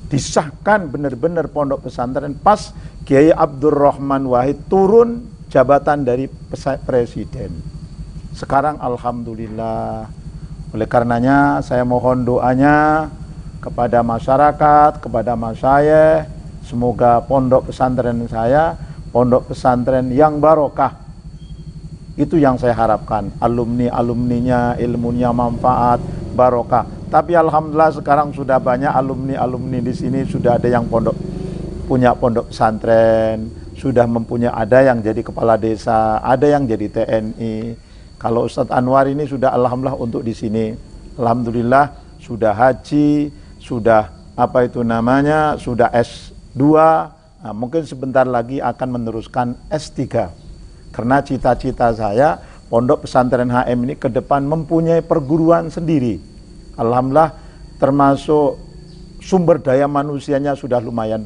disahkan benar-benar pondok pesantren pas Kiai Abdurrahman Wahid turun jabatan dari presiden. Sekarang alhamdulillah. Oleh karenanya saya mohon doanya kepada masyarakat, kepada masyayikh, semoga pondok pesantren saya, pondok pesantren yang barokah. Itu yang saya harapkan, alumninya, ilmunya manfaat, barokah. Tapi alhamdulillah sekarang sudah banyak alumni di sini, sudah ada yang punya pondok pesantren, sudah mempunyai, ada yang jadi kepala desa, ada yang jadi TNI. Kalau Ustadz Anwar ini sudah alhamdulillah untuk di sini. Alhamdulillah sudah haji, sudah sudah S2, nah, mungkin sebentar lagi akan meneruskan S3. Karena cita-cita saya pondok pesantren HM ini ke depan mempunyai perguruan sendiri. Alhamdulillah, termasuk sumber daya manusianya sudah lumayan.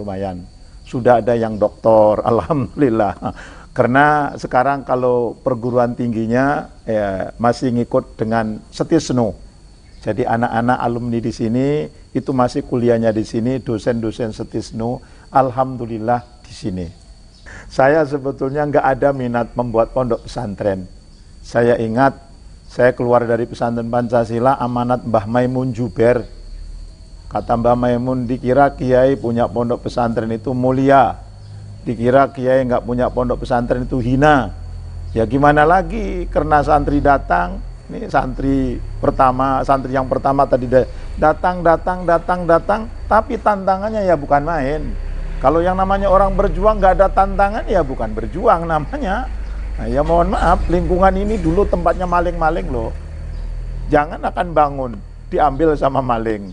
Sudah ada yang doktor, alhamdulillah. Karena sekarang kalau perguruan tingginya masih ngikut dengan Setisnu. Jadi anak-anak alumni di sini itu masih kuliahnya di sini, dosen-dosen Setisnu, alhamdulillah di sini. Saya sebetulnya nggak ada minat membuat pondok pesantren. Saya ingat saya keluar dari pesantren Pancasila amanat Mbah Maimun Juber. Kata Mbah Maimun, dikira kiai punya pondok pesantren itu mulia. Dikira kiai nggak punya pondok pesantren itu hina. Ya gimana lagi, karena santri datang, ini santri yang pertama tadi datang, tapi tantangannya ya bukan main. Kalau yang namanya orang berjuang nggak ada tantangan ya bukan berjuang namanya. Nah, ya mohon maaf, lingkungan ini dulu tempatnya maling-maling loh. Jangan akan bangun, diambil sama maling,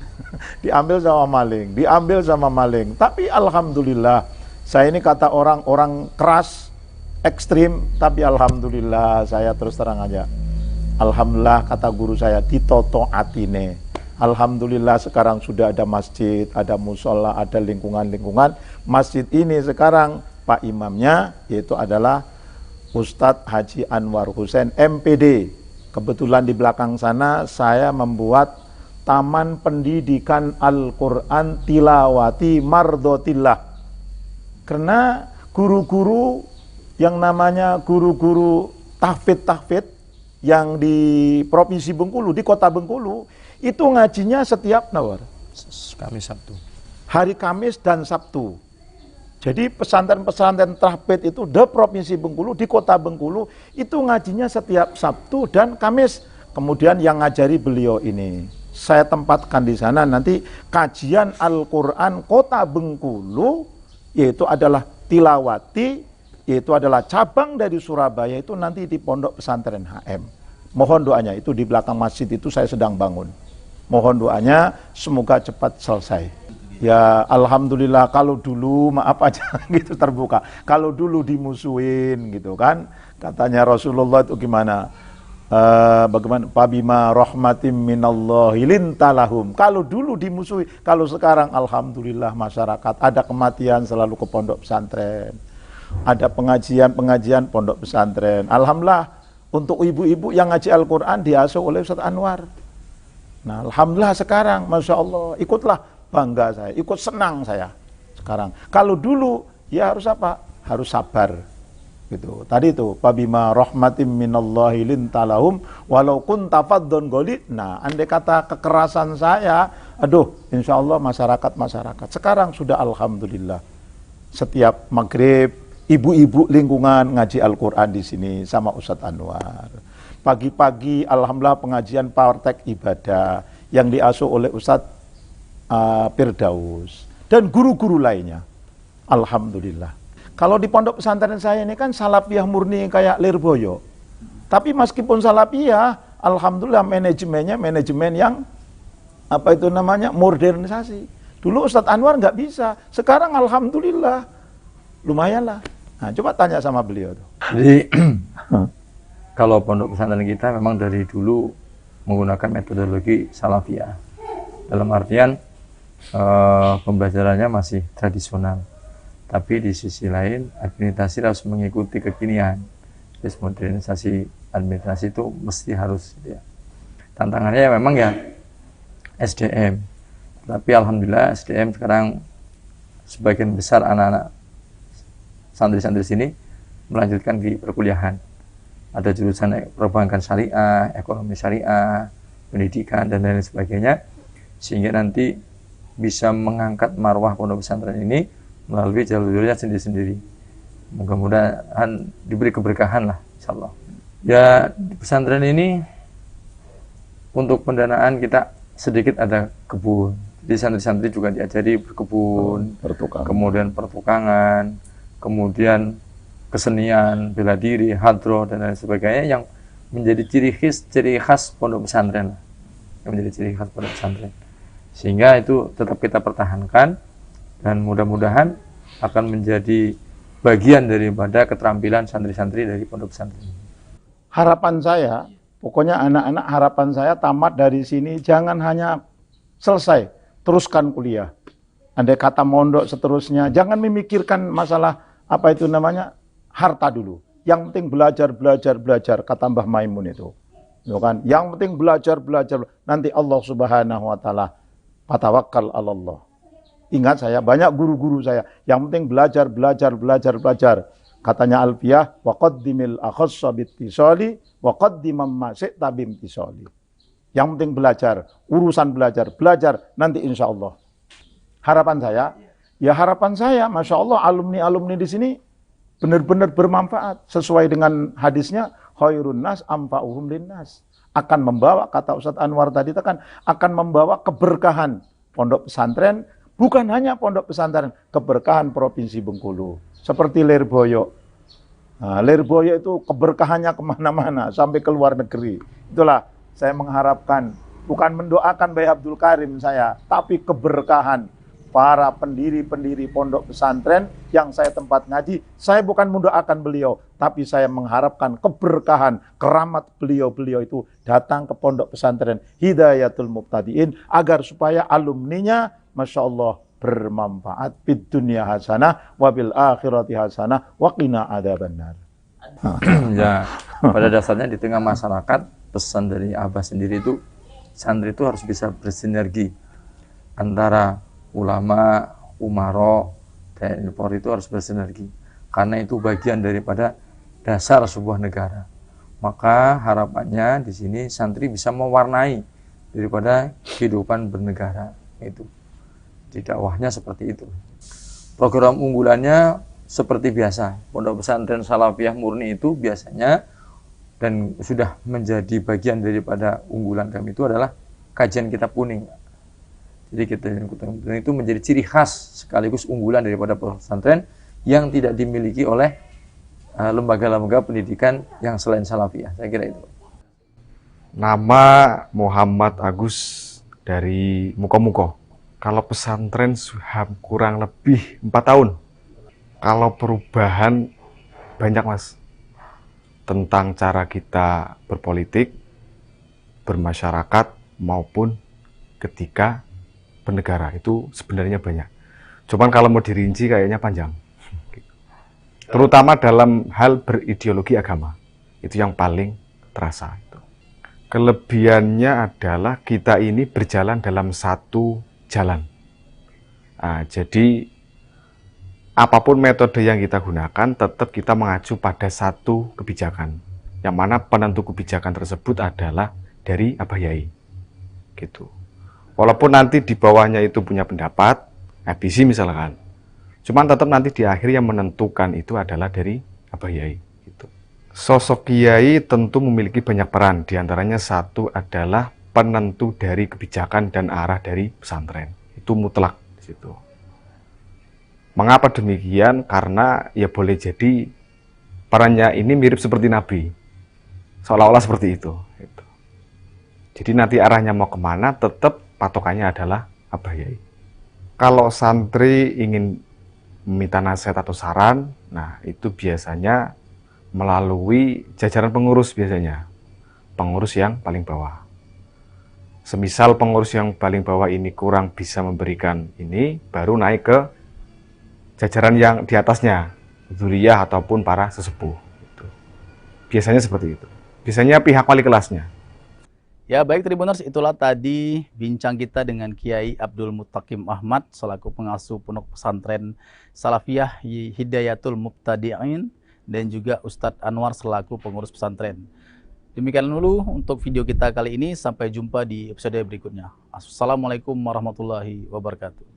diambil sama maling. Tapi alhamdulillah, saya ini kata orang keras, ekstrim, tapi alhamdulillah saya terus terang aja. Alhamdulillah kata guru saya, ditoto atine. Alhamdulillah sekarang sudah ada masjid, ada musola, ada lingkungan-lingkungan. Masjid ini sekarang Pak Imamnya yaitu adalah Ustadz Haji Anwar Hussein MPD. Kebetulan di belakang sana saya membuat Taman Pendidikan Al-Quran Tilawati Mardotillah. Karena guru-guru yang namanya guru-guru tahfidz yang di Provinsi Bengkulu, di Kota Bengkulu, itu ngajinya setiap Kamis Sabtu. Hari Kamis dan Sabtu. Jadi pesantren-pesantren tahfidz itu di Provinsi Bengkulu, di Kota Bengkulu, itu ngajinya setiap Sabtu dan Kamis. Kemudian yang ngajari beliau ini, saya tempatkan di sana nanti kajian Al-Quran Kota Bengkulu, yaitu adalah Tilawati, yaitu adalah cabang dari Surabaya, itu nanti di Pondok Pesantren HM. Mohon doanya, itu di belakang masjid itu saya sedang bangun. Mohon doanya, semoga cepat selesai. Ya alhamdulillah, kalau dulu maaf aja gitu terbuka. Kalau dulu dimusuhin gitu kan, katanya Rasulullah itu gimana? Bagaimana? Pabima rahmatim minallahi lintalahum. Kalau dulu dimusuhi, kalau sekarang alhamdulillah masyarakat ada kematian selalu ke pondok pesantren. Ada pengajian pondok pesantren. Alhamdulillah untuk ibu-ibu yang ngaji Al-Quran diasuh oleh Ustadz Anwar. Nah alhamdulillah sekarang, Masya Allah, ikutlah, bangga saya, ikut senang saya sekarang. Kalau dulu ya harus apa? Harus sabar. Gitu. Tadi itu pabima rahmatim minallahi lintalahum walau kunta faddon ghalid. Nah, andai kata kekerasan saya, aduh, insya Allah masyarakat. Sekarang sudah alhamdulillah. Setiap maghrib ibu-ibu lingkungan ngaji Al-Quran di sini sama Ustadz Anwar. Pagi-pagi alhamdulillah pengajian praktek ibadah yang diasuh oleh Ustadz Firdaus dan guru-guru lainnya. Alhamdulillah. Kalau di pondok pesantren saya ini kan salafiyah murni kayak Lirboyo. Tapi meskipun salafiyah, alhamdulillah manajemennya manajemen yang apa itu namanya modernisasi. Dulu Ustadz Anwar nggak bisa, sekarang alhamdulillah lumayan lah. Nah, coba tanya sama beliau tuh. Jadi kalau pondok pesantren kita memang dari dulu menggunakan metodologi salafiyah. Dalam artian pembelajarannya masih tradisional. Tapi di sisi lain, administrasi harus mengikuti kekinian. Jadi modernisasi administrasi itu mesti harus. Ya. Tantangannya memang ya SDM. Tapi alhamdulillah SDM sekarang sebagian besar anak-anak santri-santri sini melanjutkan di perkuliahan. Ada jurusan perbankan syariah, ekonomi syariah, pendidikan dan lain sebagainya, sehingga nanti bisa mengangkat marwah pondok pesantren ini melalui jalurnya sendiri-sendiri. Mudah-mudahan diberi keberkahan lah, insyaallah. Ya, di pesantren ini untuk pendanaan kita sedikit ada kebun. Jadi santri-santri juga diajari berkebun, kemudian pertukangan, kemudian kesenian, bela diri, hadroh dan lain sebagainya yang menjadi ciri khas pondok pesantren. Yang menjadi ciri khas pondok pesantren. Sehingga itu tetap kita pertahankan dan mudah-mudahan akan menjadi bagian daripada keterampilan santri-santri dari pondok pesantren. Harapan saya, pokoknya anak-anak harapan saya tamat dari sini jangan hanya selesai, teruskan kuliah. Andai kata mondok seterusnya, jangan memikirkan masalah apa itu namanya harta dulu. Yang penting belajar, kata Mbah Maimun itu. Ya kan? Yang penting belajar. Nanti Allah Subhanahu wa taala fatawakkal 'alallah. Ingat saya, banyak guru-guru saya, yang penting belajar. Katanya Alfiyah, wa qaddimil akhassa bittisali wa qaddimam ma syi'ta bimtisali. Yang penting belajar, urusan belajar, nanti insya Allah. Harapan saya, Ya harapan saya, Masya Allah alumni-alumni di sini benar-benar bermanfaat. Sesuai dengan hadisnya, khairun nas amfa'uhum linnas. Akan membawa, kata Ustadz Anwar tadi kan, akan membawa keberkahan pondok pesantren, bukan hanya pondok pesantren, keberkahan Provinsi Bengkulu. Seperti Lirboyo. Nah, Lirboyo itu keberkahannya kemana-mana, sampai ke luar negeri. Itulah saya mengharapkan, bukan mendoakan Bayi Abdul Karim saya, tapi keberkahan para pendiri-pendiri pondok pesantren yang saya tempat ngaji. Saya bukan mendoakan beliau, tapi saya mengharapkan keberkahan, keramat beliau-beliau itu datang ke pondok pesantren Hidayatul Mubtadiin, agar supaya alumninya, Masya Allah, bermanfaat fid dunya hasanah wabil akhirati hasanah wa qina adzabannar. Ya, pada dasarnya di tengah masyarakat, pesan dari Abah sendiri itu, santri itu harus bisa bersinergi antara ulama, umaro, TNI Polri itu harus bersinergi, karena itu bagian daripada dasar sebuah negara. Maka harapannya di sini santri bisa mewarnai daripada kehidupan bernegara itu. Di dakwahnya seperti itu. Program unggulannya seperti biasa, Pondok Pesantren Salafiyah Murni itu biasanya dan sudah menjadi bagian daripada unggulan kami itu adalah kajian kitab kuning. Jadi itu menjadi ciri khas sekaligus unggulan daripada pesantren yang tidak dimiliki oleh lembaga-lembaga pendidikan yang selain Salafiyah. Saya kira itu. Nama Muhammad Agus dari Muko-Muko. Kalau pesantren kurang lebih 4 tahun. Kalau perubahan banyak, Mas. Tentang cara kita berpolitik, bermasyarakat, maupun ketika bernegara, itu sebenarnya banyak. Cuman kalau mau dirinci kayaknya panjang. Terutama dalam hal berideologi agama. Itu yang paling terasa. Kelebihannya adalah kita ini berjalan dalam satu jalan. Nah, jadi apapun metode yang kita gunakan, tetap kita mengacu pada satu kebijakan. Yang mana penentu kebijakan tersebut adalah dari Abah Yai. Gitu. Walaupun nanti di bawahnya itu punya pendapat, FBC misalkan. Cuman tetap nanti di akhir yang menentukan itu adalah dari Abah Yai. Gitu. Sosok Kiai tentu memiliki banyak peran. Di antaranya satu adalah penentu dari kebijakan dan arah dari pesantren. Itu mutlak di situ. Mengapa demikian? Karena ya boleh jadi perannya ini mirip seperti Nabi. Seolah-olah seperti itu. Gitu. Jadi nanti arahnya mau kemana, tetap patokannya adalah Abah Yai. Kalau santri ingin meminta nasihat atau saran, nah itu biasanya melalui jajaran pengurus biasanya. Pengurus yang paling bawah. Semisal pengurus yang paling bawah ini kurang bisa memberikan ini, baru naik ke jajaran yang di atasnya, dzuriyah ataupun para sesepuh. Gitu. Biasanya seperti itu. Biasanya pihak wali kelasnya. Ya baik Tribuners, itulah tadi bincang kita dengan Kiai Abdul Muttaqim Ahmad selaku pengasuh Pondok Pesantren Salafiyah Hidayatul Mubtadiin dan juga Ustadz Anwar selaku pengurus pesantren. Demikian dulu untuk video kita kali ini, sampai jumpa di episode berikutnya. Assalamualaikum warahmatullahi wabarakatuh.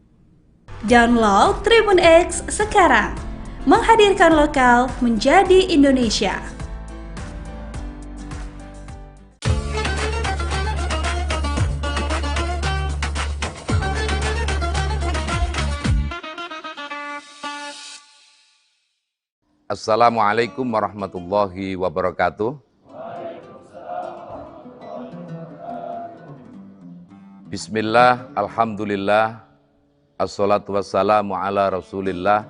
Download Tribun X sekarang, menghadirkan lokal menjadi Indonesia. Assalamualaikum warahmatullahi wabarakatuh. Bismillah, alhamdulillah, assalatu wassalamu ala rasulillah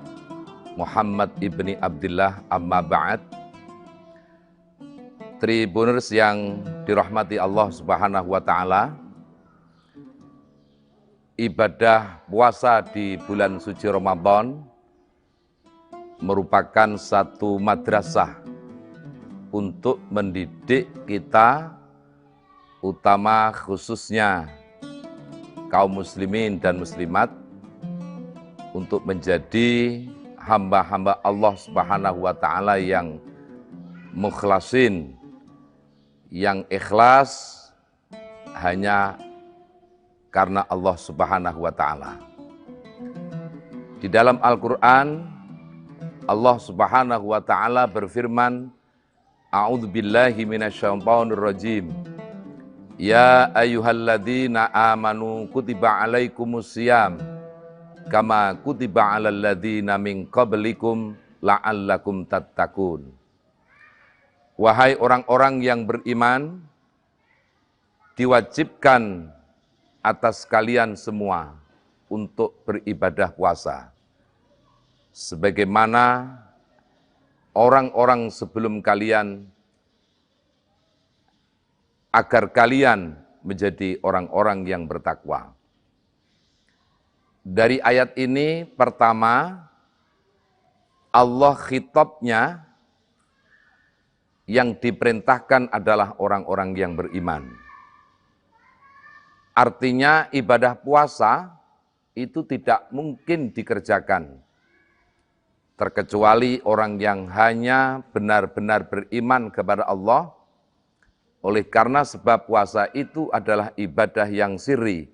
Muhammad ibni Abdillah, amma ba'd. Tribuners yang dirahmati Allah subhanahu wa ta'ala, ibadah puasa di bulan suci Ramadan merupakan satu madrasah untuk mendidik kita, utama khususnya kaum muslimin dan muslimat, untuk menjadi hamba-hamba Allah subhanahu wa ta'ala yang mukhlasin, yang ikhlas hanya karena Allah subhanahu wa ta'ala. Di dalam Al-Quran, Allah Subhanahu wa Ta'ala berfirman, A'udzubillahi minasyaitonir rajim. Ya ayyuhalladzina amanu kutiba alaikumusiyam kama kutiba alal ladzina min qablikum la'allakum tattaqun. Wahai orang-orang yang beriman, diwajibkan atas kalian semua untuk beribadah puasa, sebagaimana orang-orang sebelum kalian, agar kalian menjadi orang-orang yang bertakwa. Dari ayat ini, pertama, Allah khitabnya yang diperintahkan adalah orang-orang yang beriman. Artinya ibadah puasa itu tidak mungkin dikerjakan terkecuali orang yang hanya benar-benar beriman kepada Allah. Oleh karena sebab puasa itu adalah ibadah yang sirri,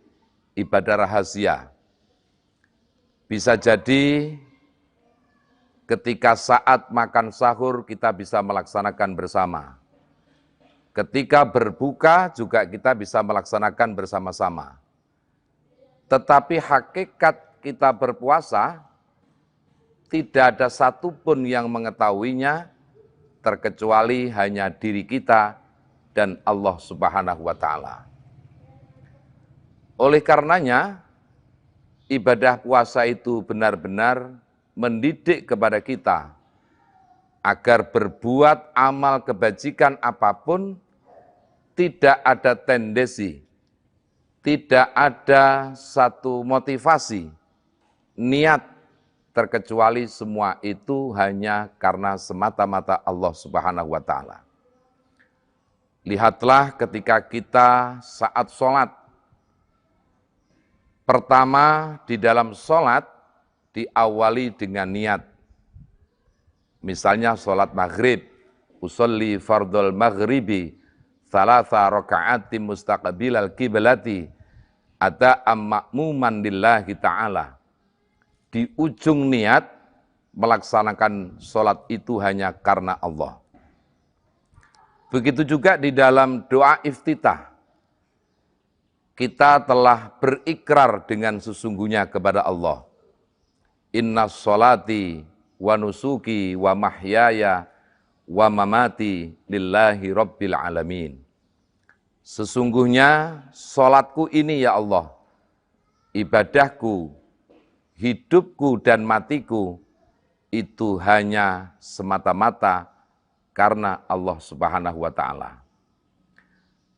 ibadah rahasia. Bisa jadi ketika saat makan sahur kita bisa melaksanakan bersama. Ketika berbuka juga kita bisa melaksanakan bersama-sama. Tetapi hakikat kita berpuasa, tidak ada satupun yang mengetahuinya, terkecuali hanya diri kita dan Allah Subhanahu wa Ta'ala. Oleh karenanya, ibadah puasa itu benar-benar mendidik kepada kita agar berbuat amal kebajikan apapun, tidak ada tendensi, tidak ada satu motivasi, niat, terkecuali semua itu hanya karena semata-mata Allah Subhanahu wa Ta'ala. Lihatlah ketika kita saat sholat. Pertama, di dalam sholat diawali dengan niat. Misalnya sholat maghrib, usolli fardul maghribi, thalatha raka'ati mustaqbilal kiblati, ada ma'muman lillahi ta'ala. Di ujung niat, melaksanakan sholat itu hanya karena Allah. Begitu juga di dalam doa iftitah. Kita telah berikrar dengan sesungguhnya kepada Allah. Inna sholati wa nusuki wa mahyaya wa mamati lillahi rabbil alamin. Sesungguhnya sholatku ini ya Allah, ibadahku, hidupku dan matiku, itu hanya semata-mata karena Allah Subhanahu wa Ta'ala.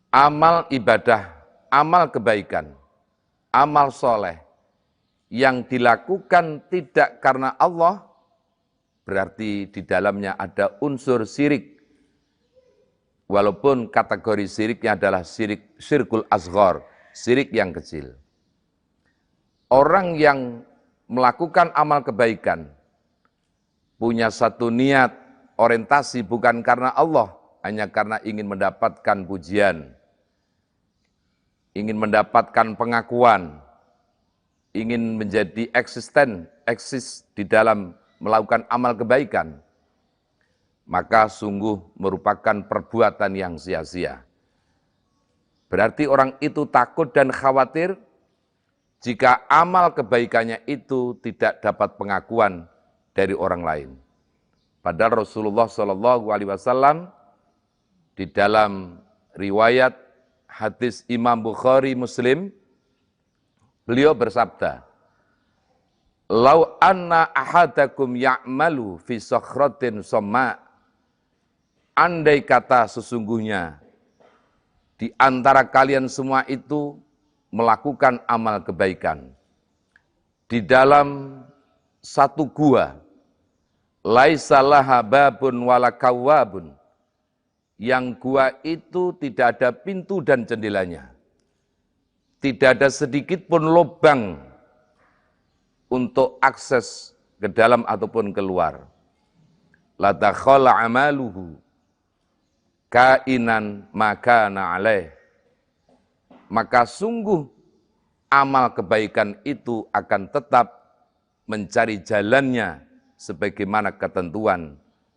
Amal ibadah, amal kebaikan, amal soleh yang dilakukan tidak karena Allah, berarti di dalamnya ada unsur syirik. Walaupun kategori syiriknya adalah syirkul asghar, syirik yang kecil. Orang yang melakukan amal kebaikan, punya satu niat, orientasi bukan karena Allah, hanya karena ingin mendapatkan pujian, ingin mendapatkan pengakuan, ingin menjadi eksis di dalam melakukan amal kebaikan, maka sungguh merupakan perbuatan yang sia-sia. Berarti orang itu takut dan khawatir jika amal kebaikannya itu tidak dapat pengakuan dari orang lain. Padahal Rasulullah SAW di dalam riwayat hadis Imam Bukhari Muslim, beliau bersabda, "Lau anna ahadakum ya'malu fi sakhratin somma," andai kata sesungguhnya di antara kalian semua itu melakukan amal kebaikan di dalam satu gua, laisa laha babun wala kawwabun, yang gua itu tidak ada pintu dan jendelanya, tidak ada sedikit pun lubang untuk akses ke dalam ataupun keluar. La dakhala amaluhu kainan makana alaih, maka sungguh amal kebaikan itu akan tetap mencari jalannya sebagaimana ketentuan.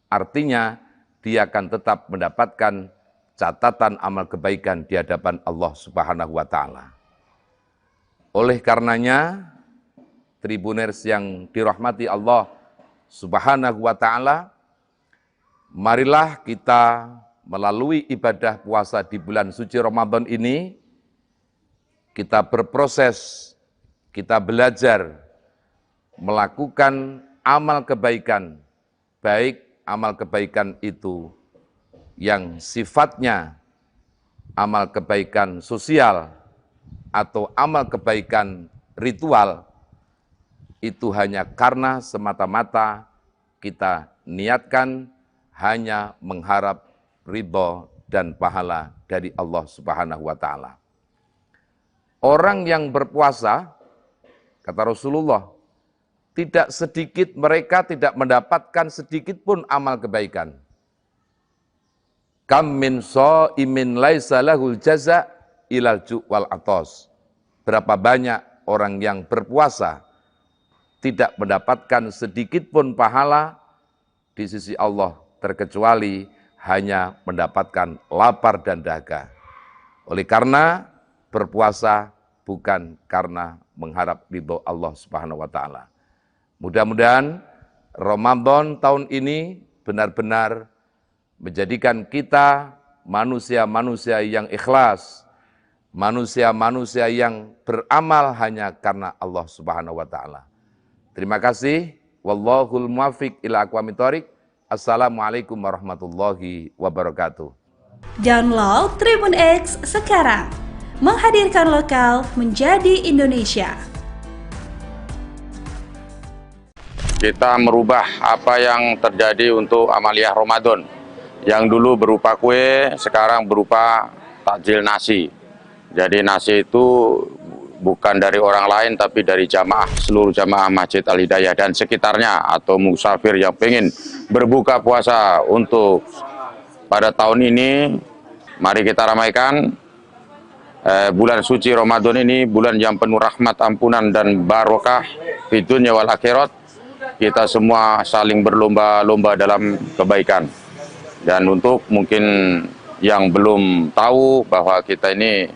Artinya, dia akan tetap mendapatkan catatan amal kebaikan di hadapan Allah Subhanahu wa Ta'ala. Oleh karenanya, Tribuners yang dirahmati Allah Subhanahu wa Ta'ala, marilah kita melalui ibadah puasa di bulan suci Ramadan ini, kita berproses, kita belajar melakukan amal kebaikan, baik amal kebaikan itu yang sifatnya amal kebaikan sosial atau amal kebaikan ritual, itu hanya karena semata-mata kita niatkan hanya mengharap ridho dan pahala dari Allah Subhanahu wa Ta'ala. Orang yang berpuasa, kata Rasulullah, tidak sedikit mereka tidak mendapatkan sedikit pun amal kebaikan. Kam min shaimin laisa lahul jaza ilal ju' wal atos. Berapa banyak orang yang berpuasa tidak mendapatkan sedikit pun pahala di sisi Allah, terkecuali hanya mendapatkan lapar dan dahaga. Oleh karena berpuasa bukan karena mengharap ridho Allah Subhanahu wa Ta'ala. Mudah-mudahan Ramadan tahun ini benar-benar menjadikan kita manusia-manusia yang ikhlas, manusia-manusia yang beramal hanya karena Allah Subhanahu wa Ta'ala. Terima kasih. Wallahul muwaffiq ila aqwamit thoriq. Assalamualaikum warahmatullahi wabarakatuh. Download Tribun X sekarang. Menghadirkan lokal menjadi Indonesia. Kita merubah apa yang terjadi untuk amaliyah Ramadan. Yang dulu berupa kue, sekarang berupa takjil nasi. Jadi nasi itu bukan dari orang lain, tapi dari jamaah, seluruh jamaah Masjid Al-Hidayah dan sekitarnya, atau musafir yang pengen berbuka puasa untuk pada tahun ini. Mari kita ramaikan bulan suci Ramadan ini, bulan yang penuh rahmat, ampunan, dan barokah di dunia wal akhirat. Kita semua saling berlomba-lomba dalam kebaikan. Dan untuk mungkin yang belum tahu bahwa kita ini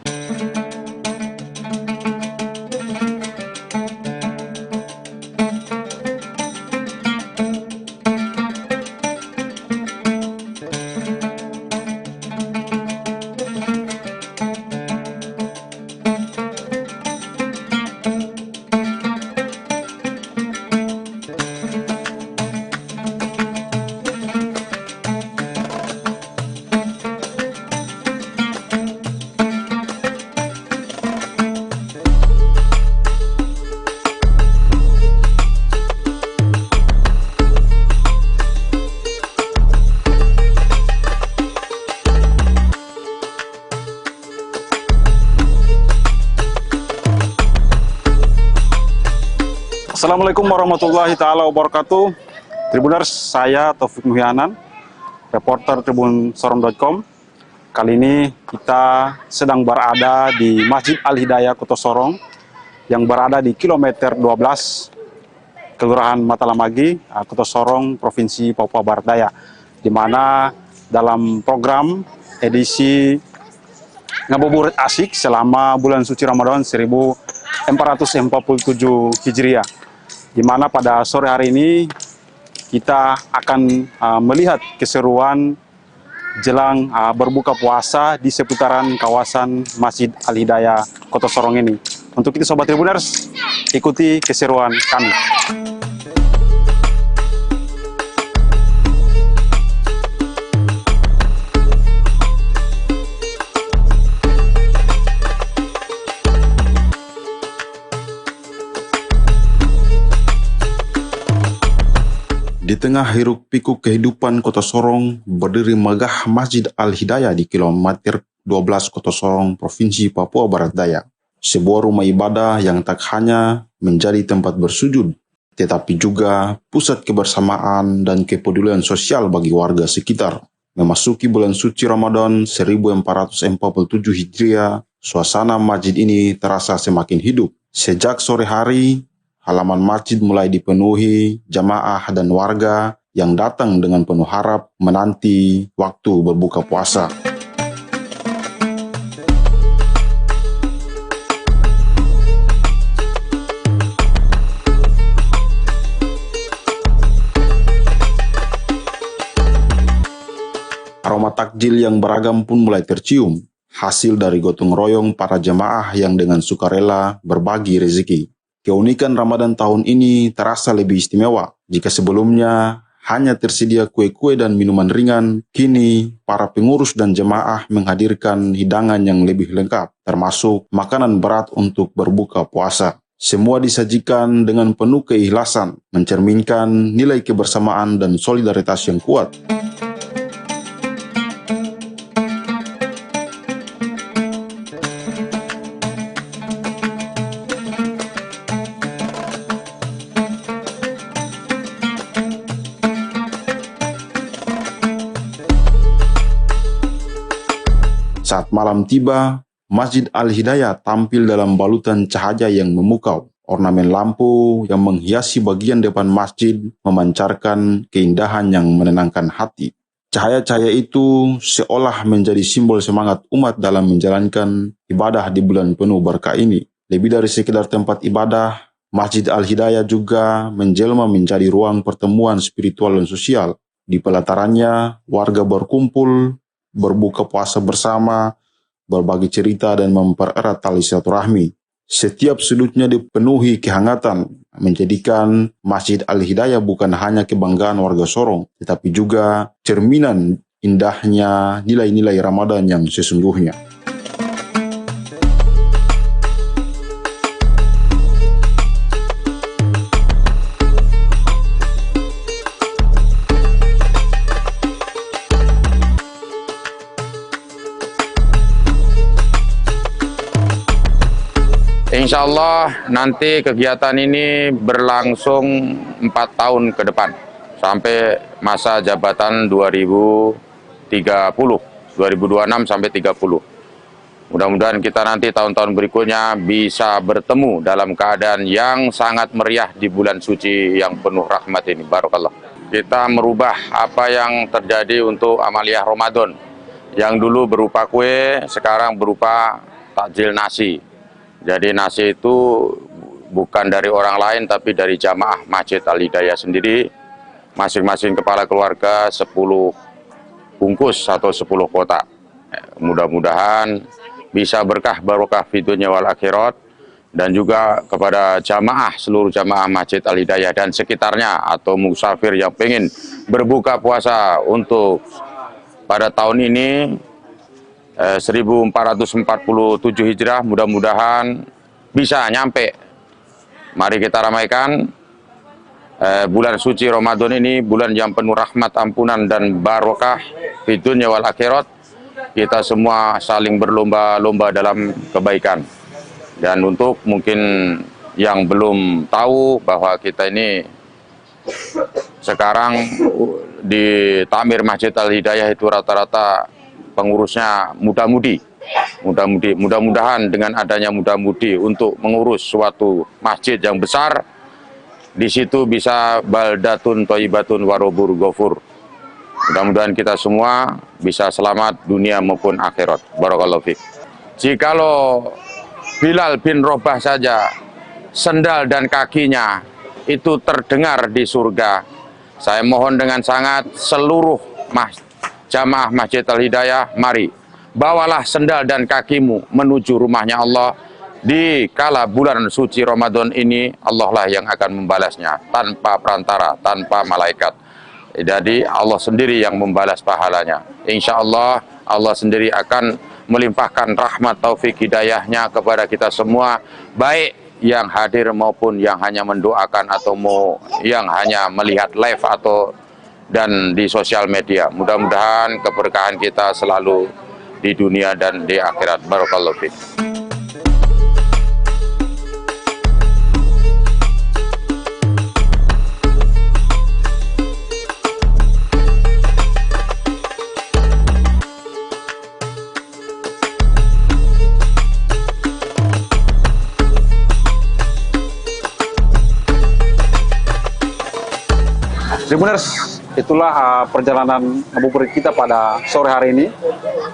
Assalamualaikum warahmatullahi taala wabarakatuh. Tribuners, saya Taufik Muhyanan, reporter tribunsorong.com. Kali ini kita sedang berada di Masjid Al-Hidayah Kota Sorong yang berada di kilometer 12 Kelurahan Matalamagi, Kota Sorong, Provinsi Papua Barat Daya, di mana dalam program edisi Ngabuburit Asik selama bulan suci Ramadan 1447 Hijriah, di mana pada sore hari ini kita akan melihat keseruan jelang berbuka puasa di seputaran kawasan Masjid Al-Hidayah Kota Sorong ini. Untuk itu Sobat Tribuners, ikuti keseruan kami. Di tengah hiruk pikuk kehidupan Kota Sorong, berdiri megah Masjid Al-Hidayah di kilometer 12 Kota Sorong, Provinsi Papua Barat Daya. Sebuah rumah ibadah yang tak hanya menjadi tempat bersujud, tetapi juga pusat kebersamaan dan kepedulian sosial bagi warga sekitar. Memasuki bulan suci Ramadan 1447 Hijriah, suasana masjid ini terasa semakin hidup. Sejak sore hari, halaman masjid mulai dipenuhi jamaah dan warga yang datang dengan penuh harap menanti waktu berbuka puasa. Aroma takjil yang beragam pun mulai tercium, hasil dari gotong royong para jemaah yang dengan sukarela berbagi rezeki. Keunikan Ramadan tahun ini terasa lebih istimewa. Jika sebelumnya hanya tersedia kue-kue dan minuman ringan, kini para pengurus dan jemaah menghadirkan hidangan yang lebih lengkap, termasuk makanan berat untuk berbuka puasa. Semua disajikan dengan penuh keikhlasan, mencerminkan nilai kebersamaan dan solidaritas yang kuat. Saat malam tiba, Masjid Al-Hidayah tampil dalam balutan cahaya yang memukau. Ornamen lampu yang menghiasi bagian depan masjid memancarkan keindahan yang menenangkan hati. Cahaya-cahaya itu seolah menjadi simbol semangat umat dalam menjalankan ibadah di bulan penuh berkah ini. Lebih dari sekedar tempat ibadah, Masjid Al-Hidayah juga menjelma menjadi ruang pertemuan spiritual dan sosial. Di pelatarannya, warga berkumpul, berbuka puasa bersama, berbagi cerita dan mempererat tali silaturahmi. Setiap sudutnya dipenuhi kehangatan, menjadikan Masjid Al-Hidayah bukan hanya kebanggaan warga Sorong, tetapi juga cerminan indahnya nilai-nilai Ramadan yang sesungguhnya. Insya Allah nanti kegiatan ini berlangsung 4 tahun ke depan sampai masa jabatan 2026 sampai 30. Mudah-mudahan kita nanti tahun-tahun berikutnya bisa bertemu dalam keadaan yang sangat meriah di bulan suci yang penuh rahmat ini. Barakallah. Kita merubah apa yang terjadi untuk amaliyah Ramadan yang dulu berupa kue, sekarang berupa takjil nasi. Jadi nasi itu bukan dari orang lain tapi dari jamaah Masjid Al-Hidayah sendiri. Masing-masing kepala keluarga 10 bungkus atau 10 kotak. Mudah-mudahan bisa berkah barokah fi dunya wal akhirat, dan juga kepada jamaah, seluruh jamaah Masjid Al-Hidayah dan sekitarnya atau musafir yang pengen berbuka puasa untuk pada tahun ini 1447 Hijrah, mudah-mudahan bisa nyampe. Mari kita ramaikan bulan suci Ramadan ini, bulan yang penuh rahmat, ampunan dan barokah fi dunya wal akhirat. Kita semua saling berlomba-lomba dalam kebaikan. Dan untuk mungkin yang belum tahu bahwa kita ini sekarang di Takmir Masjid Al-Hidayah itu rata-rata pengurusnya muda-mudi. Mudah-mudahan dengan adanya muda-mudi untuk mengurus suatu masjid yang besar, di situ bisa baldatun thayyibatun warobur ghafur. Mudah-mudahan kita semua bisa selamat dunia maupun akhirat. Barakallahu fiik. Jikalau Bilal bin Rabah saja sendal dan kakinya itu terdengar di surga, saya mohon dengan sangat seluruh jamaah Masjid Al-Hidayah, mari bawalah sendal dan kakimu menuju rumahnya Allah. Di kala bulan suci Ramadan ini, Allah lah yang akan membalasnya tanpa perantara, tanpa malaikat. Jadi Allah sendiri yang membalas pahalanya. Insya Allah, Allah sendiri akan melimpahkan rahmat taufik hidayahnya kepada kita semua, baik yang hadir maupun yang hanya mendoakan atau yang hanya melihat live atau dan di sosial media. Mudah-mudahan keberkahan kita selalu di dunia dan di akhirat. Barakallahu fiik. Tribuners, itulah perjalanan ngabuburit kita pada sore hari ini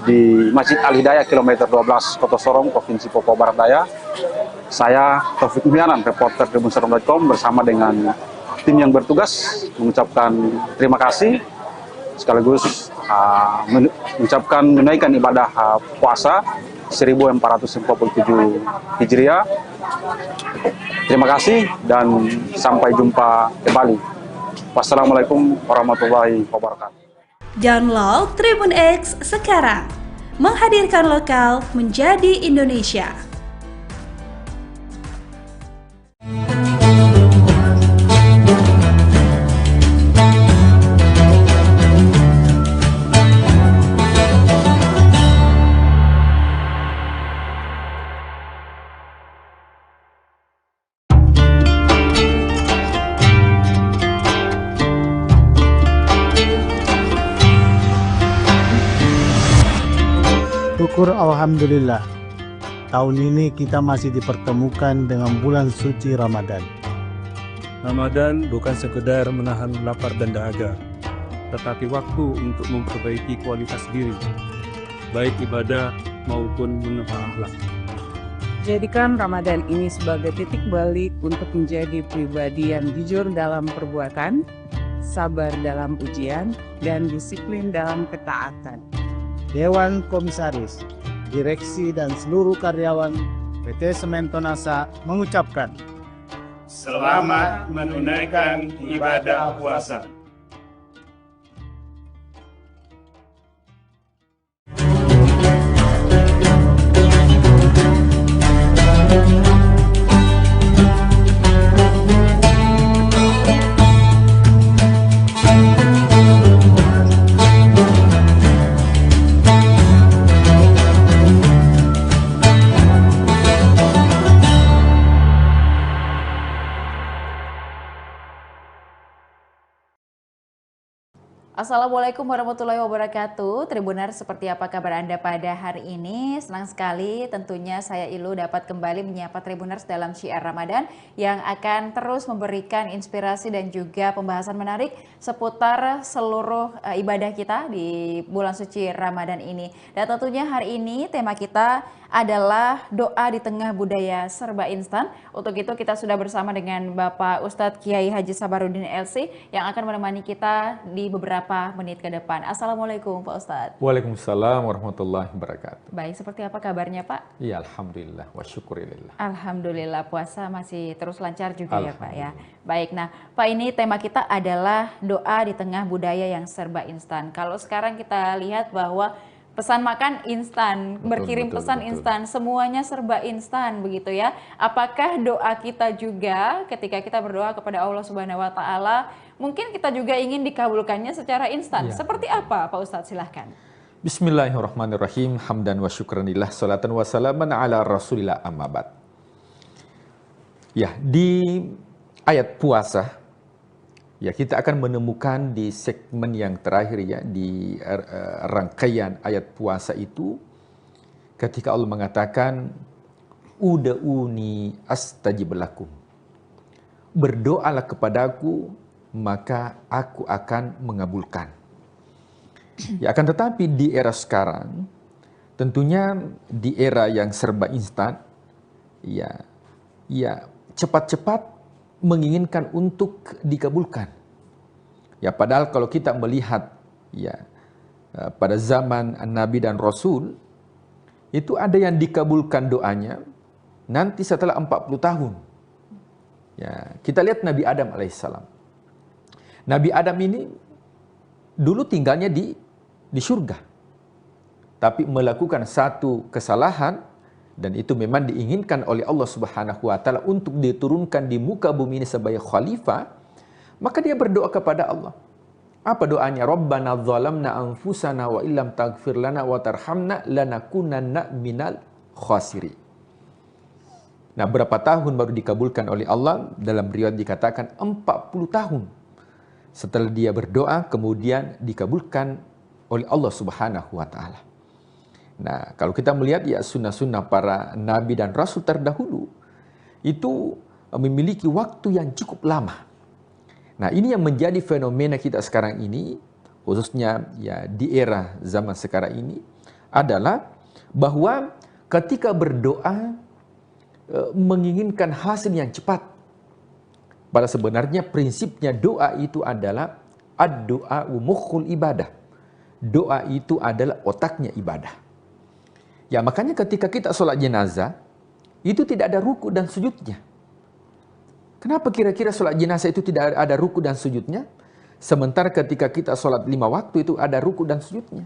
di Masjid Al-Hidayah kilometer 12 Kota Sorong, Provinsi Papua Barat Daya. Saya Taufik Muhyanan, reporter tribunsorong.com bersama dengan tim yang bertugas mengucapkan terima kasih sekaligus mengucapkan menunaikan ibadah puasa 1447 Hijriah. Terima kasih dan sampai jumpa kembali. Wassalamualaikum warahmatullahi wabarakatuh. Download Tribun X sekarang. Menghadirkan lokal menjadi Indonesia. Syukur alhamdulillah, tahun ini kita masih dipertemukan dengan bulan suci Ramadan. Ramadan bukan sekedar menahan lapar dan dahaga, tetapi waktu untuk memperbaiki kualitas diri, baik ibadah maupun menata akhlak. Jadikan Ramadan ini sebagai titik balik untuk menjadi pribadi yang jujur dalam perbuatan, sabar dalam ujian, dan disiplin dalam ketaatan. Dewan Komisaris, Direksi dan seluruh karyawan PT Semen Tonasa mengucapkan selamat menunaikan ibadah puasa. Assalamualaikum warahmatullahi wabarakatuh. Tribuners, seperti apa kabar Anda pada hari ini? Senang sekali tentunya saya Ilu dapat kembali menyapa Tribuners dalam syiar Ramadan yang akan terus memberikan inspirasi dan juga pembahasan menarik seputar seluruh ibadah kita di bulan suci Ramadan ini. Dan tentunya hari ini tema kita adalah doa di tengah budaya serba instan. Untuk itu kita sudah bersama dengan Bapak Ustadz Kiai Haji Sabarudin LC yang akan menemani kita di beberapa menit ke depan. Assalamualaikum Pak Ustadz. Waalaikumsalam warahmatullahi wabarakatuh. Baik, seperti apa kabarnya Pak? Iya, alhamdulillah wa syukurillah. Alhamdulillah, puasa masih terus lancar juga ya Pak ya. Baik, nah Pak, ini tema kita adalah doa di tengah budaya yang serba instan. Kalau sekarang kita lihat bahwa pesan makan instan, berkirim pesan instan, semuanya serba instan begitu ya. Apakah doa kita juga ketika kita berdoa kepada Allah Subhanahu wa taala, mungkin kita juga ingin dikabulkannya secara instan? Ya. Seperti apa Pak Ustadz? Silahkan. Bismillahirrahmanirrahim. Hamdan wa syukranillah, salatan wa salaman ala rasulillah amma ba'd. Ya, di ayat puasa ya, kita akan menemukan di segmen yang terakhir ya, di rangkaian ayat puasa itu, ketika Allah mengatakan, Uda'uni astajib lakum. Berdoalah kepadaku, maka aku akan mengabulkan. Ya, akan tetapi di era sekarang, tentunya di era yang serba instan, ya cepat-cepat menginginkan untuk dikabulkan. Ya, padahal kalau kita melihat ya pada zaman Nabi dan Rasul itu ada yang dikabulkan doanya nanti setelah 40 tahun. Ya, kita lihat Nabi Adam alaihissalam. Nabi Adam ini dulu tinggalnya di surga. Tapi melakukan satu kesalahan, dan itu memang diinginkan oleh Allah Subhanahu wa taala untuk diturunkan di muka bumi ini sebagai khalifah, maka dia berdoa kepada Allah. Apa doanya? Rabbana dzalamna anfusana wa illam taghfir lana wa tarhamna lanakunanna minal khasirin. Nah, berapa tahun baru dikabulkan oleh Allah? Dalam riwayat dikatakan 40 tahun. Setelah dia berdoa, kemudian dikabulkan oleh Allah Subhanahu wa taala. Nah, kalau kita melihat ya sunnah-sunnah para nabi dan rasul terdahulu itu memiliki waktu yang cukup lama. Nah, ini yang menjadi fenomena kita sekarang ini, khususnya ya di era zaman sekarang ini, adalah bahwa ketika berdoa menginginkan hasil yang cepat. Pada sebenarnya prinsipnya doa itu adalah ad-doa mukhul ibadah. Doa itu adalah otaknya ibadah. Ya, makanya ketika kita sholat jenazah, itu tidak ada ruku dan sujudnya. Kenapa kira-kira sholat jenazah itu tidak ada ruku dan sujudnya? Sementara ketika kita sholat 5 waktu itu ada ruku dan sujudnya.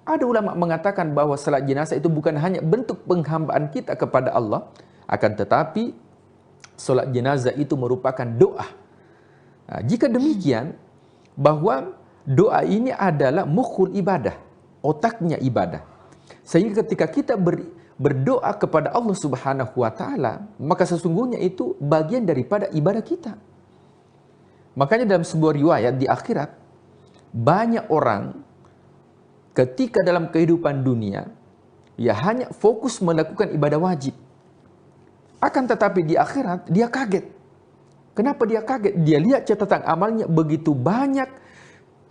Ada ulama mengatakan bahwa sholat jenazah itu bukan hanya bentuk penghambaan kita kepada Allah, akan tetapi sholat jenazah itu merupakan doa. Nah, jika demikian, bahwa doa ini adalah mukhul ibadah, otaknya ibadah. Sehingga ketika kita berdoa kepada Allah Subhanahu wa Ta'ala, maka sesungguhnya itu bagian daripada ibadah kita. Makanya dalam sebuah riwayat di akhirat, banyak orang ketika dalam kehidupan dunia ya hanya fokus melakukan ibadah wajib. Akan tetapi di akhirat dia kaget. Kenapa dia kaget? Dia lihat catatan amalnya begitu banyak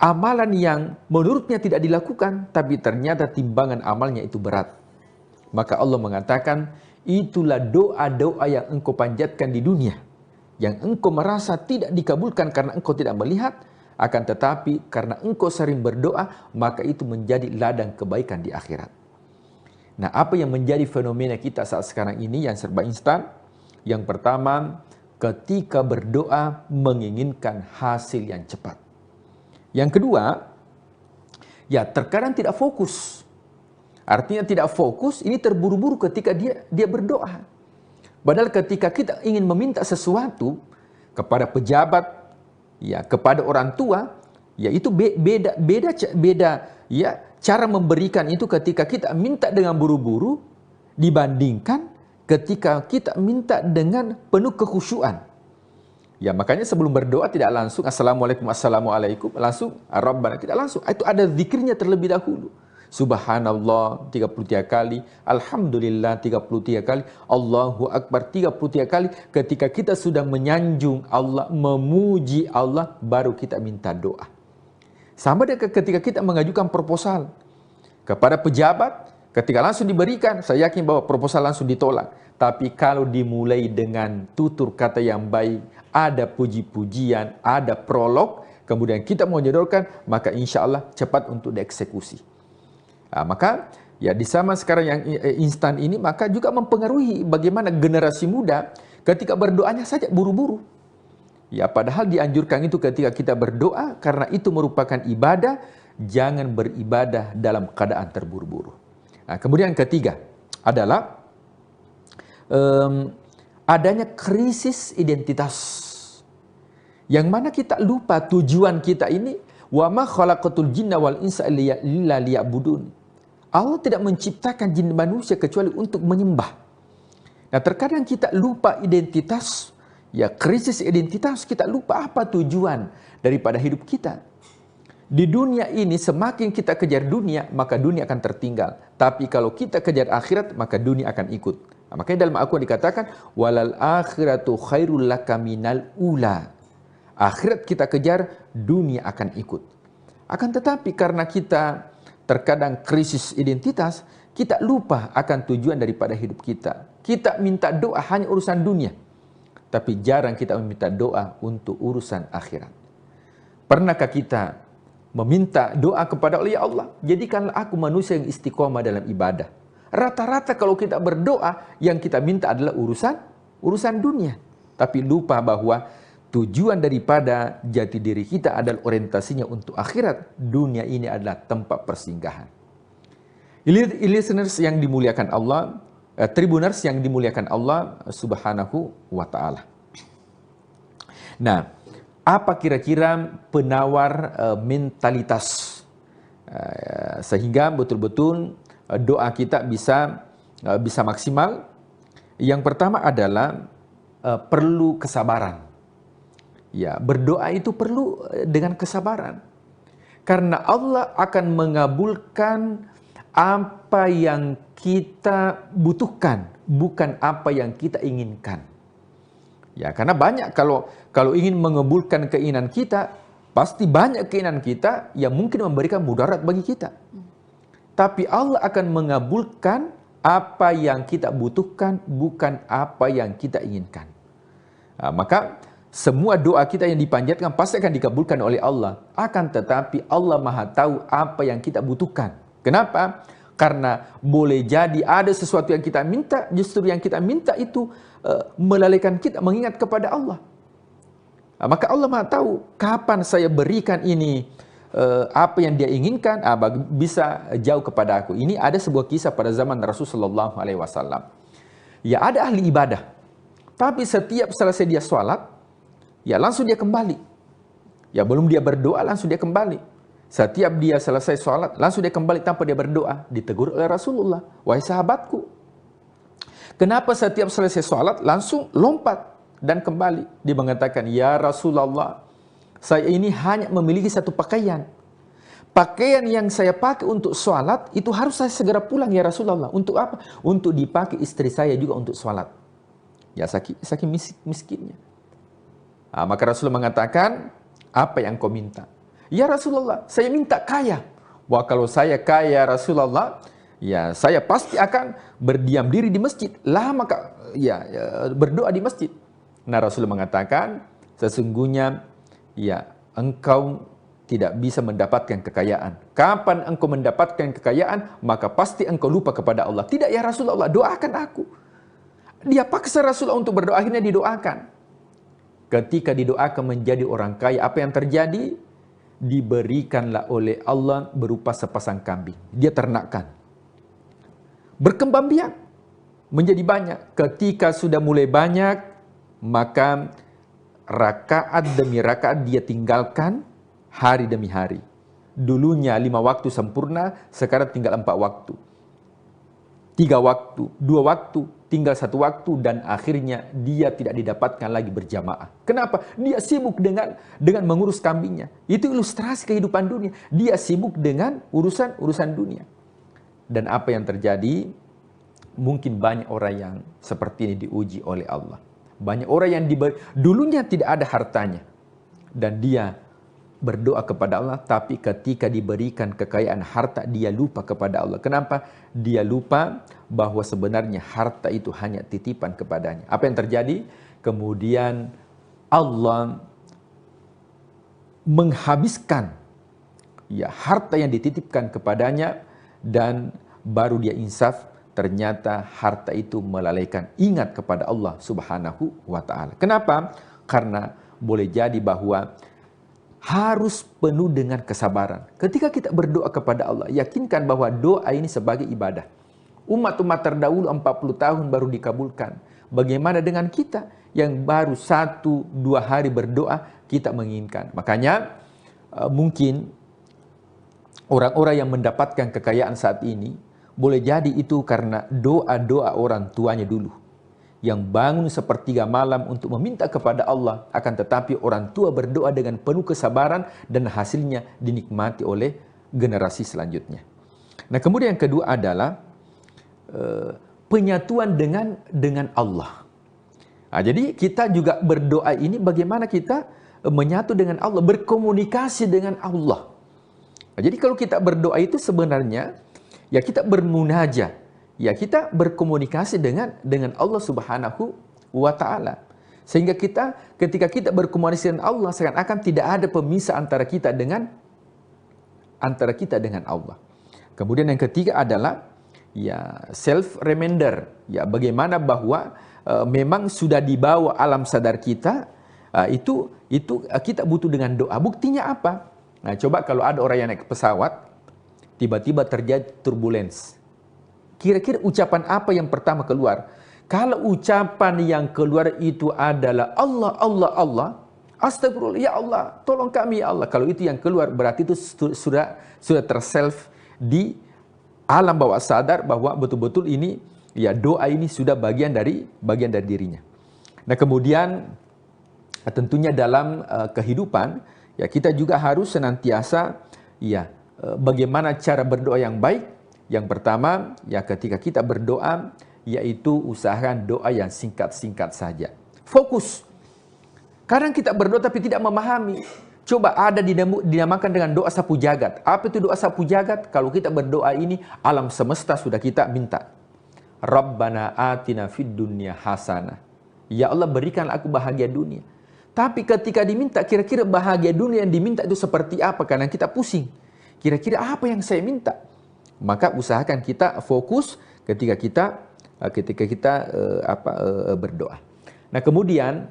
amalan yang menurutnya tidak dilakukan, tapi ternyata timbangan amalnya itu berat. Maka Allah mengatakan, itulah doa-doa yang engkau panjatkan di dunia, yang engkau merasa tidak dikabulkan karena engkau tidak melihat, akan tetapi karena engkau sering berdoa, maka itu menjadi ladang kebaikan di akhirat. Nah, apa yang menjadi fenomena kita saat sekarang ini yang serba instan? Yang pertama, ketika berdoa menginginkan hasil yang cepat. Yang kedua, ya terkadang tidak fokus. Artinya tidak fokus, ini terburu-buru ketika dia berdoa. Padahal ketika kita ingin meminta sesuatu kepada pejabat, ya kepada orang tua, ya itu beda ya cara memberikan itu ketika kita minta dengan buru-buru dibandingkan ketika kita minta dengan penuh kekhusyuan. Ya, makanya sebelum berdoa tidak langsung assalamualaikum, langsung Rabbana, tidak langsung. Itu ada zikirnya terlebih dahulu. Subhanallah 33 kali, Alhamdulillah 33 kali, Allahu Akbar 33 kali. Ketika kita sudah menyanjung Allah, memuji Allah, baru kita minta doa. Sama dengan ketika kita mengajukan proposal kepada pejabat, ketika langsung diberikan, saya yakin bahwa proposal langsung ditolak. Tapi kalau dimulai dengan tutur kata yang baik, ada puji-pujian, ada prolog, kemudian kita menyodorkan, maka insya Allah cepat untuk dieksekusi. Nah, maka ya di zaman sekarang yang instan ini, maka juga mempengaruhi bagaimana generasi muda ketika berdoanya saja buru-buru. Ya, padahal dianjurkan itu ketika kita berdoa, karena itu merupakan ibadah, jangan beribadah dalam keadaan terburu-buru. Nah, kemudian yang ketiga adalah adanya krisis identitas. Yang mana kita lupa tujuan kita ini, wa ma khalaqatul jinna wal insa illa liya'budun. Allah tidak menciptakan jin manusia kecuali untuk menyembah. Nah, terkadang kita lupa identitas, ya krisis identitas, kita lupa apa tujuan daripada hidup kita. Di dunia ini semakin kita kejar dunia, maka dunia akan tertinggal. Tapi kalau kita kejar akhirat, maka dunia akan ikut. Nah, makanya dalam Al-Quran dikatakan, walal akhiratu khairul laka minal ula. Akhirat kita kejar, dunia akan ikut. Akan tetapi karena kita terkadang krisis identitas, kita lupa akan tujuan daripada hidup kita. Kita minta doa hanya urusan dunia, tapi jarang kita meminta doa untuk urusan akhirat. Pernahkah kita meminta doa kepada Allah, ya Allah, jadikanlah aku manusia yang istiqomah dalam ibadah. Rata-rata kalau kita berdoa, yang kita minta adalah urusan dunia. Tapi lupa bahwa tujuan daripada jati diri kita adalah orientasinya untuk akhirat. Dunia ini adalah tempat persinggahan. Listeners yang dimuliakan Allah, Tribuners yang dimuliakan Allah Subhanahu wa Ta'ala. Nah, apa kira-kira penawar mentalitas sehingga betul-betul doa kita bisa maksimal? Yang pertama adalah perlu kesabaran. Ya, berdoa itu perlu dengan kesabaran. Karena Allah akan mengabulkan apa yang kita butuhkan, bukan apa yang kita inginkan. Ya, karena banyak kalau ingin mengabulkan keinginan kita, pasti banyak keinginan kita yang mungkin memberikan mudarat bagi kita. Tapi Allah akan mengabulkan apa yang kita butuhkan, bukan apa yang kita inginkan. Maka semua doa kita yang dipanjatkan pasti akan dikabulkan oleh Allah. Akan tetapi Allah Maha tahu apa yang kita butuhkan. Kenapa? Karena boleh jadi ada sesuatu yang kita minta, justru yang kita minta itu melalaikan kita mengingat kepada Allah. Maka Allah Maha tahu kapan saya berikan ini, apa yang dia inginkan, bisa jauh kepada aku. Ini ada sebuah kisah pada zaman Rasulullah SAW. Ya, ada ahli ibadah, tapi setiap selesai dia sholat, ya langsung dia kembali. Ya, belum dia berdoa langsung dia kembali. Setiap dia selesai sholat, langsung dia kembali tanpa dia berdoa. Ditegur oleh Rasulullah, wahai sahabatku, kenapa setiap selesai sholat langsung lompat dan kembali? Dia mengatakan, ya Rasulullah, saya ini hanya memiliki satu pakaian. Pakaian yang saya pakai untuk sholat, itu harus saya segera pulang ya Rasulullah. Untuk apa? Untuk dipakai istri saya juga untuk sholat. Ya, saking miskinnya. Maka Rasulullah mengatakan, apa yang kau minta? Ya Rasulullah, saya minta kaya. Wah, kalau saya kaya Rasulullah, ya saya pasti akan berdiam diri di masjid. Lama berdoa di masjid. Nah, Rasulullah mengatakan, sesungguhnya ya engkau tidak bisa mendapatkan kekayaan. Kapan engkau mendapatkan kekayaan, maka pasti engkau lupa kepada Allah. Tidak ya Rasulullah, doakan aku. Dia paksa Rasulullah untuk berdoa, akhirnya didoakan. Ketika didoakan menjadi orang kaya, apa yang terjadi? Diberikanlah oleh Allah berupa sepasang kambing. Dia ternakkan. Berkembang biak. Menjadi banyak. Ketika sudah mulai banyak, maka rakaat demi rakaat dia tinggalkan hari demi hari. Dulunya 5 waktu sempurna, sekarang tinggal 4 waktu. 3 waktu, 2 waktu, tinggal 1 waktu, dan akhirnya dia tidak didapatkan lagi berjamaah. Kenapa? Dia sibuk dengan mengurus kambingnya. Itu ilustrasi kehidupan dunia. Dia sibuk dengan urusan dunia. Dan apa yang terjadi? Mungkin banyak orang yang seperti ini diuji oleh Allah. Banyak orang yang dulunya tidak ada hartanya, dan dia berdoa kepada Allah, tapi ketika diberikan kekayaan harta, dia lupa kepada Allah. Kenapa? Dia lupa bahwa sebenarnya harta itu hanya titipan kepadanya. Apa yang terjadi? Kemudian Allah menghabiskan ya harta yang dititipkan kepadanya, dan baru dia insaf, ternyata harta itu melalaikan ingat kepada Allah Subhanahu wa Ta'ala. Kenapa? Karena boleh jadi bahwa harus penuh dengan kesabaran. Ketika kita berdoa kepada Allah, yakinkan bahwa doa ini sebagai ibadah. Umat-umat terdahulu 40 tahun baru dikabulkan. Bagaimana dengan kita yang baru 1-2 hari berdoa, kita menginginkan. Makanya mungkin orang-orang yang mendapatkan kekayaan saat ini, boleh jadi itu karena doa-doa orang tuanya dulu, yang bangun sepertiga malam untuk meminta kepada Allah, akan tetapi orang tua berdoa dengan penuh kesabaran dan hasilnya dinikmati oleh generasi selanjutnya. Nah, kemudian yang kedua adalah penyatuan dengan Allah. Nah, jadi kita juga berdoa ini bagaimana kita menyatu dengan Allah, berkomunikasi dengan Allah. Nah, jadi kalau kita berdoa itu sebenarnya ya kita bermunajat. Ya, kita berkomunikasi dengan Allah Subhanahu wa Ta'ala. Sehingga ketika kita berkomunikasi dengan Allah, seakan-akan tidak ada pemisah antara kita dengan Allah. Kemudian yang ketiga adalah ya self reminder. Ya, bagaimana bahwa memang sudah dibawa alam sadar kita, itu kita butuh dengan doa. Buktinya apa? Nah, coba kalau ada orang yang naik pesawat, tiba-tiba terjadi turbulence. Kira-kira ucapan apa yang pertama keluar? Kalau ucapan yang keluar itu adalah Allah, Allah, Allah, astagfirullah, ya Allah, tolong kami ya Allah. Kalau itu yang keluar, berarti itu sudah terself di alam bawah sadar bahwa betul-betul ini ya doa ini sudah bagian dari dirinya. Nah, kemudian tentunya dalam kehidupan ya kita juga harus senantiasa ya bagaimana cara berdoa yang baik. Yang pertama, ya ketika kita berdoa, yaitu usahakan doa yang singkat-singkat saja. Fokus. Kadang kita berdoa tapi tidak memahami. Coba ada dinamakan dengan doa sapu jagat. Apa itu doa sapu jagat? Kalau kita berdoa ini, alam semesta sudah kita minta. Rabbana atina fid dunya hasanah. Ya Allah, berikan aku bahagia dunia. Tapi ketika diminta, kira-kira bahagia dunia yang diminta itu seperti apa? Karena kita pusing. Kira-kira apa yang saya minta? Maka usahakan kita fokus ketika kita berdoa. Nah, kemudian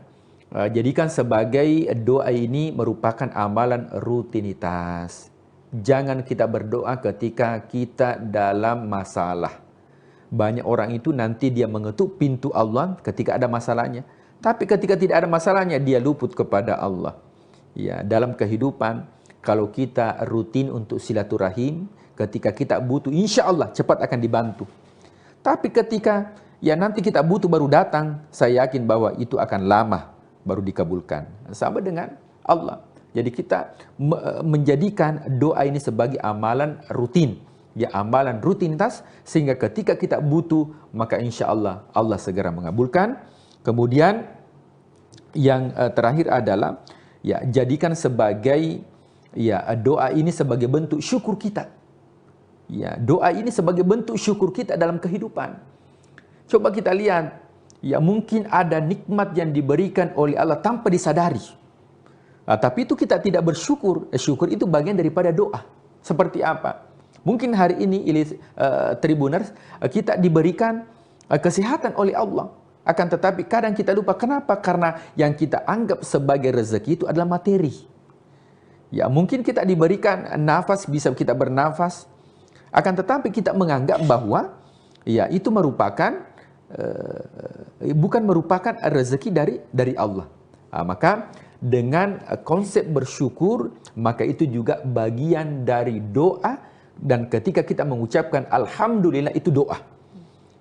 jadikan sebagai doa ini merupakan amalan rutinitas. Jangan kita berdoa ketika kita dalam masalah. Banyak orang itu nanti dia mengetuk pintu Allah ketika ada masalahnya. Tapi ketika tidak ada masalahnya, dia luput kepada Allah. Ya, dalam kehidupan, kalau kita rutin untuk silaturahim, ketika kita butuh, insya Allah cepat akan dibantu. Tapi ketika nanti kita butuh baru datang, saya yakin bahwa itu akan lama baru dikabulkan. Sama dengan Allah. Jadi kita menjadikan doa ini sebagai amalan rutin. Ya, amalan rutinitas, sehingga ketika kita butuh, maka insya Allah Allah segera mengabulkan. Kemudian yang terakhir adalah jadikan sebagai doa ini sebagai bentuk syukur kita. Ya, doa ini sebagai bentuk syukur kita dalam kehidupan. Coba kita lihat, mungkin ada nikmat yang diberikan oleh Allah tanpa disadari. Tapi itu kita tidak bersyukur. Syukur itu bagian daripada doa. Seperti apa? Mungkin hari ini Tribuners kita diberikan kesehatan oleh Allah. Akan tetapi kadang kita lupa. Kenapa? Karena yang kita anggap sebagai rezeki itu adalah materi. Ya, mungkin kita diberikan nafas, bisa kita bernafas. Akan tetapi kita menganggap bahwa itu merupakan bukan merupakan rezeki dari Allah. Maka dengan konsep bersyukur, maka itu juga bagian dari doa. Dan ketika kita mengucapkan alhamdulillah, itu doa.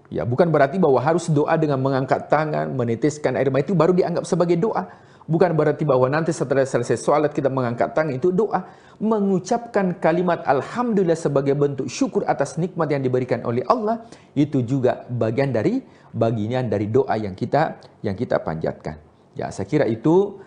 Ya, bukan berarti bahwa harus doa dengan mengangkat tangan, meneteskan air mata itu baru dianggap sebagai doa. Bukan berarti bahwa nanti setelah selesai sholat kita mengangkat tangan itu doa. Mengucapkan kalimat alhamdulillah sebagai bentuk syukur atas nikmat yang diberikan oleh Allah, itu juga bagian dari doa yang kita panjatkan. Ya, saya kira itu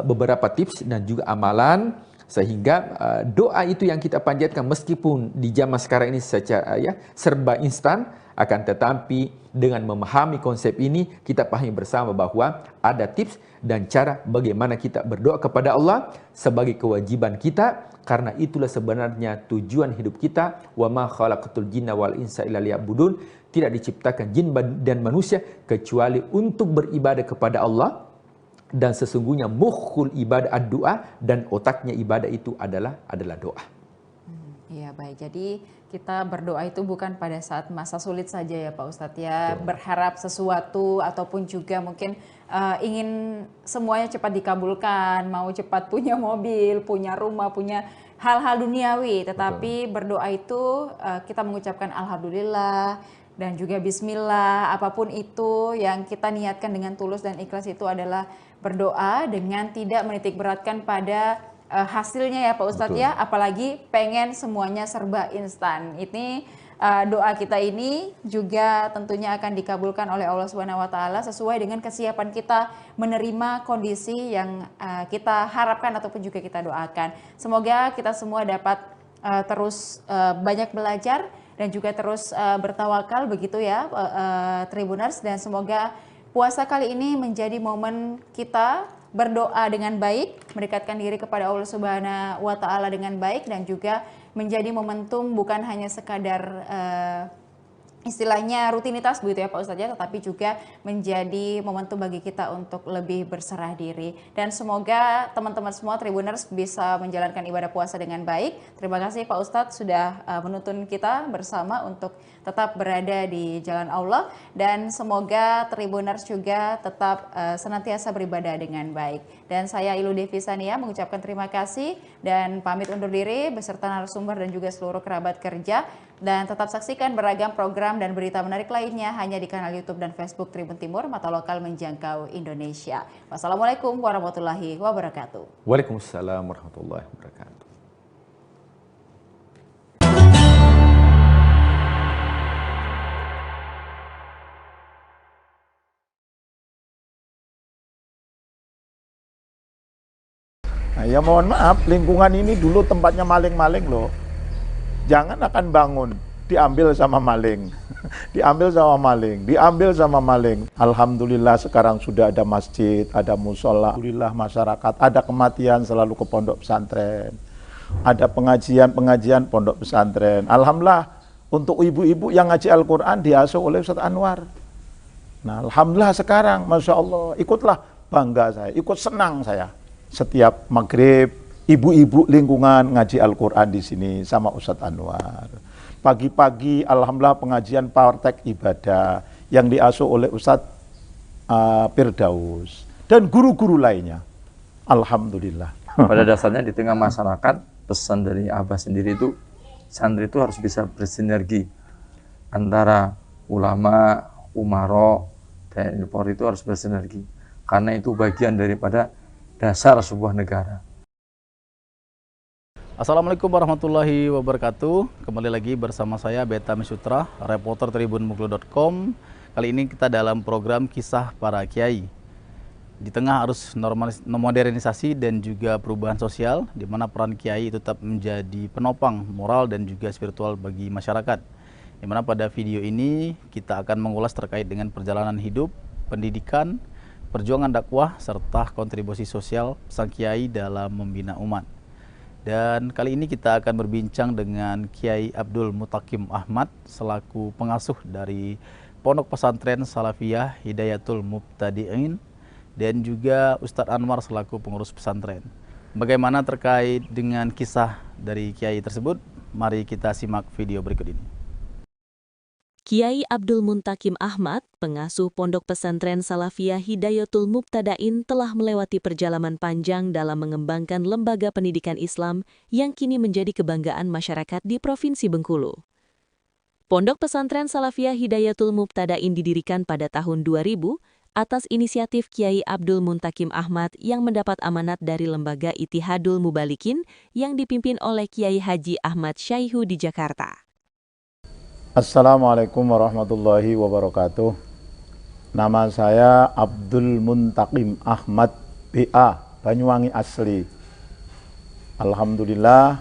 beberapa tips dan juga amalan, sehingga doa itu yang kita panjatkan meskipun di zaman sekarang ini secara serba instan, akan tetapi dengan memahami konsep ini, kita pahami bersama bahwa ada tips dan cara bagaimana kita berdoa kepada Allah sebagai kewajiban kita, karena itulah sebenarnya tujuan hidup kita. Wa ma khalaqatul jinna wal insa illa liya'budun. Tidak diciptakan jin dan manusia kecuali untuk beribadah kepada Allah. Dan sesungguhnya mukhul ibadah ad-doa, dan otaknya ibadah itu adalah doa. Iya, baik. Jadi kita berdoa itu bukan pada saat masa sulit saja ya Pak Ustadz ya. Berharap sesuatu ataupun juga mungkin ingin semuanya cepat dikabulkan, mau cepat punya mobil, punya rumah, punya hal-hal duniawi. Tetapi berdoa itu kita mengucapkan alhamdulillah dan juga bismillah, apapun itu yang kita niatkan dengan tulus dan ikhlas itu adalah berdoa dengan tidak menitik beratkan pada hasilnya ya Pak Ustadz ya, apalagi pengen semuanya serba instan. Ini doa kita ini juga tentunya akan dikabulkan oleh Allah Subhanahu wa taala sesuai dengan kesiapan kita menerima kondisi yang kita harapkan ataupun juga kita doakan. Semoga kita semua dapat terus banyak belajar dan juga terus bertawakal begitu ya Tribuners, dan semoga puasa kali ini menjadi momen kita berdoa dengan baik, mendekatkan diri kepada Allah Subhanahu wa taala dengan baik, dan juga menjadi momentum bukan hanya sekadar istilahnya rutinitas begitu ya Pak Ustadz ya, tetapi juga menjadi momentum bagi kita untuk lebih berserah diri. Dan semoga teman-teman semua Tribuners bisa menjalankan ibadah puasa dengan baik. Terima kasih Pak Ustadz sudah menuntun kita bersama untuk tetap berada di jalan Allah, dan semoga Tribuners juga tetap senantiasa beribadah dengan baik. Dan saya Ilu Devisania mengucapkan terima kasih dan pamit undur diri beserta narasumber dan juga seluruh kerabat kerja. Dan tetap saksikan beragam program dan berita menarik lainnya hanya di kanal YouTube dan Facebook Tribun Timur, mata lokal menjangkau Indonesia. Wassalamualaikum warahmatullahi wabarakatuh. Waalaikumsalam warahmatullahi wabarakatuh. Nah, ya mohon maaf, lingkungan ini dulu tempatnya maling-maling loh. Jangan akan bangun, diambil sama maling. Diambil sama maling, diambil sama maling. Alhamdulillah sekarang sudah ada masjid, ada musola. Alhamdulillah masyarakat, ada kematian selalu ke pondok pesantren. Ada pengajian pondok pesantren. Alhamdulillah untuk ibu-ibu yang ngaji Al-Quran diasuh oleh Ustaz Anwar. Nah, alhamdulillah sekarang, Masya Allah, ikutlah bangga saya, ikut senang saya. Setiap maghrib, ibu-ibu lingkungan ngaji Al-Quran di sini sama Ustaz Anwar. Pagi-pagi, alhamdulillah pengajian praktek ibadah yang diasuh oleh Ustaz Firdaus dan guru-guru lainnya. Alhamdulillah. Pada dasarnya di tengah masyarakat, pesan dari Abah sendiri itu, santri itu harus bisa bersinergi antara ulama, umaro, TNI Polri itu harus bersinergi. Karena itu bagian daripada dasar sebuah negara. Assalamualaikum warahmatullahi wabarakatuh. Kembali lagi bersama saya Beta Misutra, reporter tribunmuglo.com. Kali ini kita dalam program Kisah Para Kiai. Di tengah arus modernisasi dan juga perubahan sosial, di mana peran kiai tetap menjadi penopang moral dan juga spiritual bagi masyarakat. Di mana pada video ini kita akan mengulas terkait dengan perjalanan hidup, pendidikan, perjuangan dakwah, serta kontribusi sosial sang kiai dalam membina umat. Dan kali ini kita akan berbincang dengan Kiai Abdul Muntakim Ahmad selaku pengasuh dari Pondok Pesantren Salafiyah Hidayatul Mubtadi'in dan juga Ustadz Anwar selaku pengurus pesantren. Bagaimana terkait dengan kisah dari Kiai tersebut? Mari kita simak video berikut ini. Kiai Abdul Muntakim Ahmad, pengasuh Pondok Pesantren Salafiyah Hidayatul Mubtadi'in telah melewati perjalanan panjang dalam mengembangkan lembaga pendidikan Islam yang kini menjadi kebanggaan masyarakat di Provinsi Bengkulu. Pondok Pesantren Salafiyah Hidayatul Mubtadi'in didirikan pada tahun 2000 atas inisiatif Kiai Abdul Muntakim Ahmad yang mendapat amanat dari lembaga Ittihadul Mubalikin yang dipimpin oleh Kiai Haji Ahmad Syaihu di Jakarta. Assalamualaikum warahmatullahi wabarakatuh. Nama saya Abdul Muntakim Ahmad BA, Banyuwangi asli. Alhamdulillah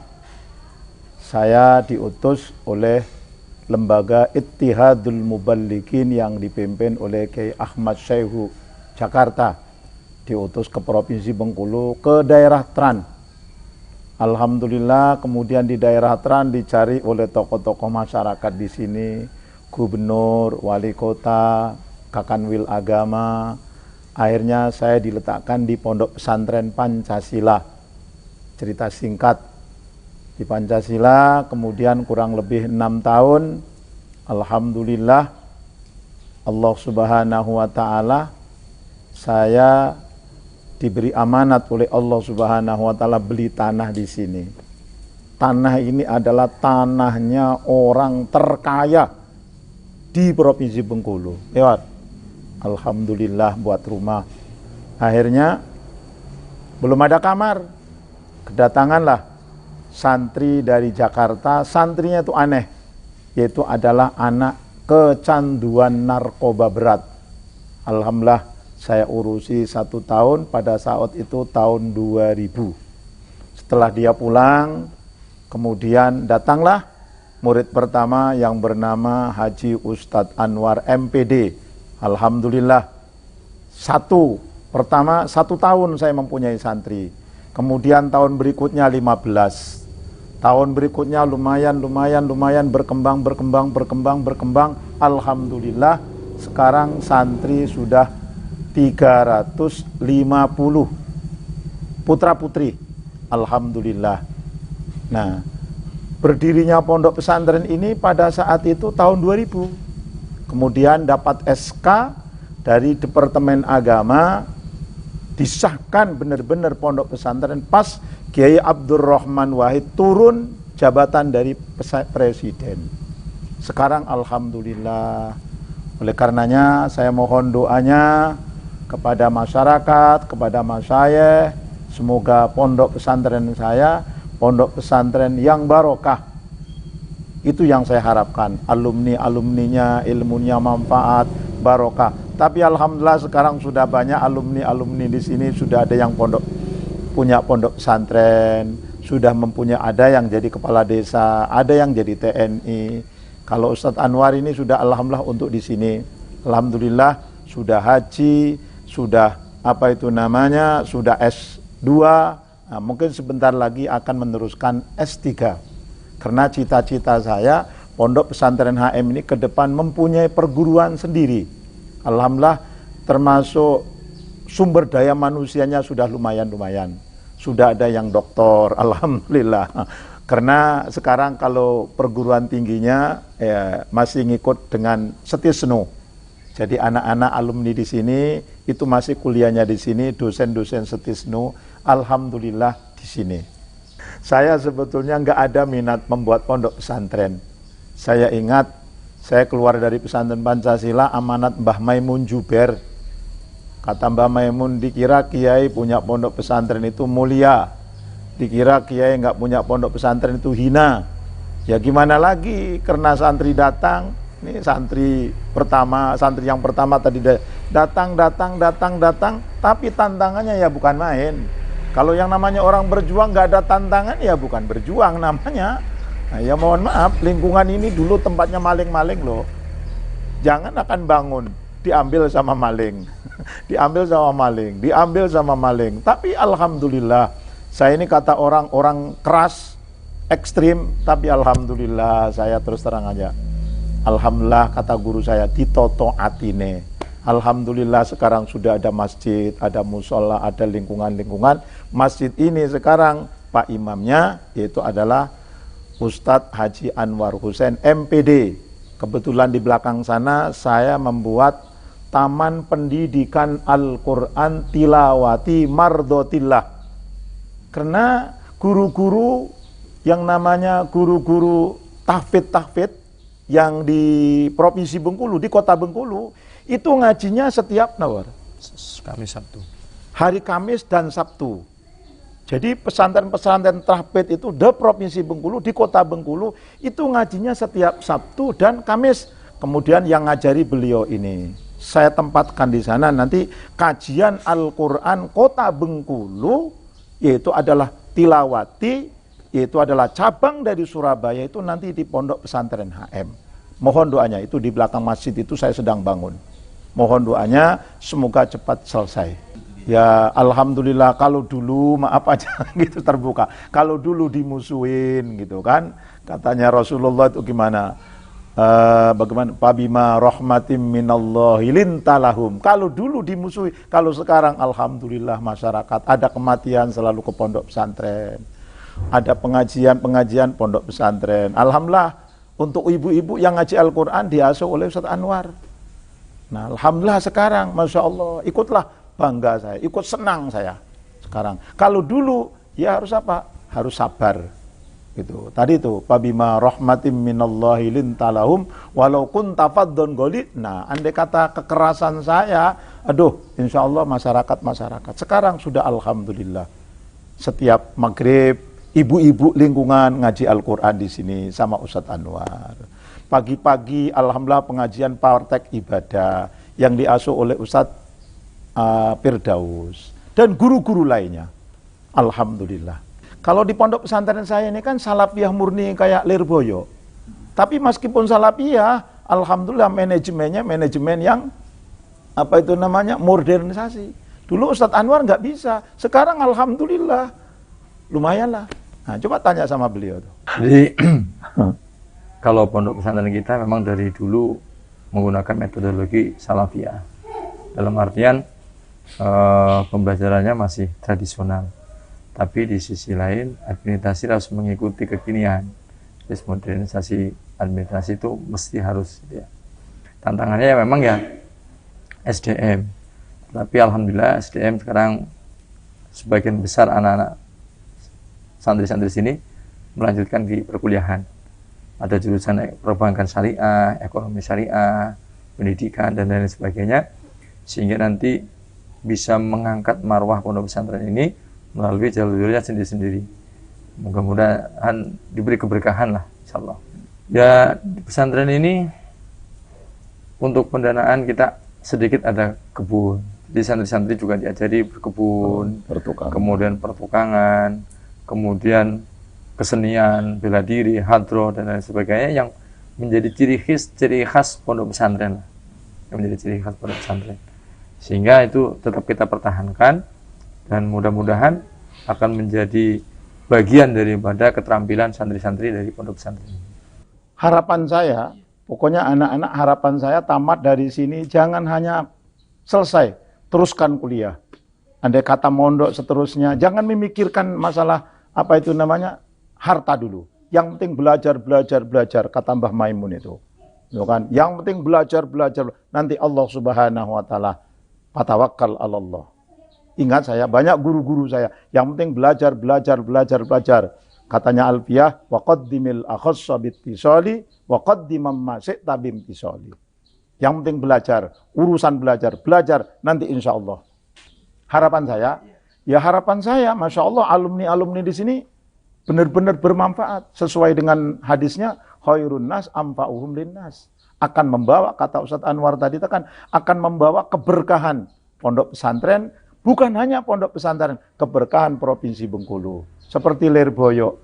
saya diutus oleh lembaga Ittihadul Mubalikin yang dipimpin oleh Kiai Ahmad Syaihu Jakarta, diutus ke Provinsi Bengkulu ke daerah Tran. Alhamdulillah kemudian di daerah Tran dicari oleh tokoh-tokoh masyarakat di sini, gubernur, wali kota, kakanwil agama. Akhirnya saya diletakkan di Pondok Pesantren Pancasila. Cerita singkat, di Pancasila kemudian kurang lebih 6 tahun. Alhamdulillah Allah Subhanahu wa Ta'ala, saya diberi amanat oleh Allah Subhanahu wa Ta'ala beli tanah di sini. Tanah ini adalah tanahnya orang terkaya di Provinsi Bengkulu. Lewat alhamdulillah buat rumah. Akhirnya belum ada kamar, kedatanganlah santri dari Jakarta. Santrinya itu aneh, yaitu adalah anak kecanduan narkoba berat. Alhamdulillah saya urusi 1 tahun, pada saat itu tahun 2000. Setelah dia pulang, kemudian datanglah murid pertama yang bernama Haji Ustadz Anwar MPD. Alhamdulillah 1 tahun saya mempunyai santri. Kemudian tahun berikutnya 15. Tahun berikutnya lumayan berkembang. Alhamdulillah sekarang santri sudah 350 putra putri. Alhamdulillah. Nah, berdirinya pondok pesantren ini pada saat itu tahun 2000. Kemudian dapat SK dari Departemen Agama, disahkan benar-benar pondok pesantren pas Kiai Abdurrahman Wahid turun jabatan dari presiden. Sekarang alhamdulillah. Oleh karenanya saya mohon doanya kepada masyarakat, kepada masyayikh, semoga pondok pesantren saya pondok pesantren yang barokah. Itu yang saya harapkan, alumninya ilmunya manfaat, barokah. Tapi alhamdulillah sekarang sudah banyak alumni di sini, sudah ada yang pondok punya pondok pesantren, sudah mempunyai, ada yang jadi kepala desa, ada yang jadi TNI. Kalau Ustadz Anwar ini sudah alhamdulillah untuk di sini. Alhamdulillah sudah haji, sudah sudah S2, nah, mungkin sebentar lagi akan meneruskan S3. Karena cita-cita saya pondok pesantren HM ini ke depan mempunyai perguruan sendiri. Alhamdulillah termasuk sumber daya manusianya sudah lumayan-lumayan. Sudah ada yang doktor, alhamdulillah. Karena sekarang kalau perguruan tingginya masih ngikut dengan Setisnu. Jadi anak-anak alumni di sini itu masih kuliahnya di sini, dosen-dosen Setisnu, alhamdulillah di sini. Saya sebetulnya nggak ada minat membuat pondok pesantren. Saya ingat saya keluar dari pesantren Pancasila amanat Mbah Maimun Juber. Kata Mbah Maimun, dikira kiai punya pondok pesantren itu mulia, dikira kiai nggak punya pondok pesantren itu hina. Ya gimana lagi, karena santri datang. Ini santri yang pertama tadi datang, tapi tantangannya ya bukan main. Kalau yang namanya orang berjuang nggak ada tantangan ya bukan berjuang namanya. Nah, ya mohon maaf, lingkungan ini dulu tempatnya maling-maling loh. Jangan akan bangun, diambil sama maling, diambil sama maling. Tapi alhamdulillah, saya ini kata orang keras, ekstrim, tapi alhamdulillah saya terus terang aja. Alhamdulillah kata guru saya, ditoto atine. Alhamdulillah sekarang sudah ada masjid, ada musola, ada lingkungan-lingkungan. Masjid ini sekarang Pak Imamnya yaitu adalah Ustadz Haji Anwar Husain MPD. Kebetulan di belakang sana saya membuat Taman Pendidikan Al-Quran Tilawati Mardotillah. Karena guru-guru yang namanya guru-guru tahfidz yang di Provinsi Bengkulu, di Kota Bengkulu, itu ngajinya setiap Kamis Sabtu. Hari Kamis dan Sabtu. Jadi pesantren-pesantren tahfidz itu di Provinsi Bengkulu, di Kota Bengkulu, itu ngajinya setiap Sabtu dan Kamis. Kemudian yang ngajari beliau ini, saya tempatkan di sana nanti kajian Al-Quran Kota Bengkulu, yaitu adalah Tilawati, yaitu adalah cabang dari Surabaya itu nanti di Pondok Pesantren HM. Mohon doanya, itu di belakang masjid itu saya sedang bangun. Mohon doanya semoga cepat selesai. Ya alhamdulillah, kalau dulu maaf aja gitu terbuka. Kalau dulu dimusuhin gitu kan, katanya Rasulullah itu gimana? Bagaimana? Pabima rahmatim minallahi lintalahum. Kalau dulu dimusuhi, kalau sekarang alhamdulillah masyarakat ada kematian selalu ke pondok pesantren. Ada pengajian pondok pesantren. Alhamdulillah untuk ibu-ibu yang ngaji Al-Quran diasuh oleh Ustadz Anwar. Nah alhamdulillah sekarang, Masya Allah, ikutlah bangga saya, ikut senang saya sekarang. Kalau dulu ya harus apa? Harus sabar. Gitu. Tadi itu pabima rahmatim minallahi lintalahum walau kunta faddon ghalid. Nah, andai kata kekerasan saya, aduh, insya Allah masyarakat. Sekarang sudah alhamdulillah. Setiap maghrib ibu-ibu lingkungan ngaji Al-Quran di sini sama Ustadz Anwar. Pagi-pagi alhamdulillah pengajian praktek ibadah yang diasuh oleh Ustadz Firdaus dan guru-guru lainnya. Alhamdulillah. Kalau di pondok pesantren saya ini kan salafiyah murni kayak Lirboyo. Tapi meskipun salafiyah, alhamdulillah manajemennya manajemen yang modernisasi. Dulu Ustadz Anwar nggak bisa, sekarang alhamdulillah lumayan lah. Nah, coba tanya sama beliau tuh. Jadi kalau pondok pesantren kita memang dari dulu menggunakan metodologi salafiyah. Dalam artian pembelajarannya masih tradisional. Tapi di sisi lain administrasi harus mengikuti kekinian. Jadi modernisasi administrasi itu mesti harus ya. Tantangannya ya memang ya SDM. Tapi alhamdulillah SDM sekarang sebagian besar anak-anak santri-santri sini melanjutkan di perkuliahan. Ada jurusan perbankan syariah, ekonomi syariah, pendidikan dan lain sebagainya, sehingga nanti bisa mengangkat marwah pondok pesantren ini melalui jalur-jalurnya sendiri-sendiri. Mudah-mudahan diberi keberkahan lah, insyaallah. Ya, di pesantren ini untuk pendanaan kita sedikit ada kebun, Di santri-santri juga diajari berkebun, kemudian pertukangan, kemudian kesenian, bela diri, hadroh, dan lain sebagainya yang menjadi ciri khas pondok pesantren. Yang menjadi ciri khas pondok pesantren. Sehingga itu tetap kita pertahankan dan mudah-mudahan akan menjadi bagian daripada keterampilan santri-santri dari pondok pesantren. Harapan saya, pokoknya anak-anak harapan saya tamat dari sini jangan hanya selesai, teruskan kuliah. Andai kata mondok seterusnya, jangan memikirkan masalah apa itu namanya harta dulu. Yang penting belajar, kata Mbah Maimun itu. Kan? Yang penting belajar. Nanti Allah Subhanahu wa taala, fatawakkal 'alallah. Ingat saya, banyak guru-guru saya, yang penting belajar. Katanya Alfiyah, wa qaddimil akhassa bittisali wa qaddimam ma syi'ta bimtisali. Yang penting belajar, urusan belajar, nanti insya Allah. Harapan saya, Masya Allah, alumni-alumni di sini benar-benar bermanfaat. Sesuai dengan hadisnya, khairun nas amfa'uhum linnas. Akan membawa, kata Ustadz Anwar tadi, akan membawa keberkahan pondok pesantren, bukan hanya pondok pesantren, keberkahan Provinsi Bengkulu. Seperti Lirboyo.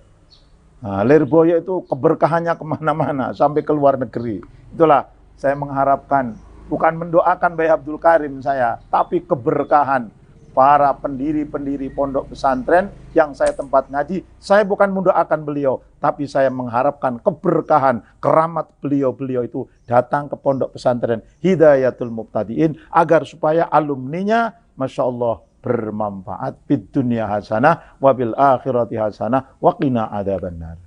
Nah, Lirboyo itu keberkahannya kemana-mana, sampai ke luar negeri. Itulah saya mengharapkan, bukan mendoakan Bayi Abdul Karim saya, tapi keberkahan para pendiri-pendiri pondok pesantren yang saya tempat ngaji. Saya bukan mendoakan beliau, tapi saya mengharapkan keberkahan, keramat beliau itu datang ke pondok pesantren Hidayatul Muqtadiin, agar supaya alumninya, Masya Allah, bermanfaat fid dunya hasanah wabil akhirati hasanah wa qina adzabannar.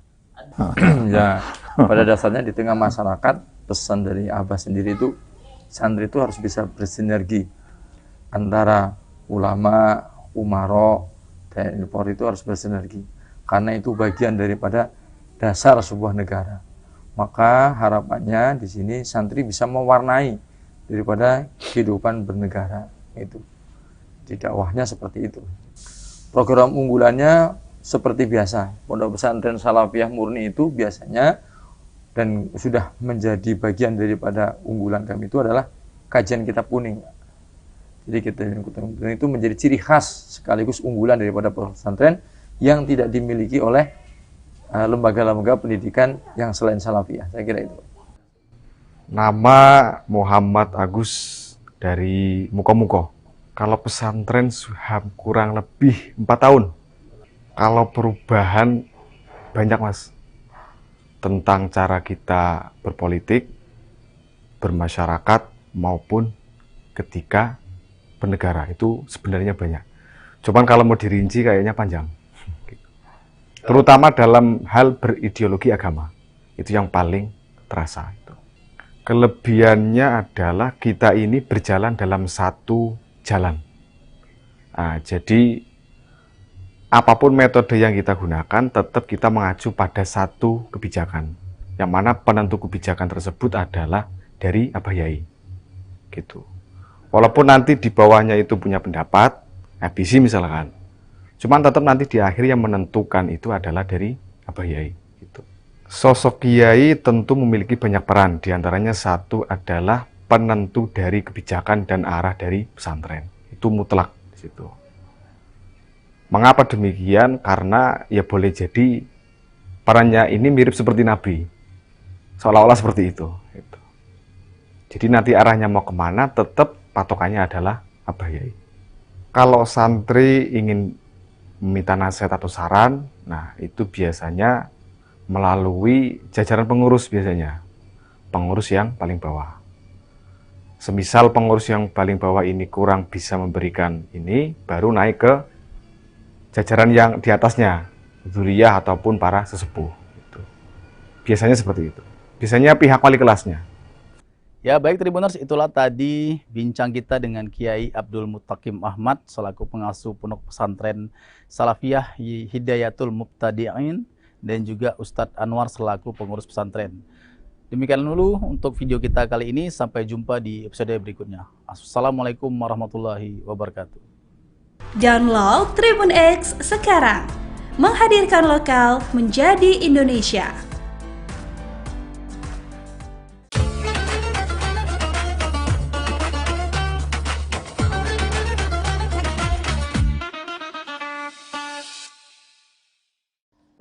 Ya, pada dasarnya di tengah masyarakat, pesan dari Abah sendiri itu, santri itu harus bisa bersinergi antara ulama, umaro, TNI Polri itu harus bersinergi, karena itu bagian daripada dasar sebuah negara. Maka harapannya di sini santri bisa mewarnai daripada kehidupan bernegara itu. Di dakwahnya seperti itu. Program unggulannya seperti biasa, Pondok Pesantren Salafiyah Murni itu biasanya dan sudah menjadi bagian daripada unggulan kami itu adalah kajian kitab kuning. Jadi kitab kuning itu menjadi ciri khas sekaligus unggulan daripada pesantren yang tidak dimiliki oleh lembaga-lembaga pendidikan yang selain Salafiyah. Saya kira itu. Nama Muhammad Agus dari Muko-Muko. Kalau pesantren kurang lebih 4 tahun. Kalau perubahan banyak, Mas. Tentang cara kita berpolitik, bermasyarakat, maupun ketika bernegara. Itu sebenarnya banyak. Cuman kalau mau dirinci kayaknya panjang. Terutama dalam hal berideologi agama. Itu yang paling terasa. Kelebihannya adalah kita ini berjalan dalam satu jalan. Nah, jadi apapun metode yang kita gunakan, tetap kita mengacu pada satu kebijakan, yang mana penentu kebijakan tersebut adalah dari Abah Yai. Gitu. Walaupun nanti di bawahnya itu punya pendapat, FBC misalkan, cuman tetap nanti di akhir yang menentukan itu adalah dari Abah Yai. Gitu. Sosok Kiai tentu memiliki banyak peran, diantaranya satu adalah penentu dari kebijakan dan arah dari pesantren. Itu mutlak di situ. Mengapa demikian? Karena ya boleh jadi perannya ini mirip seperti Nabi. Seolah-olah seperti itu. Jadi nanti arahnya mau kemana, tetap patokannya adalah Abah Yai. Kalau santri ingin meminta nasihat atau saran, nah itu biasanya melalui jajaran pengurus biasanya. Pengurus yang paling bawah. Semisal pengurus yang paling bawah ini kurang bisa memberikan ini, baru naik ke jajaran yang di atasnya, dzuriyah ataupun para sesepuh. Biasanya seperti itu. Biasanya pihak wali kelasnya. Ya baik Tribuners, itulah tadi bincang kita dengan Kiai Abdul Muttaqim Ahmad selaku pengasuh Pondok Pesantren Salafiyah Hidayatul Muqtadiin dan juga Ustadz Anwar selaku pengurus pesantren. Demikian dulu untuk video kita kali ini, sampai jumpa di episode berikutnya. Assalamualaikum warahmatullahi wabarakatuh. Download Tribun X sekarang, menghadirkan lokal menjadi Indonesia.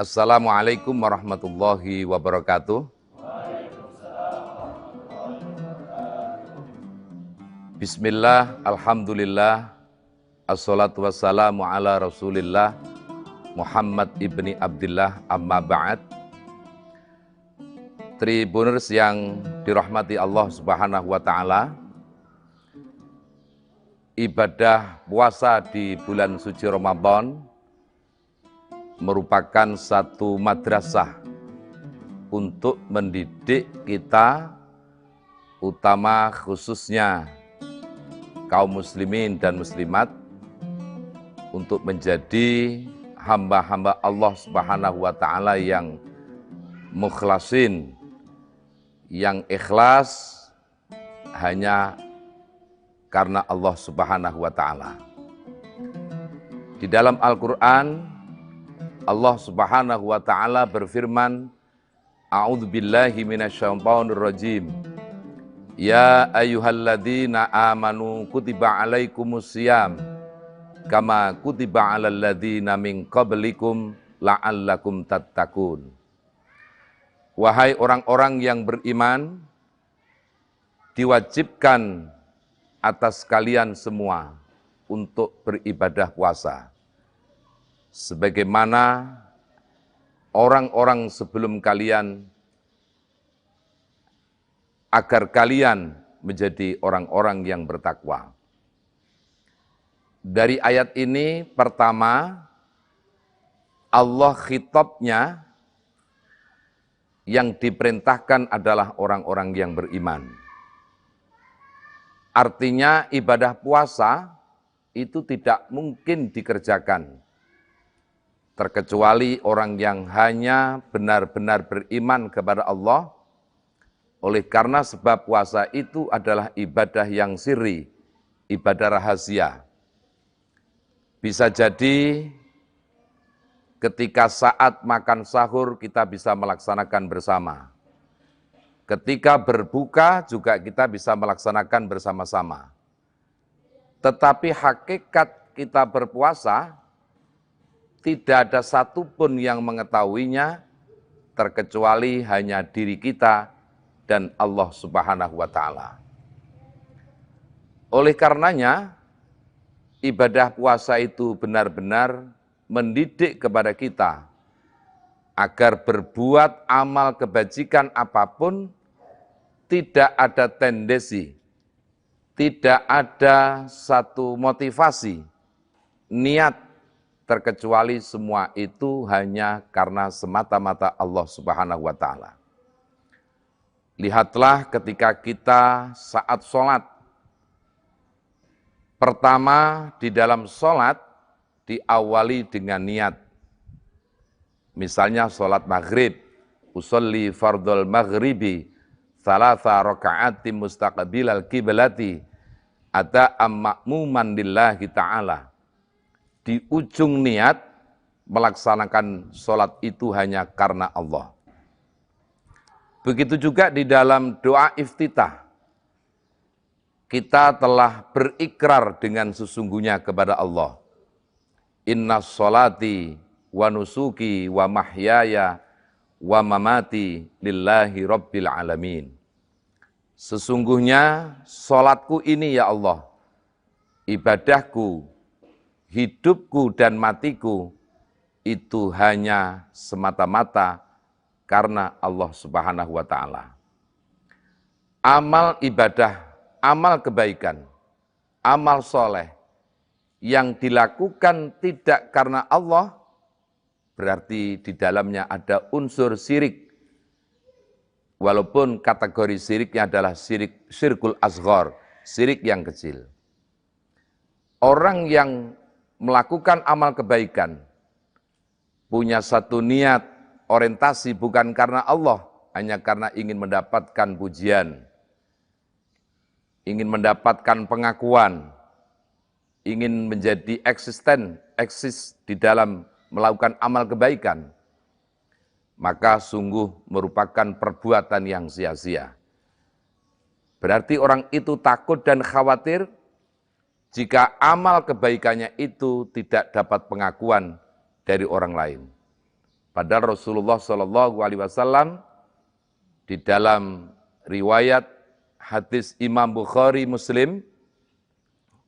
Assalamualaikum warahmatullahi wabarakatuh. Bismillah, alhamdulillah, assalatu wassalamu ala rasulillah, Muhammad ibni Abdillah, amma ba'd. Tribuners yang dirahmati Allah Subhanahu wa Ta'ala, ibadah puasa di bulan suci Ramadan merupakan satu madrasah untuk mendidik kita, utama khususnya kaum muslimin dan muslimat, untuk menjadi hamba-hamba Allah Subhanahu wa Ta'ala yang mukhlasin, yang ikhlas hanya karena Allah Subhanahu wa Ta'ala. Di dalam Al-Quran, Allah Subhanahu wa Ta'ala berfirman, A'udzubillahi minasyaitonir rajim. Ya ayyuhalladzina amanu kutiba alaikumusiyam kama kutiba alal ladzina min qablikum la'allakum tattaqun. Wahai orang-orang yang beriman, diwajibkan atas kalian semua untuk beribadah puasa, sebagaimana orang-orang sebelum kalian, agar kalian menjadi orang-orang yang bertakwa. Dari ayat ini, pertama, Allah khitabnya yang diperintahkan adalah orang-orang yang beriman. Artinya ibadah puasa itu tidak mungkin dikerjakan terkecuali orang yang hanya benar-benar beriman kepada Allah. Oleh karena sebab puasa itu adalah ibadah yang sirri, ibadah rahasia. Bisa jadi ketika saat makan sahur kita bisa melaksanakan bersama. Ketika berbuka juga kita bisa melaksanakan bersama-sama. Tetapi hakikat kita berpuasa tidak ada satupun yang mengetahuinya terkecuali hanya diri kita dan Allah Subhanahu wa Ta'ala. Oleh karenanya, ibadah puasa itu benar-benar mendidik kepada kita agar berbuat amal kebajikan apapun tidak ada tendensi, tidak ada satu motivasi, niat, terkecuali semua itu hanya karena semata-mata Allah Subhanahu wa Ta'ala. Lihatlah ketika kita saat sholat, pertama di dalam sholat diawali dengan niat. Misalnya sholat maghrib, usolli fardul maghribi, salasa raka'atim mustaqbilal kiblati, ada ma'muman lillahi ta'ala. Di ujung niat, melaksanakan sholat itu hanya karena Allah. Begitu juga di dalam doa iftitah. Kita telah berikrar dengan sesungguhnya kepada Allah. Inna sholati wa nusuki wa mahyaya wa mamati lillahi rabbil alamin. Sesungguhnya sholatku ini ya Allah, ibadahku, hidupku dan matiku, itu hanya semata-mata karena Allah Subhanahu wa Ta'ala. Amal ibadah, amal kebaikan, amal soleh, yang dilakukan tidak karena Allah, berarti di dalamnya ada unsur syirik. Walaupun kategori syiriknya adalah syirkul asghar, syirik yang kecil. Orang yang melakukan amal kebaikan, punya satu niat, orientasi bukan karena Allah, hanya karena ingin mendapatkan pujian, ingin mendapatkan pengakuan, ingin menjadi eksis di dalam melakukan amal kebaikan, maka sungguh merupakan perbuatan yang sia-sia. Berarti orang itu takut dan khawatir jika amal kebaikannya itu tidak dapat pengakuan dari orang lain. Padahal Rasulullah SAW di dalam riwayat hadis Imam Bukhari Muslim,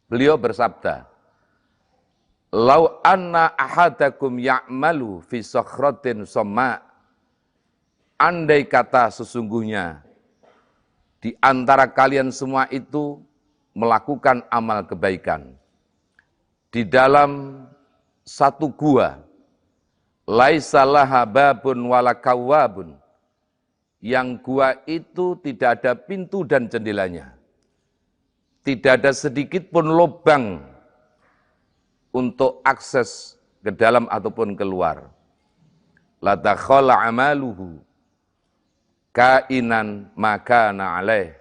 beliau bersabda, "Lau anna ahadakum ya'malu fi sakhratin somma," andai kata sesungguhnya di antara kalian semua itu melakukan amal kebaikan di dalam satu gua, laisa laha babun wala kawwabun, yang gua itu tidak ada pintu dan jendelanya, tidak ada sedikit pun lubang untuk akses ke dalam ataupun keluar. La dakhala amaluhu kainan makana alaih,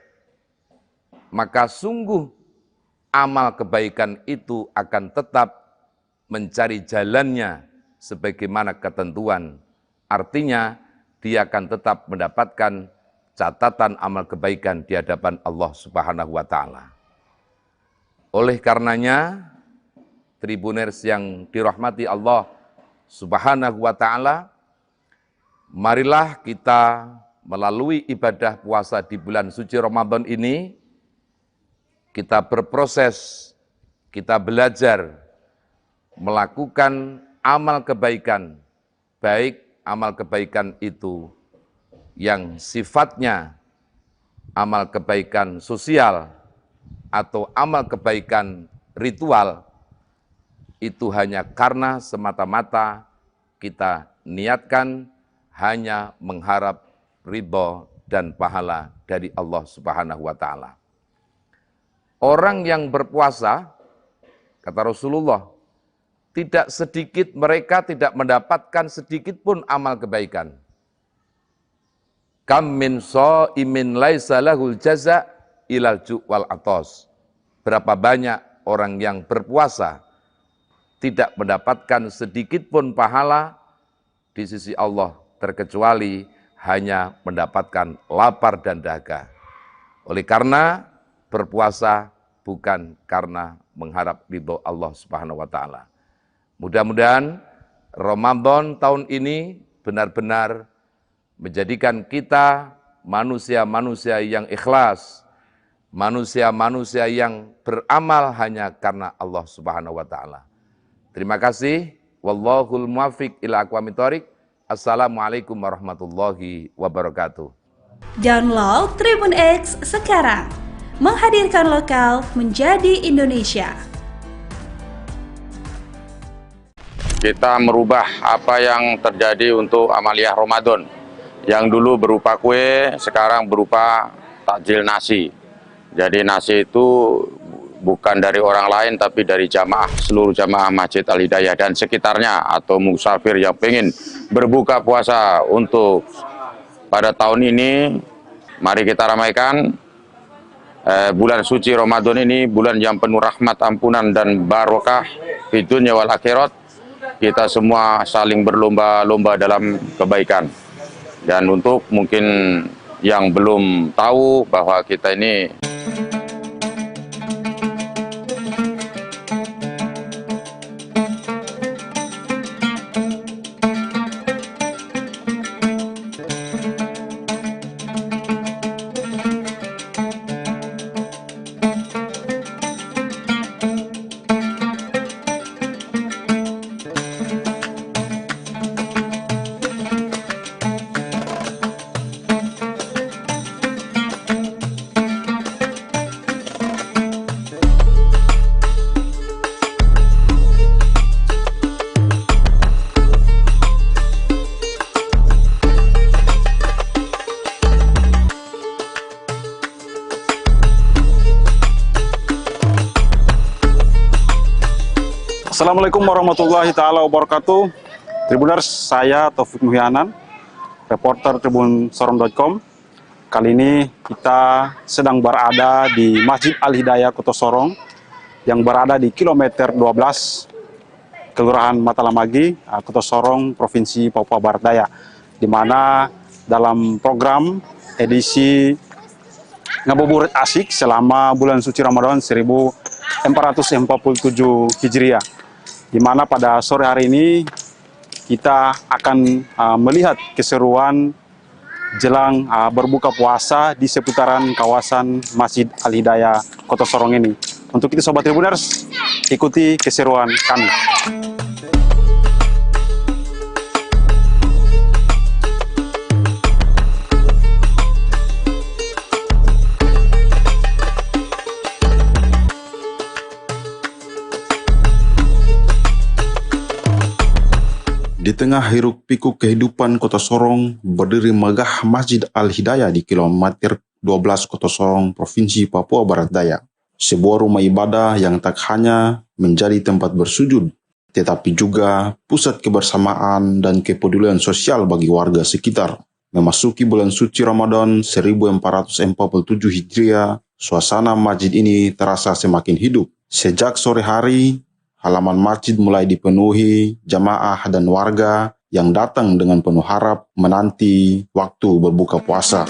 maka sungguh amal kebaikan itu akan tetap mencari jalannya sebagaimana ketentuan. Artinya dia akan tetap mendapatkan catatan amal kebaikan di hadapan Allah Subhanahu wa taala. Oleh karenanya, Tribuners yang dirahmati Allah Subhanahu wa taala, marilah kita melalui ibadah puasa di bulan suci Ramadan ini, kita berproses, kita belajar melakukan amal kebaikan, baik amal kebaikan itu yang sifatnya amal kebaikan sosial atau amal kebaikan ritual, itu hanya karena semata-mata kita niatkan hanya mengharap ridho dan pahala dari Allah Subhanahu wa taala. Orang yang berpuasa, kata Rasulullah, tidak sedikit mereka tidak mendapatkan sedikit pun amal kebaikan. Kam min shaimin laisa lahul jaza ilal ju' wal atos. Berapa banyak orang yang berpuasa tidak mendapatkan sedikit pun pahala di sisi Allah, terkecuali hanya mendapatkan lapar dan dahaga. Oleh karena berpuasa bukan karena mengharap ridho Allah Subhanahu wa taala. Mudah-mudahan Ramadan tahun ini benar-benar menjadikan kita manusia-manusia yang ikhlas, manusia-manusia yang beramal hanya karena Allah Subhanahu wa taala. Terima kasih. Wallahul muwaffiq ila aqwamit thoriq. Assalamualaikum warahmatullahi wabarakatuh. Download Tribun X sekarang. Menghadirkan lokal menjadi Indonesia. Kita merubah apa yang terjadi untuk amaliyah Ramadan. Yang dulu berupa kue, sekarang berupa takjil nasi. Jadi nasi itu bukan dari orang lain, tapi dari jamaah, seluruh jamaah Masjid Al-Hidayah dan sekitarnya, atau musafir yang pengen berbuka puasa untuk pada tahun ini. Mari kita ramaikan bulan suci Ramadan ini, bulan yang penuh rahmat, ampunan, dan barokah di dunia wal akhirat. Kita semua saling berlomba-lomba dalam kebaikan. Dan untuk mungkin yang belum tahu bahwa kita ini Assalamualaikum warahmatullahi taala wabarakatuh. Tribuners, saya Taufik Muhyanan, reporter tribunsorong.com. Kali ini kita sedang berada di Masjid Al-Hidayah Kota Sorong yang berada di kilometer 12 Kelurahan Matalamagi, Kota Sorong, Provinsi Papua Barat Daya, di mana dalam program edisi Ngabuburit Asyik selama bulan suci Ramadan 1447 Hijriah, di mana pada sore hari ini kita akan melihat keseruan jelang berbuka puasa di seputaran kawasan Masjid Al-Hidayah Kota Sorong ini. Untuk itu Sobat Tribuners, ikuti keseruan kami. Di tengah hiruk pikuk kehidupan Kota Sorong, berdiri megah Masjid Al-Hidayah di kilometer 12 Kota Sorong, Provinsi Papua Barat Daya. Sebuah rumah ibadah yang tak hanya menjadi tempat bersujud, tetapi juga pusat kebersamaan dan kepedulian sosial bagi warga sekitar. Memasuki bulan suci Ramadan 1447 Hijriah, suasana masjid ini terasa semakin hidup. Sejak sore hari, halaman masjid mulai dipenuhi jamaah dan warga yang datang dengan penuh harap menanti waktu berbuka puasa.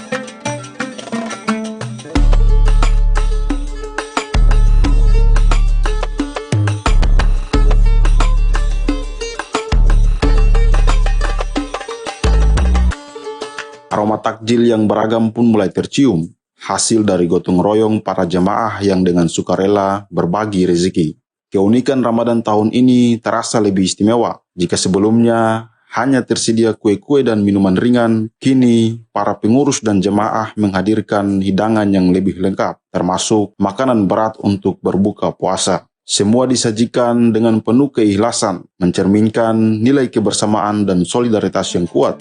Aroma takjil yang beragam pun mulai tercium, hasil dari gotong royong para jemaah yang dengan sukarela berbagi rezeki. Keunikan Ramadan tahun ini terasa lebih istimewa. Jika sebelumnya hanya tersedia kue-kue dan minuman ringan, kini para pengurus dan jemaah menghadirkan hidangan yang lebih lengkap, termasuk makanan berat untuk berbuka puasa. Semua disajikan dengan penuh keikhlasan, mencerminkan nilai kebersamaan dan solidaritas yang kuat.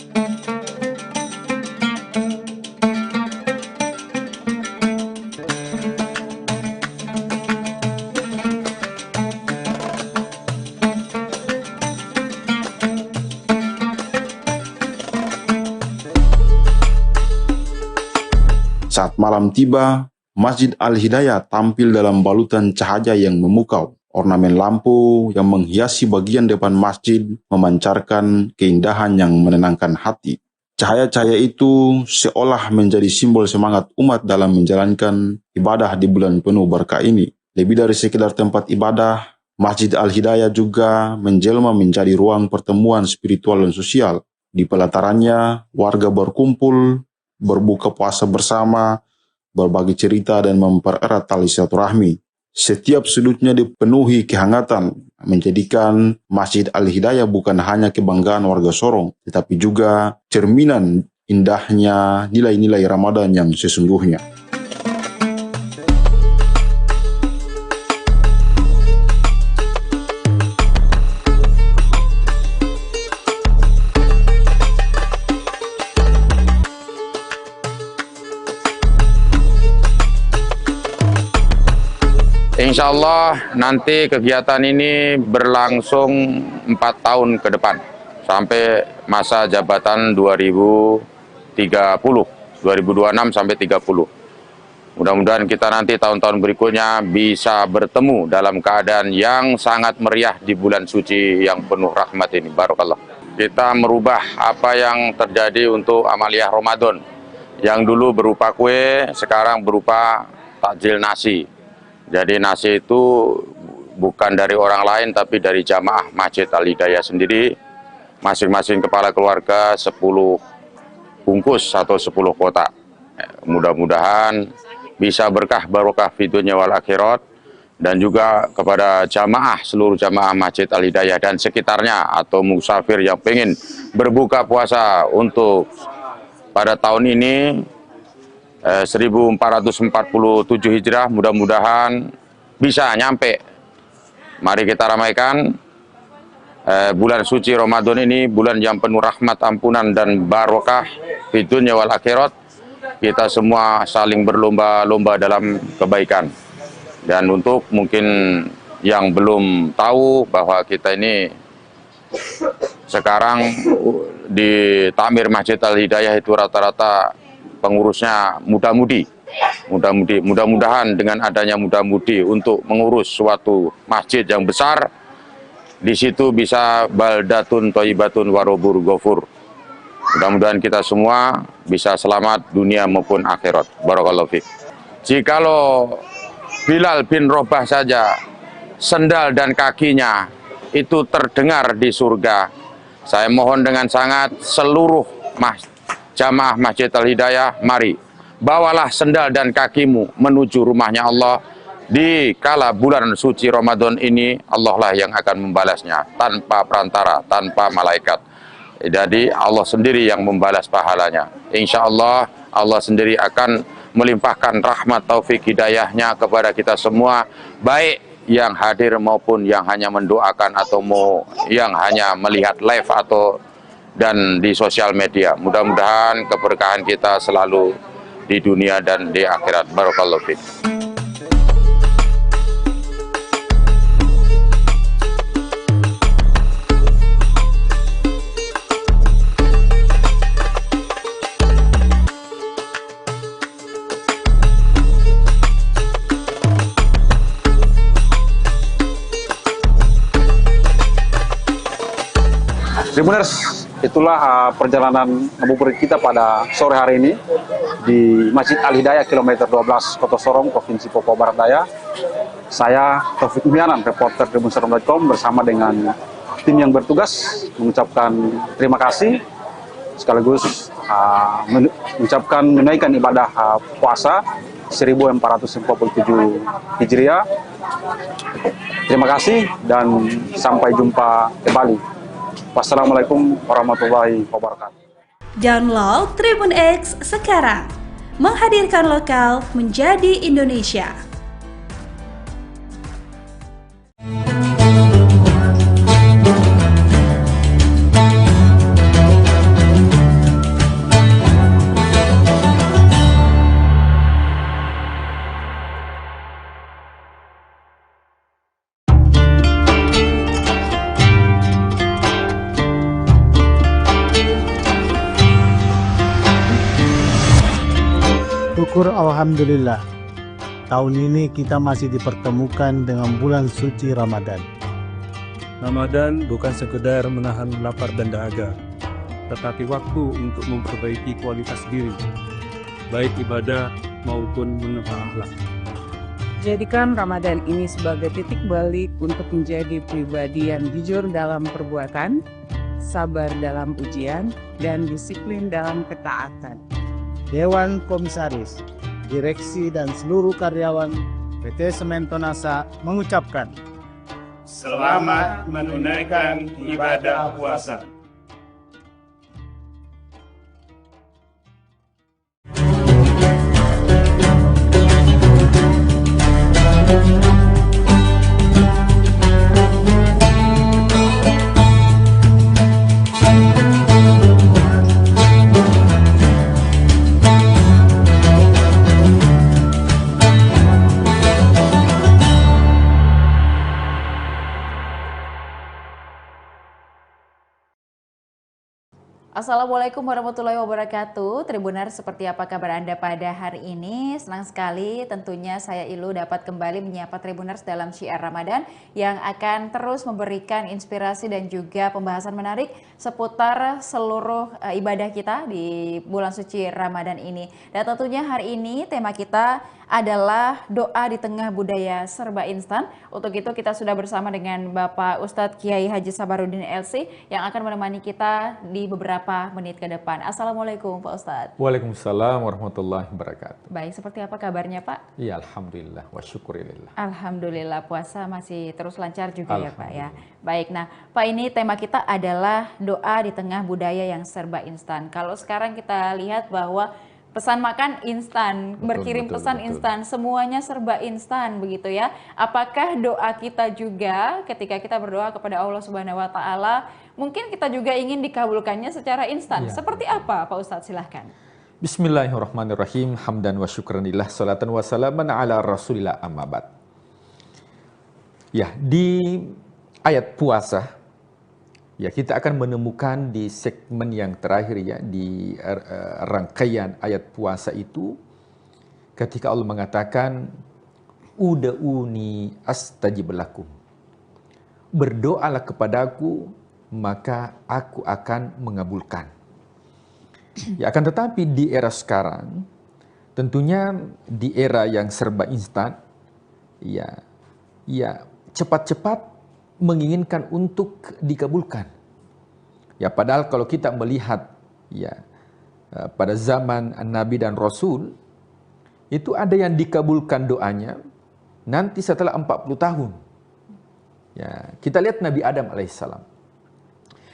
Saat malam tiba, Masjid Al-Hidayah tampil dalam balutan cahaya yang memukau. Ornamen lampu yang menghiasi bagian depan masjid memancarkan keindahan yang menenangkan hati. Cahaya-cahaya itu seolah menjadi simbol semangat umat dalam menjalankan ibadah di bulan penuh berkah ini. Lebih dari sekedar tempat ibadah, Masjid Al-Hidayah juga menjelma menjadi ruang pertemuan spiritual dan sosial. Di pelatarannya, warga berkumpul, berbuka puasa bersama, berbagi cerita dan mempererat tali silaturahmi. Setiap sudutnya dipenuhi kehangatan, menjadikan Masjid Al-Hidayah bukan hanya kebanggaan warga Sorong, tetapi juga cerminan indahnya nilai-nilai Ramadan yang sesungguhnya. Insya Allah nanti kegiatan ini berlangsung 4 tahun ke depan sampai masa jabatan 2026 sampai 30. Mudah-mudahan kita nanti tahun-tahun berikutnya bisa bertemu dalam keadaan yang sangat meriah di bulan suci yang penuh rahmat ini. Barakallah. Kita merubah apa yang terjadi untuk amaliyah Ramadan yang dulu berupa kue, sekarang berupa takjil nasi. Jadi nasi itu bukan dari orang lain tapi dari jamaah Masjid Al-Hidayah sendiri. Masing-masing kepala keluarga 10 bungkus atau 10 kotak. Mudah-mudahan bisa berkah barokah fi dunya wal akhirat, dan juga kepada jamaah, seluruh jamaah Masjid Al-Hidayah dan sekitarnya atau musafir yang pengen berbuka puasa untuk pada tahun ini 1447 Hijrah, mudah-mudahan bisa nyampe. Mari kita ramaikan bulan suci Ramadan ini, bulan yang penuh rahmat, ampunan dan barokah fi dunya wal akhirat. Kita semua saling berlomba-lomba dalam kebaikan. Dan untuk mungkin yang belum tahu bahwa kita ini sekarang di Takmir Masjid Al-Hidayah itu rata-rata pengurusnya muda-mudi. Mudah-mudahan dengan adanya muda-mudi untuk mengurus suatu masjid yang besar, di situ bisa baldatun thayyibatun warobur ghafur. Mudah-mudahan kita semua bisa selamat dunia maupun akhirat. Barakallahu fiik. Jikalau Bilal bin Rabah saja sendal dan kakinya itu terdengar di surga, Saya mohon dengan sangat seluruh jamaah Masjid Al-Hidayah, mari bawalah sendal dan kakimu menuju rumahnya Allah. Di kala bulan suci Ramadan ini, Allah lah yang akan membalasnya tanpa perantara, tanpa malaikat. Jadi Allah sendiri yang membalas pahalanya. Insya Allah, Allah sendiri akan melimpahkan rahmat taufik hidayahnya kepada kita semua, baik yang hadir maupun yang hanya mendoakan atau yang hanya melihat live atau dan di sosial media. Mudah-mudahan keberkahan kita selalu di dunia dan di akhirat. Barakallahu fiik. Tribuners, itulah perjalanan ngabuburit kita pada sore hari ini di Masjid Al-Hidayah kilometer 12 Kota Sorong, Provinsi Papua Barat Daya. Saya Taufik Muhyanan, reporter tribunsorong.com bersama dengan tim yang bertugas mengucapkan terima kasih sekaligus menunaikan ibadah puasa 1447 Hijriah. Terima kasih dan sampai jumpa kembali. Wassalamualaikum warahmatullahi wabarakatuh. Download Tribun X sekarang. Menghadirkan lokal menjadi Indonesia. Syukur alhamdulillah, tahun ini kita masih dipertemukan dengan bulan suci Ramadan. Ramadan bukan sekedar menahan lapar dan dahaga, tetapi waktu untuk memperbaiki kualitas diri, baik ibadah maupun menata akhlak. Jadikan Ramadan ini sebagai titik balik untuk menjadi pribadi yang jujur dalam perbuatan, sabar dalam ujian, dan disiplin dalam ketaatan. Dewan Komisaris, Direksi dan seluruh karyawan PT Semen Tonasa mengucapkan selamat menunaikan ibadah puasa. Assalamualaikum warahmatullahi wabarakatuh. Tribuners, seperti apa kabar Anda pada hari ini? Senang sekali tentunya saya Ilu dapat kembali menyapa Tribuners dalam syiar Ramadan yang akan terus memberikan inspirasi dan juga pembahasan menarik seputar seluruh ibadah kita di bulan suci Ramadan ini. Dan tentunya hari ini tema kita adalah doa di tengah budaya serba instan. Untuk itu kita sudah bersama dengan Bapak Ustadz Kiai Haji Sabarudin LC yang akan menemani kita di beberapa menit ke depan. Assalamualaikum Pak Ustadz. Waalaikumsalam warahmatullahi wabarakatuh. Baik, seperti apa kabarnya Pak? Iya, alhamdulillah wa syukurillah. Alhamdulillah, puasa masih terus lancar juga ya Pak ya. Baik, nah Pak, ini tema kita adalah doa di tengah budaya yang serba instan. Kalau sekarang kita lihat bahwa pesan makan instan, berkirim pesan instan, semuanya serba instan begitu ya. Apakah doa kita juga ketika kita berdoa kepada Allah Subhanahu wa taala, mungkin kita juga ingin dikabulkannya secara instan? Ya. Seperti apa Pak Ustadz, silahkan. Bismillahirrahmanirrahim. Hamdan wa syukranillah, salatan wa salaman ala rasulillah, amma ba'd. Ya, di ayat puasa ya, kita akan menemukan di segmen yang terakhir ya, di rangkaian ayat puasa itu, ketika Allah mengatakan, Uda'uni astajib lakum. Berdoalah kepadaku, maka aku akan mengabulkan. Ya, akan tetapi di era sekarang, tentunya di era yang serba instan, ya cepat-cepat menginginkan untuk dikabulkan. Ya, padahal kalau kita melihat ya pada zaman Nabi dan Rasul itu ada yang dikabulkan doanya nanti setelah 40 tahun. Ya, kita lihat Nabi Adam alaihissalam.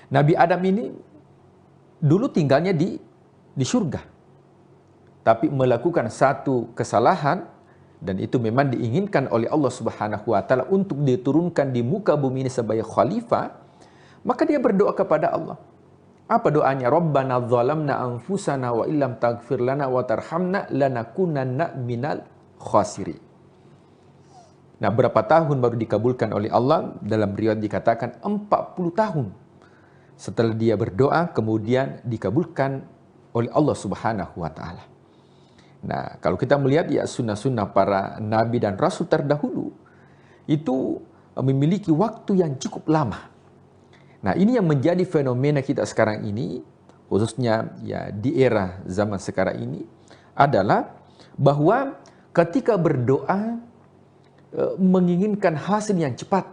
Nabi Adam ini dulu tinggalnya di surga. Tapi melakukan satu kesalahan dan itu memang diinginkan oleh Allah Subhanahu wa taala untuk diturunkan di muka bumi ini sebagai khalifah. Maka dia berdoa kepada Allah. Apa doanya? Rabbana zalamna anfusana wa illam taghfir lana wa tarhamna lanakunanna minal khasirin. Nah, berapa tahun baru dikabulkan oleh Allah? Dalam riwayat dikatakan 40 tahun. Setelah dia berdoa, kemudian dikabulkan oleh Allah Subhanahu wa taala. Nah, kalau kita melihat ya sunnah-sunnah para nabi dan rasul terdahulu itu memiliki waktu yang cukup lama. Nah, ini yang menjadi fenomena kita sekarang ini, khususnya ya di era zaman sekarang ini, adalah bahwa ketika berdoa menginginkan hasil yang cepat.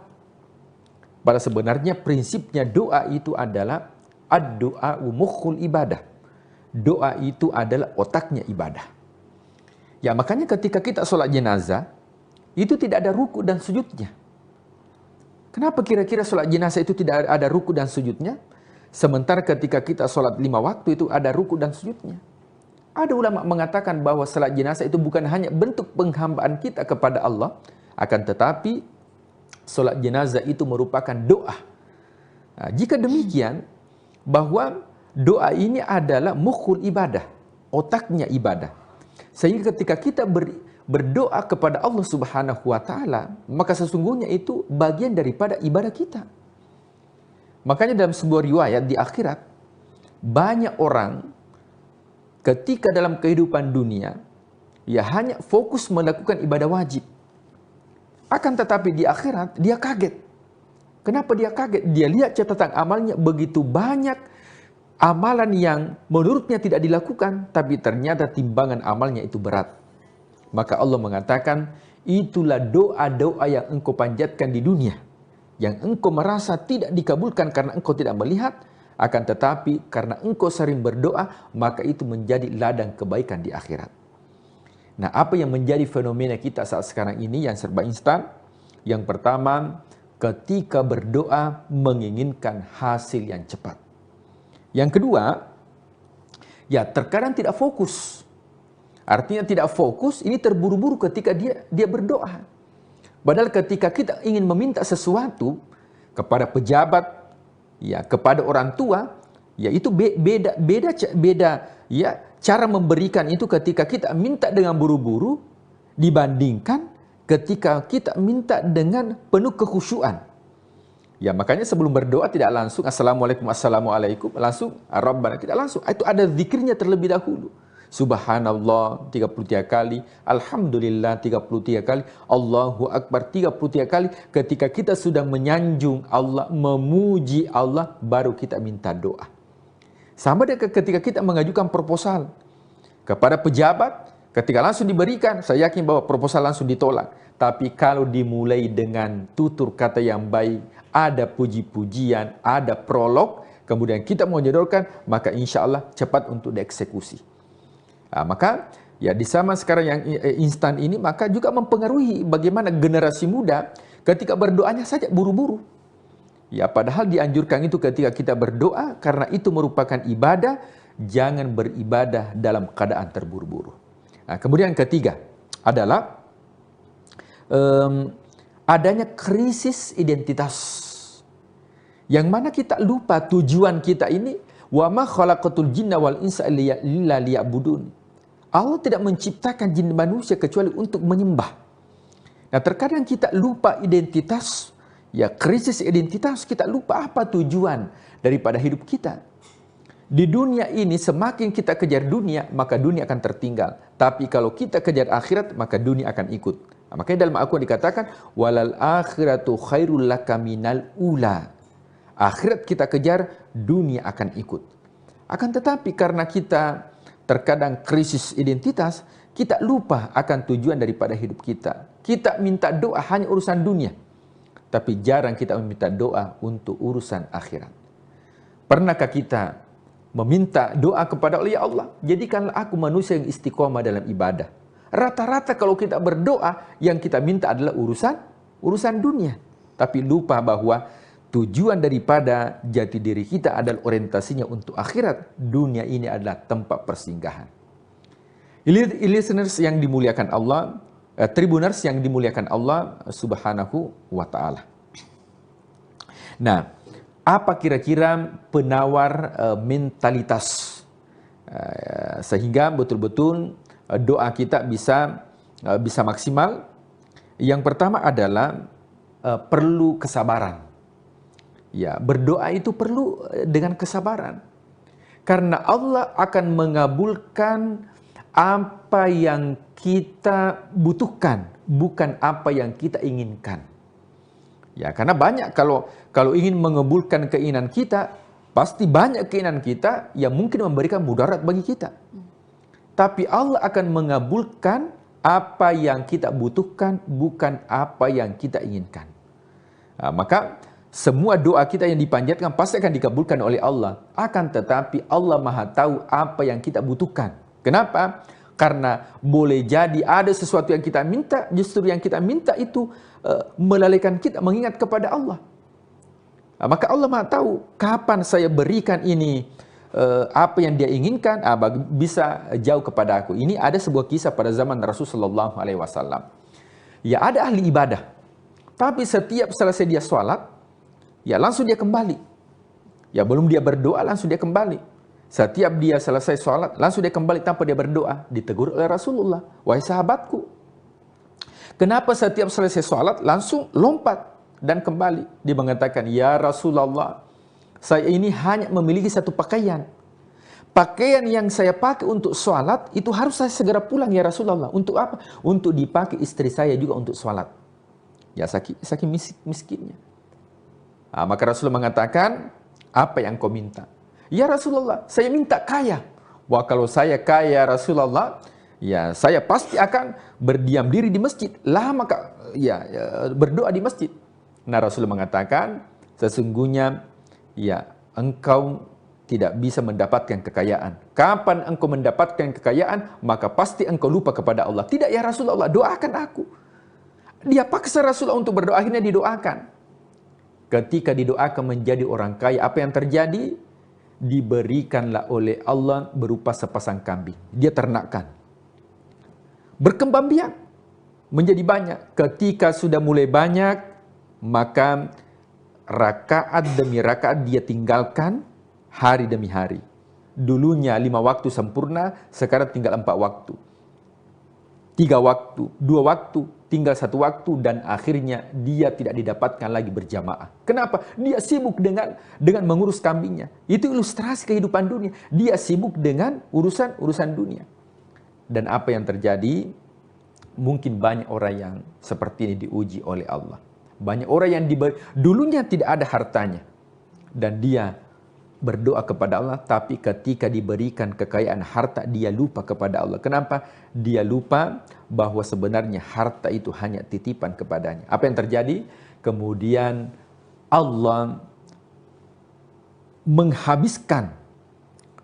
Pada sebenarnya prinsipnya doa itu adalah ad-du'a mukhul ibadah. Doa itu adalah otaknya ibadah. Ya, makanya ketika kita sholat jenazah, itu tidak ada ruku dan sujudnya. Kenapa kira-kira sholat jenazah itu tidak ada ruku dan sujudnya? Sementara ketika kita sholat 5 waktu itu ada ruku dan sujudnya. Ada ulama mengatakan bahwa sholat jenazah itu bukan hanya bentuk penghambaan kita kepada Allah, akan tetapi sholat jenazah itu merupakan doa. Nah, jika demikian, bahwa doa ini adalah mukhul ibadah, otaknya ibadah. Sehingga ketika kita berdoa kepada Allah Subhanahu wa taala, maka sesungguhnya itu bagian daripada ibadah kita. Makanya dalam sebuah riwayat di akhirat, banyak orang ketika dalam kehidupan dunia ya hanya fokus melakukan ibadah wajib. Akan tetapi di akhirat dia kaget. Kenapa dia kaget? Dia lihat catatan amalnya begitu banyak amalan yang menurutnya tidak dilakukan, tapi ternyata timbangan amalnya itu berat. Maka Allah mengatakan, itulah doa-doa yang engkau panjatkan di dunia, yang engkau merasa tidak dikabulkan karena engkau tidak melihat, akan tetapi karena engkau sering berdoa, maka itu menjadi ladang kebaikan di akhirat. Nah, apa yang menjadi fenomena kita saat sekarang ini yang serba instan? Yang pertama, ketika berdoa menginginkan hasil yang cepat. Yang kedua, ya terkadang tidak fokus. Artinya tidak fokus, ini terburu-buru ketika dia berdoa. Padahal ketika kita ingin meminta sesuatu kepada pejabat, ya kepada orang tua, ya itu beda ya cara memberikan itu ketika kita minta dengan buru-buru dibandingkan ketika kita minta dengan penuh kekhusyuan. Ya, makanya sebelum berdoa tidak langsung assalamualaikum, langsung Rabbana, tidak langsung. Itu ada zikirnya terlebih dahulu. Subhanallah 33 kali, Alhamdulillah 33 kali, Allahu Akbar 33 kali. Ketika kita sudah menyanjung Allah, memuji Allah, baru kita minta doa. Sama dengan ketika kita mengajukan proposal kepada pejabat, ketika langsung diberikan, saya yakin bahwa proposal langsung ditolak. Tapi kalau dimulai dengan tutur kata yang baik, ada puji-pujian, ada prolog, kemudian kita mau menyodorkan, maka insya Allah cepat untuk dieksekusi. Nah, maka ya di zaman sekarang yang instan ini, maka juga mempengaruhi bagaimana generasi muda ketika berdoanya saja buru-buru. Ya, padahal dianjurkan itu ketika kita berdoa, karena itu merupakan ibadah, jangan beribadah dalam keadaan terburu-buru. Nah, kemudian yang ketiga adalah adanya krisis identitas. Yang mana kita lupa tujuan kita ini, wa ma khalaqatul jinna wal insa illa liya'budun. Allah tidak menciptakan jin manusia kecuali untuk menyembah. Nah, terkadang kita lupa identitas, ya krisis identitas, kita lupa apa tujuan daripada hidup kita. Di dunia ini semakin kita kejar dunia, maka dunia akan tertinggal. Tapi kalau kita kejar akhirat, maka dunia akan ikut. Nah, makanya dalam Al-Quran dikatakan, walal akhiratu khairul laka minal ula. Akhirat kita kejar, dunia akan ikut. Akan tetapi karena kita terkadang krisis identitas, kita lupa akan tujuan daripada hidup kita. Kita minta doa hanya urusan dunia, tapi jarang kita meminta doa untuk urusan akhirat. Pernahkah kita meminta doa kepada Allah, ya Allah, jadikanlah aku manusia yang istiqomah dalam ibadah. Rata-rata kalau kita berdoa, yang kita minta adalah urusan dunia. Tapi lupa bahwa tujuan daripada jati diri kita adalah orientasinya untuk akhirat. Dunia ini adalah tempat persinggahan. Listeners yang dimuliakan Allah, Tribuners yang dimuliakan Allah Subhanahu wa Ta'ala. Nah, apa kira-kira penawar mentalitas sehingga betul-betul doa kita bisa maksimal? Yang pertama adalah perlu kesabaran. Ya, berdoa itu perlu dengan kesabaran. Karena Allah akan mengabulkan apa yang kita butuhkan, bukan apa yang kita inginkan. Ya, karena banyak kalau ingin mengabulkan keinginan kita, pasti banyak keinginan kita yang mungkin memberikan mudarat bagi kita. Tapi Allah akan mengabulkan apa yang kita butuhkan, bukan apa yang kita inginkan. Nah, maka semua doa kita yang dipanjatkan pasti akan dikabulkan oleh Allah. Akan tetapi Allah Maha tahu apa yang kita butuhkan. Kenapa? Karena boleh jadi ada sesuatu yang kita minta, justru yang kita minta itu melalaikan kita mengingat kepada Allah. Nah, maka Allah Maha tahu kapan saya berikan ini apa yang dia inginkan, bisa jauh kepada aku. Ini ada sebuah kisah pada zaman Rasulullah SAW. Ya, ada ahli ibadah, tapi setiap selesai dia sholat, ya langsung dia kembali. Ya, belum dia berdoa langsung dia kembali. Setiap dia selesai sholat, langsung dia kembali tanpa dia berdoa. Ditegur oleh Rasulullah, wahai sahabatku, kenapa setiap selesai sholat langsung lompat dan kembali? Dia mengatakan, ya Rasulullah, saya ini hanya memiliki satu pakaian. Pakaian yang saya pakai untuk sholat, itu harus saya segera pulang ya Rasulullah. Untuk apa? Untuk dipakai istri saya juga untuk sholat. Ya, saking miskinnya. Nah, maka Rasulullah mengatakan, apa yang kau minta? Ya Rasulullah, saya minta kaya. Wah, kalau saya kaya Rasulullah, ya saya pasti akan berdiam diri di masjid. Lama berdoa di masjid. Nah, Rasulullah mengatakan, sesungguhnya ya engkau tidak bisa mendapatkan kekayaan. Kapan engkau mendapatkan kekayaan, maka pasti engkau lupa kepada Allah. Tidak ya Rasulullah, doakan aku. Dia paksa Rasulullah untuk berdoa, akhirnya didoakan. Ketika didoakan menjadi orang kaya, apa yang terjadi? Diberikanlah oleh Allah berupa sepasang kambing. Dia ternakkan. Berkembang biak menjadi banyak. Ketika sudah mulai banyak, maka rakaat demi rakaat dia tinggalkan hari demi hari. Dulunya 5 waktu sempurna, sekarang tinggal 4 waktu. 3 waktu, 2 waktu, tinggal 1 waktu, dan akhirnya dia tidak didapatkan lagi berjamaah. Kenapa? Dia sibuk dengan mengurus kambingnya. Itu ilustrasi kehidupan dunia. Dia sibuk dengan urusan dunia. Dan apa yang terjadi? Mungkin banyak orang yang seperti ini diuji oleh Allah. Banyak orang yang dulunya tidak ada hartanya, dan dia berdoa kepada Allah, tapi ketika diberikan kekayaan harta, dia lupa kepada Allah. Kenapa? Dia lupa bahwa sebenarnya harta itu hanya titipan kepadanya. Apa yang terjadi? Kemudian Allah menghabiskan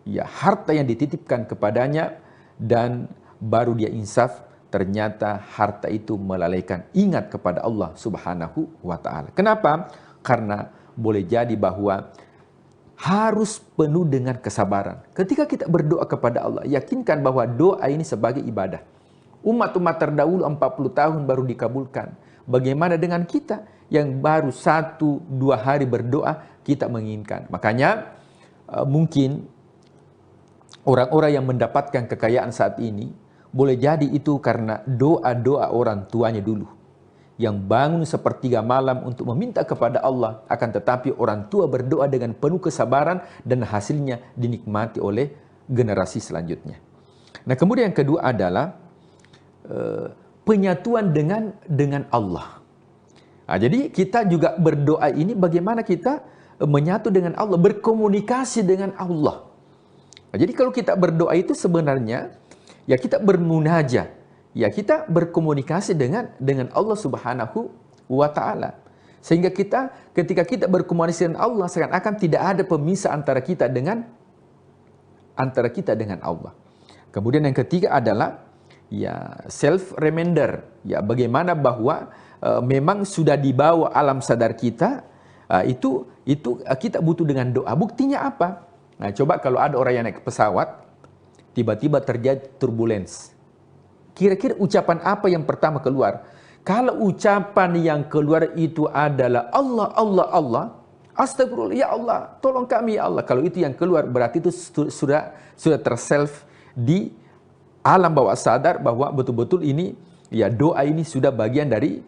ya harta yang dititipkan kepadanya, dan baru dia insaf, ternyata harta itu melalaikan ingat kepada Allah Subhanahu wa Ta'ala. Kenapa? Karena boleh jadi bahwa harus penuh dengan kesabaran. Ketika kita berdoa kepada Allah, yakinkan bahwa doa ini sebagai ibadah. Umat-umat terdahulu 40 tahun baru dikabulkan. Bagaimana dengan kita yang baru 1-2 hari berdoa, kita menginginkan. Makanya mungkin orang-orang yang mendapatkan kekayaan saat ini, boleh jadi itu karena doa-doa orang tuanya dulu, yang bangun sepertiga malam untuk meminta kepada Allah, akan tetapi orang tua berdoa dengan penuh kesabaran dan hasilnya dinikmati oleh generasi selanjutnya. Nah, kemudian yang kedua adalah penyatuan dengan Allah. Nah, jadi kita juga berdoa ini bagaimana kita menyatu dengan Allah, berkomunikasi dengan Allah. Nah, jadi kalau kita berdoa itu sebenarnya ya kita bermunajat, ya kita berkomunikasi dengan Allah Subhanahu wa Ta'ala. Sehingga ketika kita berkomunikasi dengan Allah, seakan-akan tidak ada pemisah antara kita dengan Allah. Kemudian yang ketiga adalah ya self reminder, ya bagaimana bahwa memang sudah dibawa alam sadar kita, itu kita butuh dengan doa. Buktinya apa? Nah, coba kalau ada orang yang naik pesawat, tiba-tiba terjadi turbulence. Kira-kira ucapan apa yang pertama keluar? Kalau ucapan yang keluar itu adalah Allah, Allah, Allah, astagfirullah, ya Allah, tolong kami ya Allah. Kalau itu yang keluar, berarti itu sudah terself di alam bawah sadar bahwa betul-betul ini, ya doa ini sudah bagian dari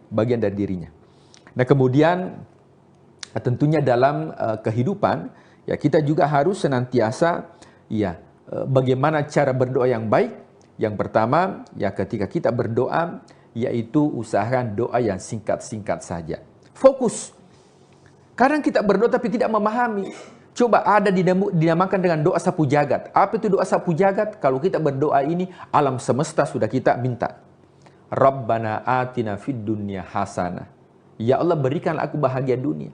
dirinya. Nah kemudian tentunya dalam kehidupan, ya kita juga harus senantiasa, ya bagaimana cara berdoa yang baik. Yang pertama, ya ketika kita berdoa, yaitu usahakan doa yang singkat-singkat saja. Fokus. Kadang kita berdoa tapi tidak memahami. Coba ada dinamakan dengan doa sapu jagat. Apa itu doa sapu jagat? Kalau kita berdoa ini, alam semesta sudah kita minta. Rabbana atina fid dunya hasanah. Ya Allah, berikan aku bahagia dunia.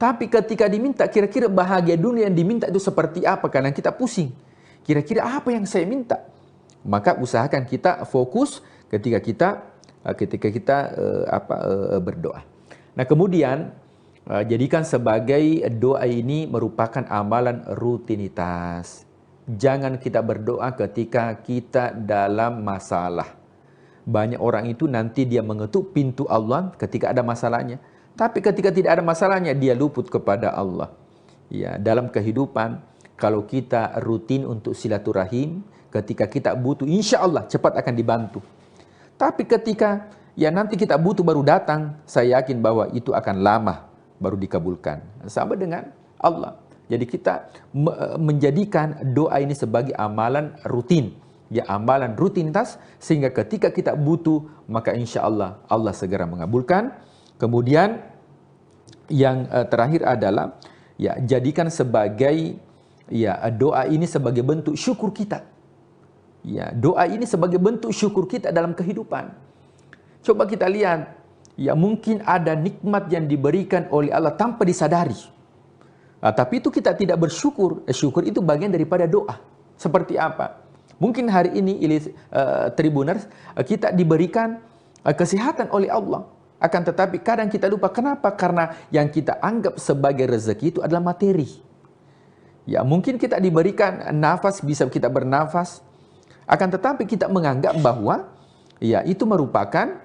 Tapi ketika diminta, kira-kira bahagia dunia yang diminta itu seperti apa? Karena kita pusing. Kira-kira apa yang saya minta? Maka usahakan kita fokus ketika kita berdoa. Nah kemudian jadikan sebagai doa ini merupakan amalan rutinitas. Jangan kita berdoa ketika kita dalam masalah. Banyak orang itu nanti dia mengetuk pintu Allah ketika ada masalahnya. Tapi ketika tidak ada masalahnya, dia luput kepada Allah. Ya, dalam kehidupan, kalau kita rutin untuk silaturahim, ketika kita butuh, insya Allah cepat akan dibantu. Tapi ketika ya nanti kita butuh baru datang, saya yakin bahwa itu akan lama baru dikabulkan. Sama dengan Allah. Jadi kita menjadikan doa ini sebagai amalan rutin. Ya amalan rutinitas, sehingga ketika kita butuh, maka insya Allah Allah segera mengabulkan. Kemudian yang terakhir adalah ya jadikan sebagai ya doa ini sebagai bentuk syukur kita. Ya, doa ini sebagai bentuk syukur kita dalam kehidupan. Coba kita lihat, ya mungkin ada nikmat yang diberikan oleh Allah tanpa disadari. Tapi itu kita tidak bersyukur. Syukur itu bagian daripada doa. Seperti apa? Mungkin hari ini, Tribuners, kita diberikan kesehatan oleh Allah. Akan tetapi kadang kita lupa. Kenapa? Karena yang kita anggap sebagai rezeki itu adalah materi. Ya, mungkin kita diberikan nafas, bisa kita bernafas. Akan tetapi kita menganggap bahwa ya itu merupakan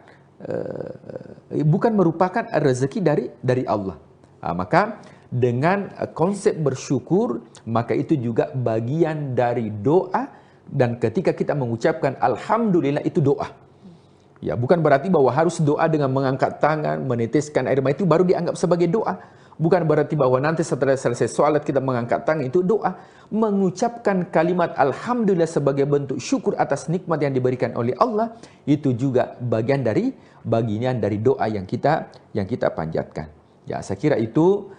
bukan merupakan rezeki dari Allah. Maka dengan konsep bersyukur, maka itu juga bagian dari doa, dan ketika kita mengucapkan alhamdulillah itu doa. Ya, bukan berarti bahwa harus doa dengan mengangkat tangan, meneteskan air mata itu baru dianggap sebagai doa. Bukan berarti bahwa nanti setelah selesai sholat kita mengangkat tangan itu doa. Mengucapkan kalimat alhamdulillah sebagai bentuk syukur atas nikmat yang diberikan oleh Allah, itu juga bagian dari doa yang kita panjatkan. Ya, saya kira itu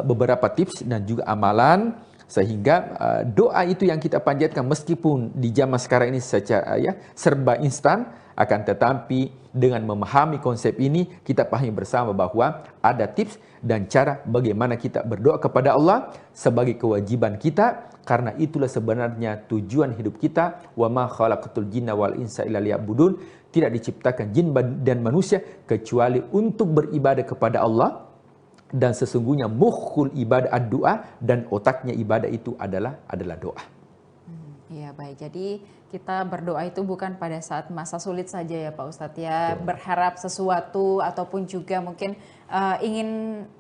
beberapa tips dan juga amalan, sehingga doa itu yang kita panjatkan meskipun di zaman sekarang ini secara serba instan, akan tetapi dengan memahami konsep ini, kita pahami bersama bahwa ada tips dan cara bagaimana kita berdoa kepada Allah sebagai kewajiban kita, karena itulah sebenarnya tujuan hidup kita. Wa ma khalaqatul jinna wal insa illa liya'budun. Tidak diciptakan jin dan manusia kecuali untuk beribadah kepada Allah, dan sesungguhnya mukhul ibadah ad-doa, dan otaknya ibadah itu adalah doa. Iya baik, jadi kita berdoa itu bukan pada saat masa sulit saja ya Pak Ustadz ya, berharap sesuatu ataupun juga mungkin ingin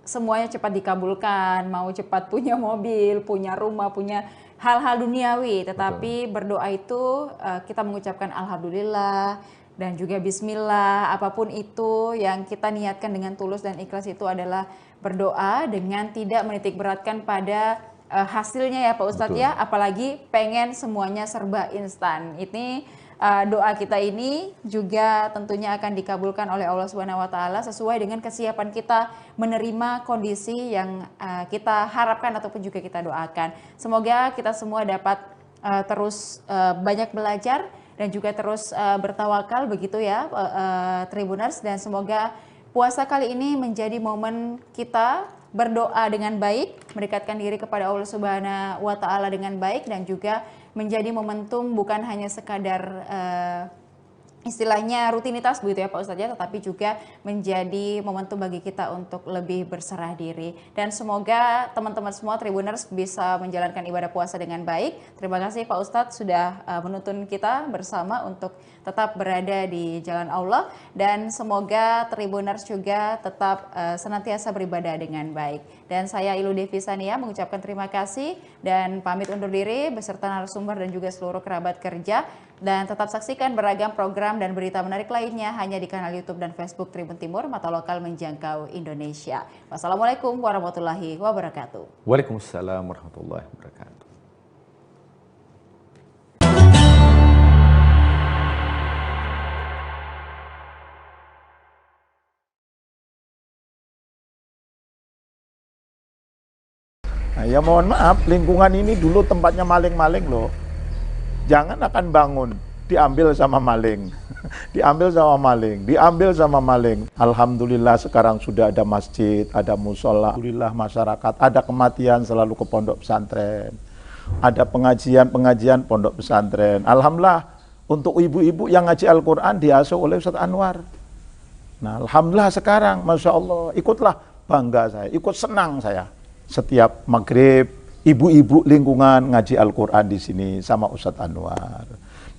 semuanya cepat dikabulkan, mau cepat punya mobil, punya rumah, punya hal-hal duniawi, tetapi berdoa itu kita mengucapkan alhamdulillah dan juga bismillah, apapun itu yang kita niatkan dengan tulus dan ikhlas itu adalah berdoa dengan tidak menitik beratkan pada hasilnya ya Pak Ustadz ya, apalagi pengen semuanya serba instan. Ini doa kita ini juga tentunya akan dikabulkan oleh Allah Subhanahu wa taala sesuai dengan kesiapan kita menerima kondisi yang kita harapkan ataupun juga kita doakan. Semoga kita semua dapat terus banyak belajar dan juga terus bertawakal begitu ya Tribuners, dan semoga puasa kali ini menjadi momen kita berdoa dengan baik, mendekatkan diri kepada Allah Subhanahu wa Ta'ala dengan baik, dan juga menjadi momentum bukan hanya sekadar istilahnya rutinitas begitu ya Pak Ustadz ya, tetapi juga menjadi momentum bagi kita untuk lebih berserah diri. Dan semoga teman-teman semua Tribuners bisa menjalankan ibadah puasa dengan baik. Terima kasih Pak Ustadz sudah menuntun kita bersama untuk tetap berada di jalan Allah, dan semoga Tribuners juga tetap senantiasa beribadah dengan baik. Dan saya Ilu Devi Sania mengucapkan terima kasih dan pamit undur diri beserta narasumber dan juga seluruh kerabat kerja. Dan tetap saksikan beragam program dan berita menarik lainnya hanya di kanal YouTube dan Facebook Tribun Timur, mata lokal menjangkau Indonesia. Wassalamualaikum warahmatullahi wabarakatuh. Waalaikumsalam warahmatullahi wabarakatuh. Nah, ya mohon maaf, lingkungan ini dulu tempatnya maling-maling loh. Jangan akan bangun, diambil sama maling. Diambil sama maling, diambil sama maling. Alhamdulillah sekarang sudah ada masjid, ada musola. Alhamdulillah masyarakat, ada kematian selalu ke pondok pesantren. Ada pengajian pondok pesantren. Alhamdulillah untuk ibu-ibu yang ngaji Al-Quran diasuh oleh Ustadz Anwar. Nah alhamdulillah sekarang, Masya Allah, ikutlah bangga saya, ikut senang saya. Setiap maghrib, ibu-ibu lingkungan ngaji Al-Quran di sini sama Ustadz Anwar.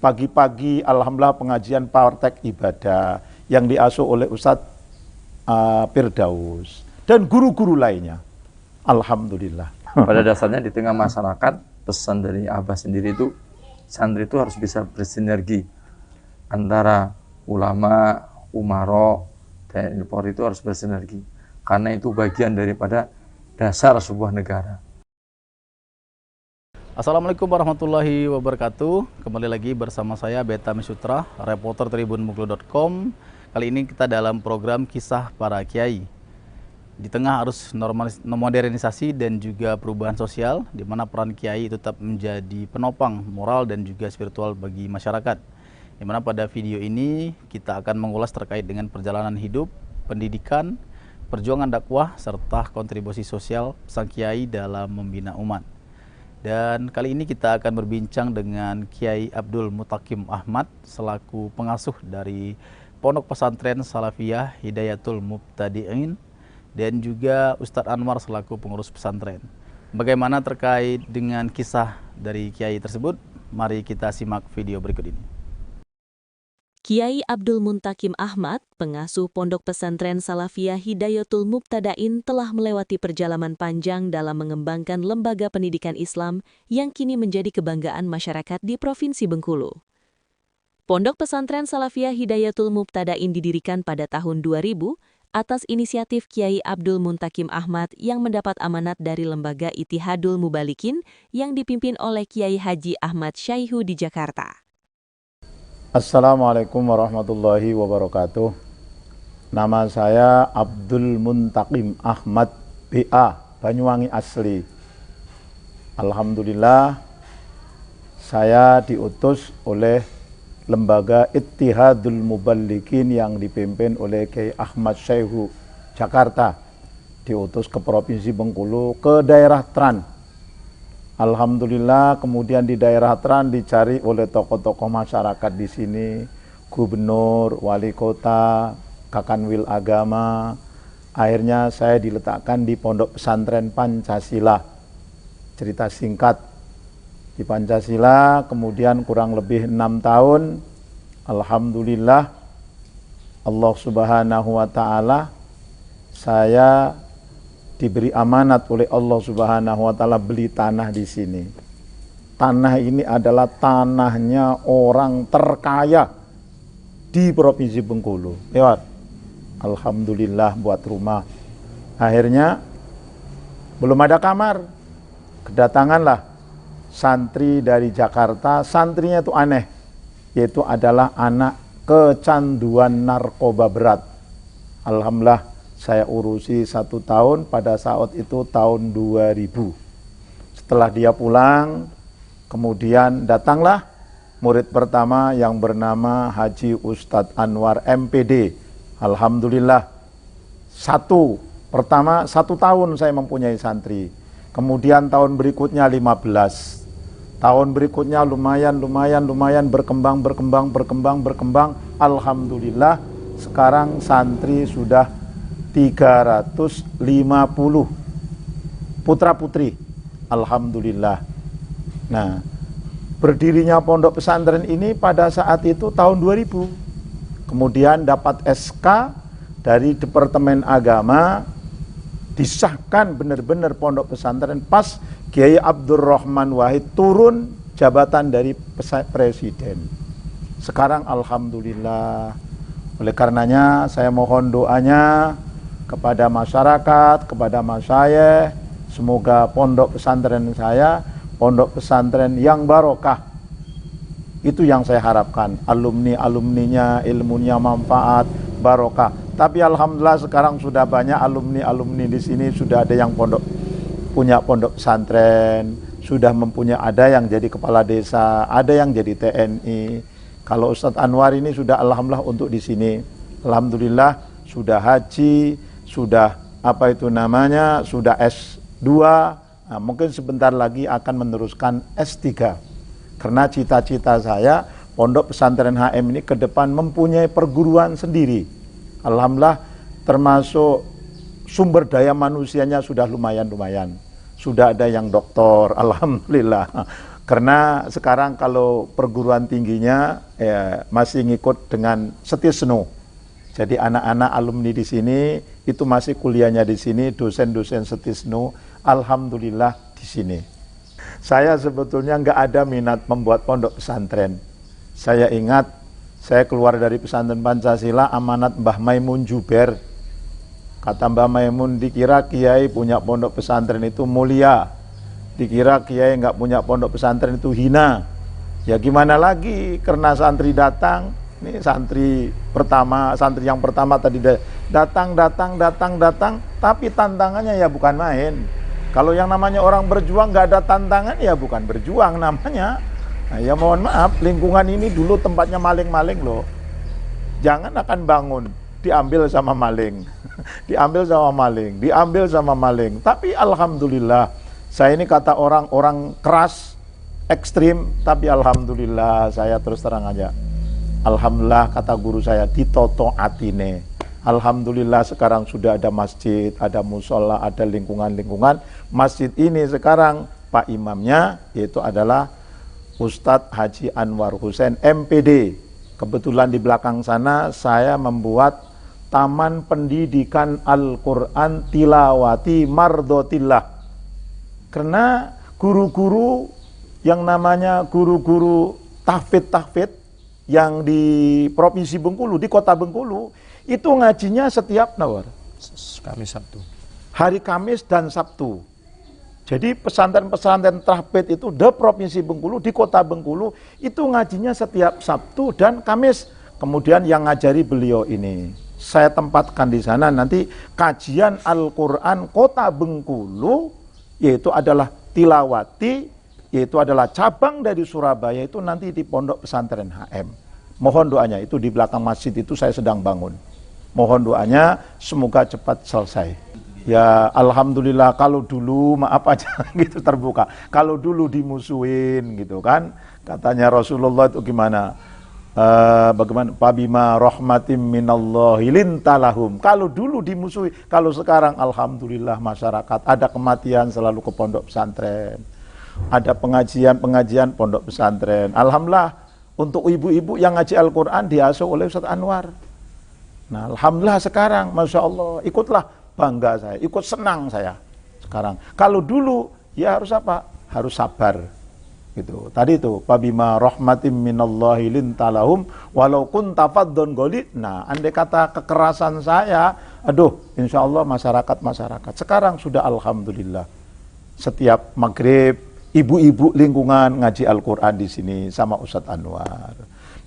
Pagi-pagi, alhamdulillah pengajian praktek ibadah yang diasuh oleh Ustadz Firdaus dan guru-guru lainnya. Alhamdulillah. Pada dasarnya di tengah masyarakat, pesan dari Abah sendiri itu, santri itu harus bisa bersinergi antara ulama, umaro, dan Polri itu harus bersinergi. Karena itu bagian daripada dasar sebuah negara. Assalamualaikum warahmatullahi wabarakatuh. Kembali lagi bersama saya Beta Misutra, reporter tribunmuglo.com. Kali ini kita dalam program Kisah Para Kiai. Di tengah arus modernisasi dan juga perubahan sosial, di mana peran kiai tetap menjadi penopang moral dan juga spiritual bagi masyarakat. Di mana pada video ini kita akan mengulas terkait dengan perjalanan hidup, pendidikan, perjuangan dakwah, serta kontribusi sosial sang kiai dalam membina umat. Dan kali ini kita akan berbincang dengan Kiai Abdul Mutakim Ahmad selaku pengasuh dari Pondok Pesantren Salafiyah Hidayatul Mubtadi'in, dan juga Ustadz Anwar selaku pengurus pesantren. Bagaimana terkait dengan kisah dari Kiai tersebut? Mari kita simak video berikut ini. Kiai Abdul Muntakim Ahmad, pengasuh Pondok Pesantren Salafiyah Hidayatul Mubtadain, telah melewati perjalanan panjang dalam mengembangkan lembaga pendidikan Islam yang kini menjadi kebanggaan masyarakat di Provinsi Bengkulu. Pondok Pesantren Salafiyah Hidayatul Mubtadain didirikan pada tahun 2000 atas inisiatif Kiai Abdul Muntakim Ahmad yang mendapat amanat dari Lembaga Ittihadul Mubalikin yang dipimpin oleh Kiai Haji Ahmad Syaihu di Jakarta. Assalamualaikum warahmatullahi wabarakatuh. Nama saya Abdul Muntakim Ahmad BA, Banyuwangi asli. Alhamdulillah saya diutus oleh Lembaga Ittihadul Mubalikin yang dipimpin oleh Kiai Ahmad Syaihu Jakarta. Diutus ke Provinsi Bengkulu, ke daerah Tran. Alhamdulillah kemudian di daerah Tran dicari oleh tokoh-tokoh masyarakat di sini, gubernur, wali kota, kakanwil agama. Akhirnya saya diletakkan di Pondok Pesantren Pancasila. Cerita singkat, di Pancasila kemudian kurang lebih 6 tahun. Alhamdulillah Allah Subhanahu wa Ta'ala, saya diberi amanat oleh Allah Subhanahu wa Ta'ala beli tanah di sini. Tanah ini adalah tanahnya orang terkaya di Provinsi Bengkulu. Lewat. Alhamdulillah buat rumah. Akhirnya belum ada kamar. Kedatanganlah santri dari Jakarta. Santrinya itu aneh, yaitu adalah anak kecanduan narkoba berat. Alhamdulillah saya urusi 1 tahun, pada saat itu tahun 2000. Setelah dia pulang, kemudian datanglah murid pertama yang bernama Haji Ustadz Anwar MPD. Alhamdulillah Pertama 1 tahun saya mempunyai santri. Kemudian tahun berikutnya 15. Tahun berikutnya lumayan berkembang. Alhamdulillah sekarang santri sudah 350 putra-putri. Alhamdulillah. Nah, berdirinya pondok pesantren ini pada saat itu tahun 2000. Kemudian dapat SK dari Departemen Agama, disahkan benar-benar pondok pesantren pas Kiai Abdurrahman Wahid turun jabatan dari presiden. Sekarang alhamdulillah. Oleh karenanya saya mohon doanya kepada masyarakat, kepada masyayikh, semoga pondok pesantren saya pondok pesantren yang barokah. Itu yang saya harapkan. Alumninya ilmunya manfaat, barokah. Tapi alhamdulillah sekarang sudah banyak alumni di sini, sudah ada yang punya pondok pesantren, sudah mempunyai, ada yang jadi kepala desa, ada yang jadi TNI. Kalau Ustadz Anwar ini sudah alhamdulillah untuk di sini. Alhamdulillah sudah haji, sudah sudah S2, nah, mungkin sebentar lagi akan meneruskan S3. Karena cita-cita saya pondok pesantren HM ini ke depan mempunyai perguruan sendiri. Alhamdulillah termasuk sumber daya manusianya sudah lumayan. Sudah ada yang doktor, alhamdulillah. Karena sekarang kalau perguruan tingginya masih ngikut dengan Setisnu. Jadi anak-anak alumni di sini itu masih kuliahnya di sini, dosen-dosen Setisnu, alhamdulillah di sini. Saya sebetulnya nggak ada minat membuat pondok pesantren. Saya ingat saya keluar dari pesantren Pancasila amanat Mbah Maimun Juber. Kata Mbah Maimun, dikira kiai punya pondok pesantren itu mulia, dikira kiai nggak punya pondok pesantren itu hina. Ya gimana lagi, karena santri datang, ini santri yang pertama tadi datang, tapi tantangannya ya bukan main. Kalau yang namanya orang berjuang nggak ada tantangan ya bukan berjuang namanya. Nah, ya mohon maaf, lingkungan ini dulu tempatnya maling-maling loh. Jangan akan bangun, diambil sama maling. diambil sama maling. Tapi alhamdulillah, saya ini kata orang keras, ekstrim, tapi alhamdulillah saya terus terang aja. Alhamdulillah kata guru saya, ditoto atine. Alhamdulillah sekarang sudah ada masjid, ada musola, ada lingkungan-lingkungan. Masjid ini sekarang Pak Imamnya yaitu adalah Ustadz Haji Anwar Hussein MPD. Kebetulan di belakang sana saya membuat Taman Pendidikan Al-Quran Tilawati Mardotillah. Karena guru-guru yang namanya guru-guru tahfidz yang di Provinsi Bengkulu, di Kota Bengkulu, itu ngajinya setiap Kamis Sabtu. Hari Kamis dan Sabtu. Jadi pesantren-pesantren tahfidz itu di Provinsi Bengkulu, di Kota Bengkulu, itu ngajinya setiap Sabtu dan Kamis. Kemudian yang ngajari beliau ini, saya tempatkan di sana nanti kajian Al-Quran Kota Bengkulu, yaitu adalah Tilawati, yaitu adalah cabang dari Surabaya, itu nanti di Pondok Pesantren HM. Mohon doanya, itu di belakang masjid itu saya sedang bangun. Mohon doanya, semoga cepat selesai. Ya alhamdulillah, kalau dulu maaf aja gitu terbuka. Kalau dulu dimusuhin gitu kan, katanya Rasulullah itu gimana? Bagaimana? Pabima rahmatim minallahi lintalahum. Kalau dulu dimusuhi, kalau sekarang alhamdulillah masyarakat ada kematian selalu ke pondok pesantren. Ada pengajian pondok pesantren. Alhamdulillah untuk ibu-ibu yang ngaji Al-Quran diasuh oleh Ustadz Anwar. Nah alhamdulillah sekarang Masya Allah ikutlah. Bangga saya, ikut senang saya sekarang. Kalau dulu ya harus apa? Harus sabar. Gitu. Tadi itu pabima rahmatim minallahi lintalahum walau kunta faddon ghalid. Nah, andai kata kekerasan saya, aduh, insya Allah masyarakat. Sekarang sudah alhamdulillah. Setiap maghrib ibu-ibu lingkungan ngaji Al-Quran di sini sama Ustadz Anwar.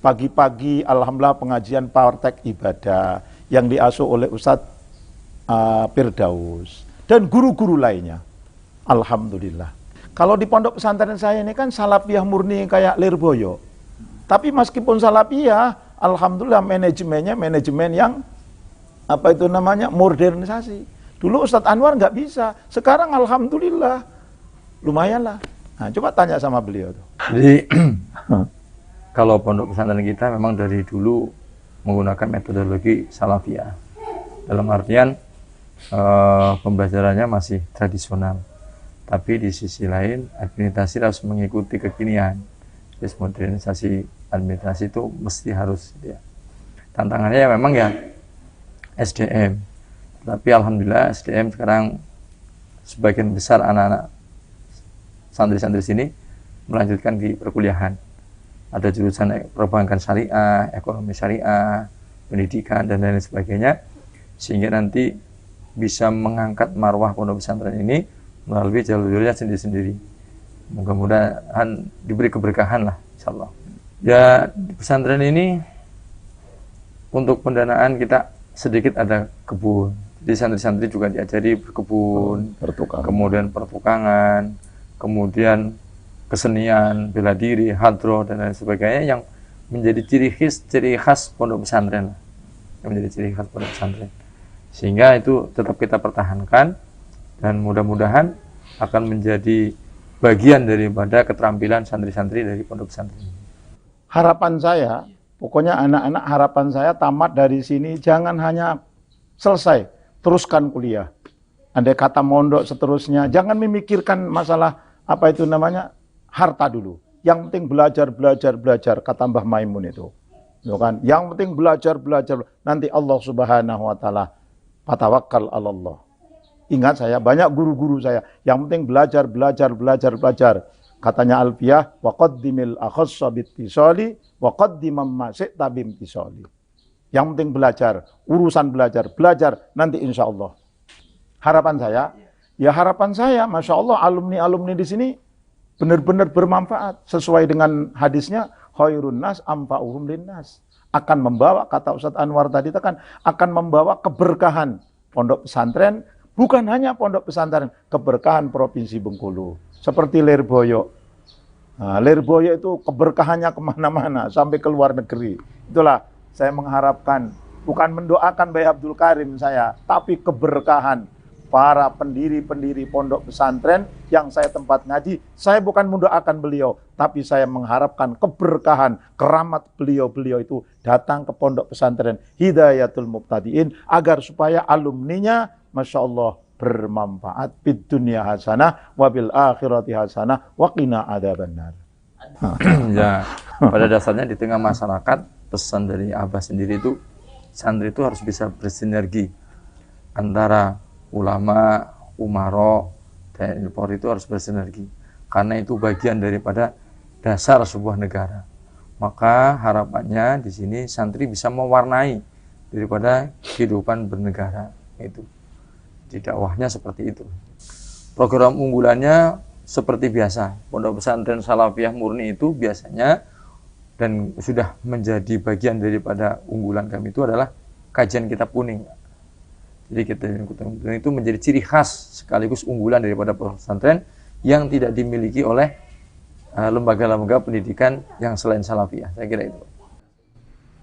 Pagi-pagi alhamdulillah pengajian praktek ibadah yang diasuh oleh Ustadz Firdaus dan guru-guru lainnya. Alhamdulillah. Kalau di pondok pesantren saya ini kan salafiyah murni kayak Lirboyo. Tapi meskipun salafiyah, alhamdulillah manajemennya manajemen yang apa itu namanya, modernisasi. Dulu Ustadz Anwar nggak bisa, sekarang alhamdulillah lumayan lah. Nah, coba tanya sama beliau tuh. Jadi kalau pondok pesantren kita memang dari dulu menggunakan metodologi salafiyah. Dalam artian pembelajarannya masih tradisional. Tapi di sisi lain administrasi harus mengikuti kekinian. Jadi modernisasi administrasi itu mesti harus ya. Tantangannya ya memang ya SDM. Tapi alhamdulillah SDM sekarang sebagian besar anak-anak santri-santri sini melanjutkan di perkuliahan. Ada jurusan perbankan syariah, ekonomi syariah, pendidikan dan lain sebagainya, sehingga nanti bisa mengangkat marwah pondok pesantren ini melalui jalur-jalurnya sendiri-sendiri. Mudah-mudahan diberi keberkahan lah, insyaallah. Ya, di pesantren ini untuk pendanaan kita sedikit ada kebun. Jadi santri-santri juga diajari berkebun, kemudian pertukangan, kemudian kesenian, bela diri, hadroh dan lain sebagainya yang menjadi ciri khas pondok pesantren. Yang menjadi ciri khas pondok pesantren. Sehingga itu tetap kita pertahankan dan mudah-mudahan akan menjadi bagian daripada keterampilan santri-santri dari pondok pesantren. Harapan saya, pokoknya anak-anak harapan saya tamat dari sini jangan hanya selesai, teruskan kuliah. Andai kata mondok seterusnya, jangan memikirkan masalah apa itu namanya harta dulu. Yang penting belajar, kata Mbah Maimun itu. Ya kan? Yang penting belajar. Nanti Allah Subhanahu wa taala, fatawakkal 'alallah. Ingat saya, banyak guru-guru saya, yang penting belajar. Katanya Alfiyah, wa qaddimil akhassa bittisali wa qaddimam ma syi'ta bimtisali. Yang penting belajar, urusan belajar, nanti insya Allah. Harapan saya, Masya Allah, alumni-alumni di sini benar-benar bermanfaat. Sesuai dengan hadisnya, khairun nas amfa'uhum linnas. Akan membawa, kata Ustadz Anwar tadi, akan membawa keberkahan pondok pesantren, bukan hanya pondok pesantren, keberkahan Provinsi Bengkulu. Seperti Lirboyo. Nah, Lirboyo itu keberkahannya kemana-mana, sampai ke luar negeri. Itulah saya mengharapkan, bukan mendoakan Bayi Abdul Karim saya, tapi keberkahan para pendiri-pendiri pondok pesantren yang saya tempat ngaji. Saya bukan mendoakan beliau, tapi saya mengharapkan keberkahan, keramat beliau-beliau itu datang ke pondok pesantren Hidayatul Mubtadiin, agar supaya alumninya, Masya Allah, bermanfaat fid dunya hasanah wa bil akhirati hasanah wa qina adzabannar. Ya, pada dasarnya di tengah masyarakat, pesan dari Abah sendiri itu, santri itu harus bisa bersinergi antara ulama, umaro, TNI Polri itu harus bersinergi. Karena itu bagian daripada dasar sebuah negara. Maka harapannya di sini santri bisa mewarnai daripada kehidupan bernegara itu. Di dakwahnya seperti itu. Program unggulannya seperti biasa. Pondok pesantren Salafiyah Murni itu biasanya dan sudah menjadi bagian daripada unggulan kami itu adalah kajian kitab kuning. Jadi kitab kuning itu menjadi ciri khas sekaligus unggulan daripada pesantren yang tidak dimiliki oleh lembaga-lembaga pendidikan yang selain Salafiyah. Saya kira itu.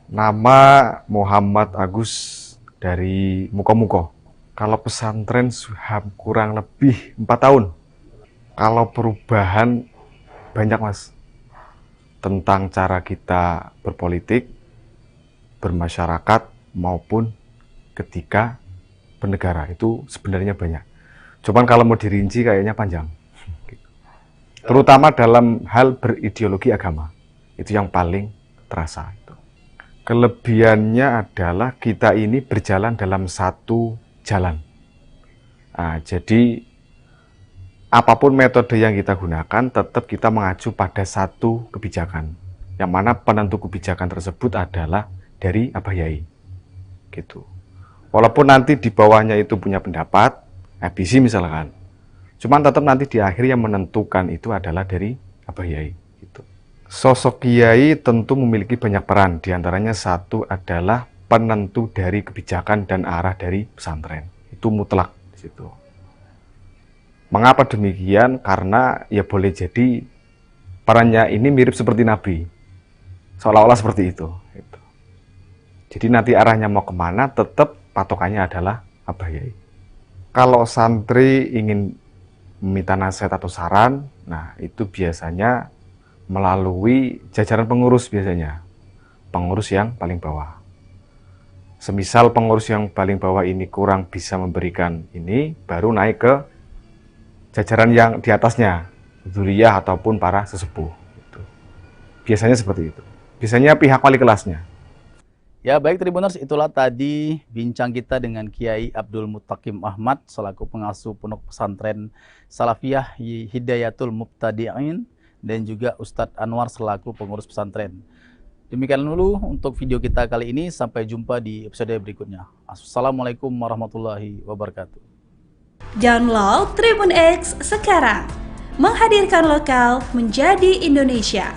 Nama Muhammad Agus dari Muko-Muko. Kalau pesantren kurang lebih 4 tahun. Kalau perubahan banyak, Mas. Tentang cara kita berpolitik, bermasyarakat, maupun ketika bernegara. Itu sebenarnya banyak. Cuman kalau mau dirinci kayaknya panjang. Terutama dalam hal berideologi agama. Itu yang paling terasa. Kelebihannya adalah kita ini berjalan dalam satu jalan. Nah, jadi apapun metode yang kita gunakan, tetap kita mengacu pada satu kebijakan, yang mana penentu kebijakan tersebut adalah dari Abah Yai, gitu. Walaupun nanti di bawahnya itu punya pendapat, visi misalkan, cuman tetap nanti di akhir yang menentukan itu adalah dari Abah Yai. Gitu. Sosok Kiai tentu memiliki banyak peran, diantaranya satu adalah penentu dari kebijakan dan arah dari pesantren. Itu mutlak di situ. Mengapa demikian? Karena ya boleh jadi perannya ini mirip seperti Nabi. Seolah-olah seperti itu. Jadi nanti arahnya mau kemana, tetap patokannya adalah Abah Yai. Kalau santri ingin meminta nasihat atau saran, nah itu biasanya melalui jajaran pengurus biasanya. Pengurus yang paling bawah. Semisal pengurus yang paling bawah ini kurang bisa memberikan ini, baru naik ke jajaran yang di atasnya, dzuriyah ataupun para sesepuh. Gitu. Biasanya seperti itu. Biasanya pihak wali kelasnya. Ya baik Tribuners, itulah tadi bincang kita dengan Kiai Abdul Muttaqim Ahmad selaku pengasuh Pondok Pesantren Salafiyah Hidayatul Mubtadi'in dan juga Ustadz Anwar selaku pengurus pesantren. Demikian dulu untuk video kita kali ini, sampai jumpa di episode berikutnya. Assalamualaikum warahmatullahi wabarakatuh. Download Tribun X sekarang, menghadirkan lokal menjadi Indonesia.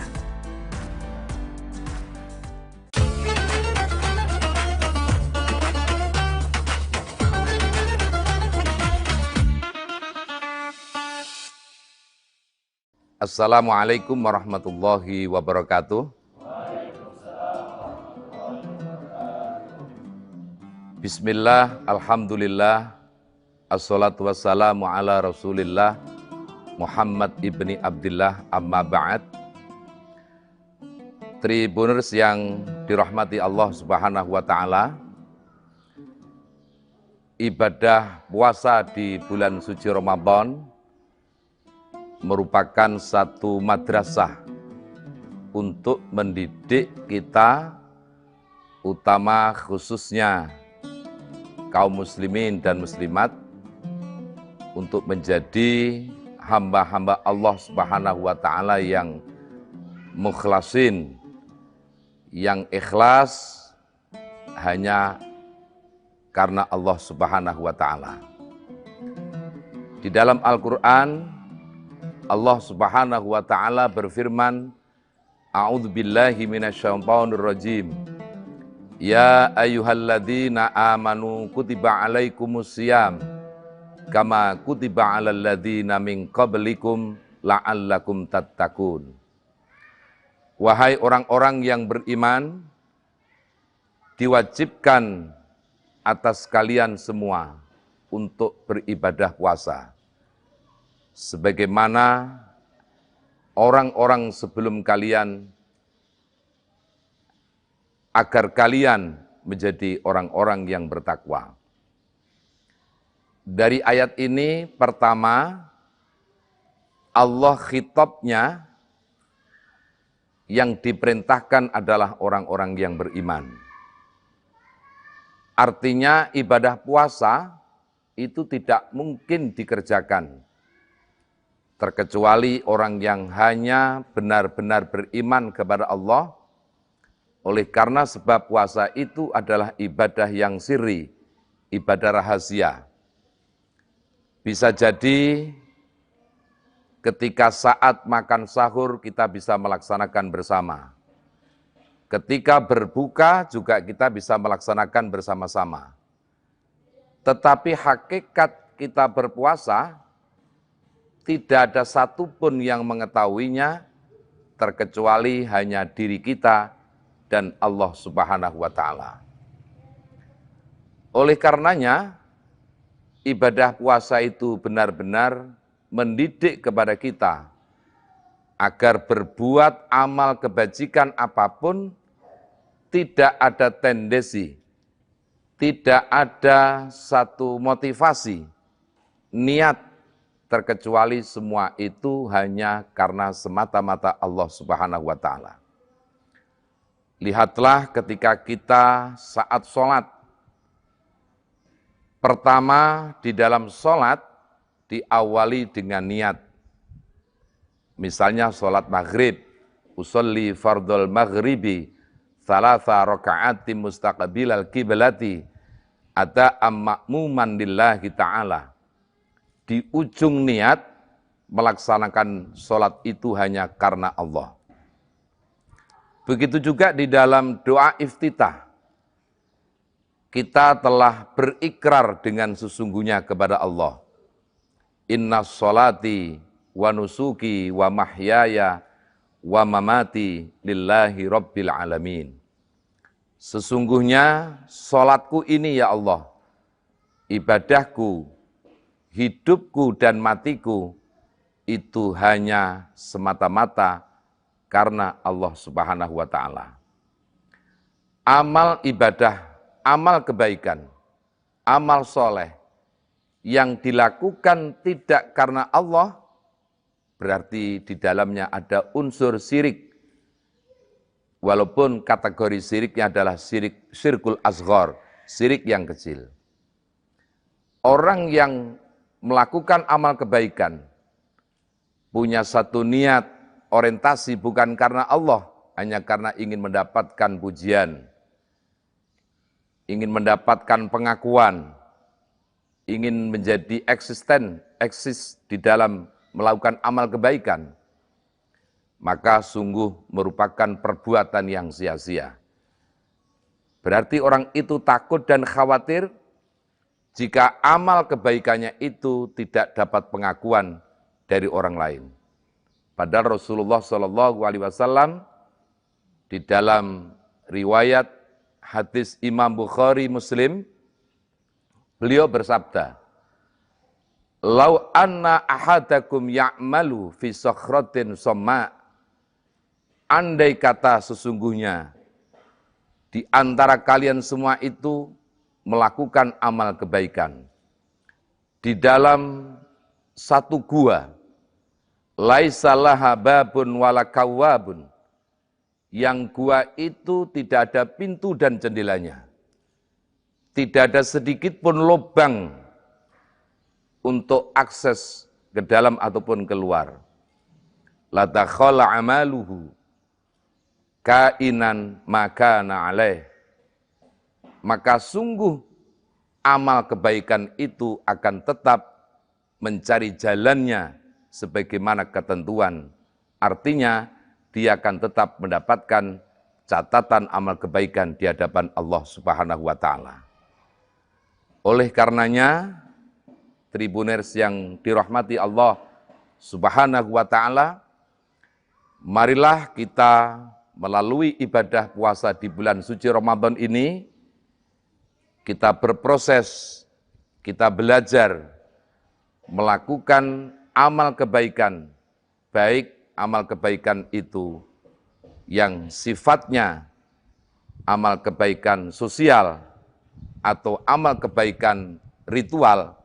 Assalamualaikum warahmatullahi wabarakatuh. Bismillah, alhamdulillah, assalatu wassalamu ala rasulillah, Muhammad ibni Abdillah, amma ba'd. Tribuners yang dirahmati Allah subhanahu wa ta'ala, ibadah puasa di bulan suci Ramadan merupakan satu madrasah untuk mendidik kita, utama khususnya kaum muslimin dan muslimat, untuk menjadi hamba-hamba Allah Subhanahu wa ta'ala yang mukhlasin, yang ikhlas hanya karena Allah Subhanahu wa ta'ala. Di dalam Al-Quran, Allah Subhanahu wa ta'ala berfirman, A'udzubillahi minasyaitonir rajim. Ya ayyuhalladzina amanu kutiba alaikumusiyam kama kutiba alal ladzina min qablikum la'allakum tattaqun. Wahai orang-orang yang beriman, diwajibkan atas kalian semua untuk beribadah puasa, sebagaimana orang-orang sebelum kalian, agar kalian menjadi orang-orang yang bertakwa. Dari ayat ini, pertama, Allah khitabnya yang diperintahkan adalah orang-orang yang beriman. Artinya ibadah puasa itu tidak mungkin dikerjakan terkecuali orang yang hanya benar-benar beriman kepada Allah. Oleh karena sebab puasa itu adalah ibadah yang sirri, ibadah rahasia. Bisa jadi ketika saat makan sahur kita bisa melaksanakan bersama. Ketika berbuka juga kita bisa melaksanakan bersama-sama. Tetapi hakikat kita berpuasa, tidak ada satupun yang mengetahuinya terkecuali hanya diri kita dan Allah Subhanahu wa ta'ala. Oleh karenanya, ibadah puasa itu benar-benar mendidik kepada kita agar berbuat amal kebajikan apapun tidak ada tendensi, tidak ada satu motivasi, niat, terkecuali semua itu hanya karena semata-mata Allah Subhanahu wa ta'ala. Lihatlah ketika kita saat sholat. Pertama, di dalam sholat diawali dengan niat. Misalnya sholat maghrib, usolli fardul maghribi, thalatha raka'ati mustaqbilal kiblati, ada ma'muman lillahi ta'ala. Di ujung niat, melaksanakan sholat itu hanya karena Allah. Begitu juga di dalam doa iftitah. Kita telah berikrar dengan sesungguhnya kepada Allah. Inna sholati wa nusuki wa mahyaya wa mamati lillahi rabbil alamin. Sesungguhnya sholatku ini ya Allah, ibadahku, hidupku dan matiku, itu hanya semata-mata karena Allah Subhanahu wa Ta'ala. Amal ibadah, amal kebaikan, amal soleh yang dilakukan tidak karena Allah, berarti di dalamnya ada unsur syirik. Walaupun kategori syiriknya adalah syirkul asghar, syirik yang kecil. Orang yang melakukan amal kebaikan, punya satu niat, orientasi bukan karena Allah, hanya karena ingin mendapatkan pujian, ingin mendapatkan pengakuan, ingin menjadi eksis di dalam melakukan amal kebaikan, maka sungguh merupakan perbuatan yang sia-sia. Berarti orang itu takut dan khawatir jika amal kebaikannya itu tidak dapat pengakuan dari orang lain. Padahal Rasulullah SAW di dalam riwayat hadis Imam Bukhari Muslim, beliau bersabda, "Lau anna ahadakum ya'malu fi sakhratin somma." Andai kata sesungguhnya di antara kalian semua itu melakukan amal kebaikan di dalam satu gua, laisa laha babun wala kawwabun, yang gua itu tidak ada pintu dan jendelanya, tidak ada sedikit pun lubang untuk akses ke dalam ataupun keluar. La dakhala amaluhu kainan makana alaih, maka sungguh amal kebaikan itu akan tetap mencari jalannya sebagaimana ketentuan. Artinya dia akan tetap mendapatkan catatan amal kebaikan di hadapan Allah Subhanahu wa Ta'ala. Oleh karenanya, Tribuners yang dirahmati Allah Subhanahu wa Ta'ala, marilah kita melalui ibadah puasa di bulan suci Ramadan ini, kita berproses, kita belajar melakukan amal kebaikan, baik amal kebaikan itu yang sifatnya amal kebaikan sosial atau amal kebaikan ritual,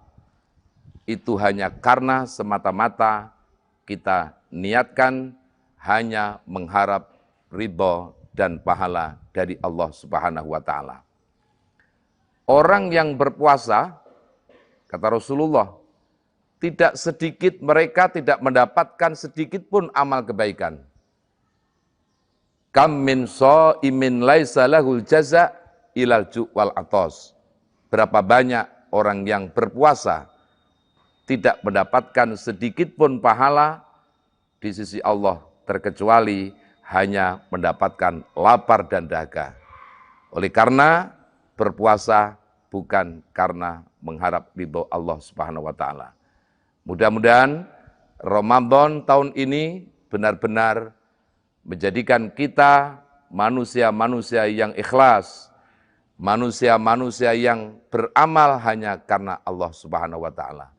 itu hanya karena semata-mata kita niatkan hanya mengharap ridho dan pahala dari Allah Subhanahu wa Ta'ala. Orang yang berpuasa, kata Rasulullah, tidak sedikit mereka tidak mendapatkan sedikit pun amal kebaikan. Kam min shaimin laisa lahul jaza ilal ju' wal atos. Berapa banyak orang yang berpuasa tidak mendapatkan sedikit pun pahala di sisi Allah, terkecuali hanya mendapatkan lapar dan dahaga. Oleh karena berpuasa bukan karena mengharap ridho Allah Subhanahu wa Ta'ala. Mudah-mudahan Ramadan tahun ini benar-benar menjadikan kita manusia-manusia yang ikhlas, manusia-manusia yang beramal hanya karena Allah Subhanahu wa Ta'ala.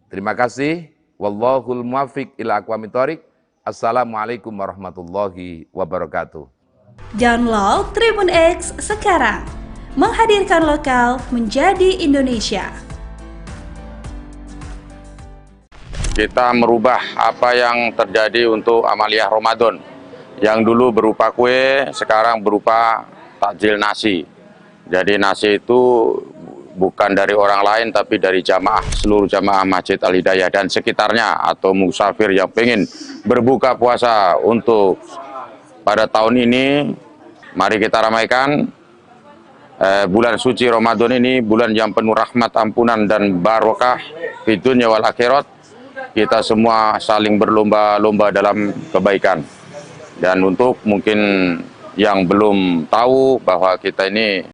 Terima kasih. Wallahul muwaffiq ila aqwamit thoriq. Assalamualaikum warahmatullahi wabarakatuh. Download Tribun X sekarang, menghadirkan lokal menjadi Indonesia. Kita merubah apa yang terjadi untuk amaliyah Ramadan. Yang dulu berupa kue, sekarang berupa takjil nasi. Jadi nasi itu bukan dari orang lain, tapi dari jamaah, seluruh jamaah Masjid Al-Hidayah dan sekitarnya, atau musafir yang pengen berbuka puasa untuk pada tahun ini. Mari kita ramaikan bulan suci Ramadan ini, bulan yang penuh rahmat, ampunan, dan barokah di dunia wal akhirat. Kita semua saling berlomba-lomba dalam kebaikan. Dan untuk mungkin yang belum tahu bahwa kita ini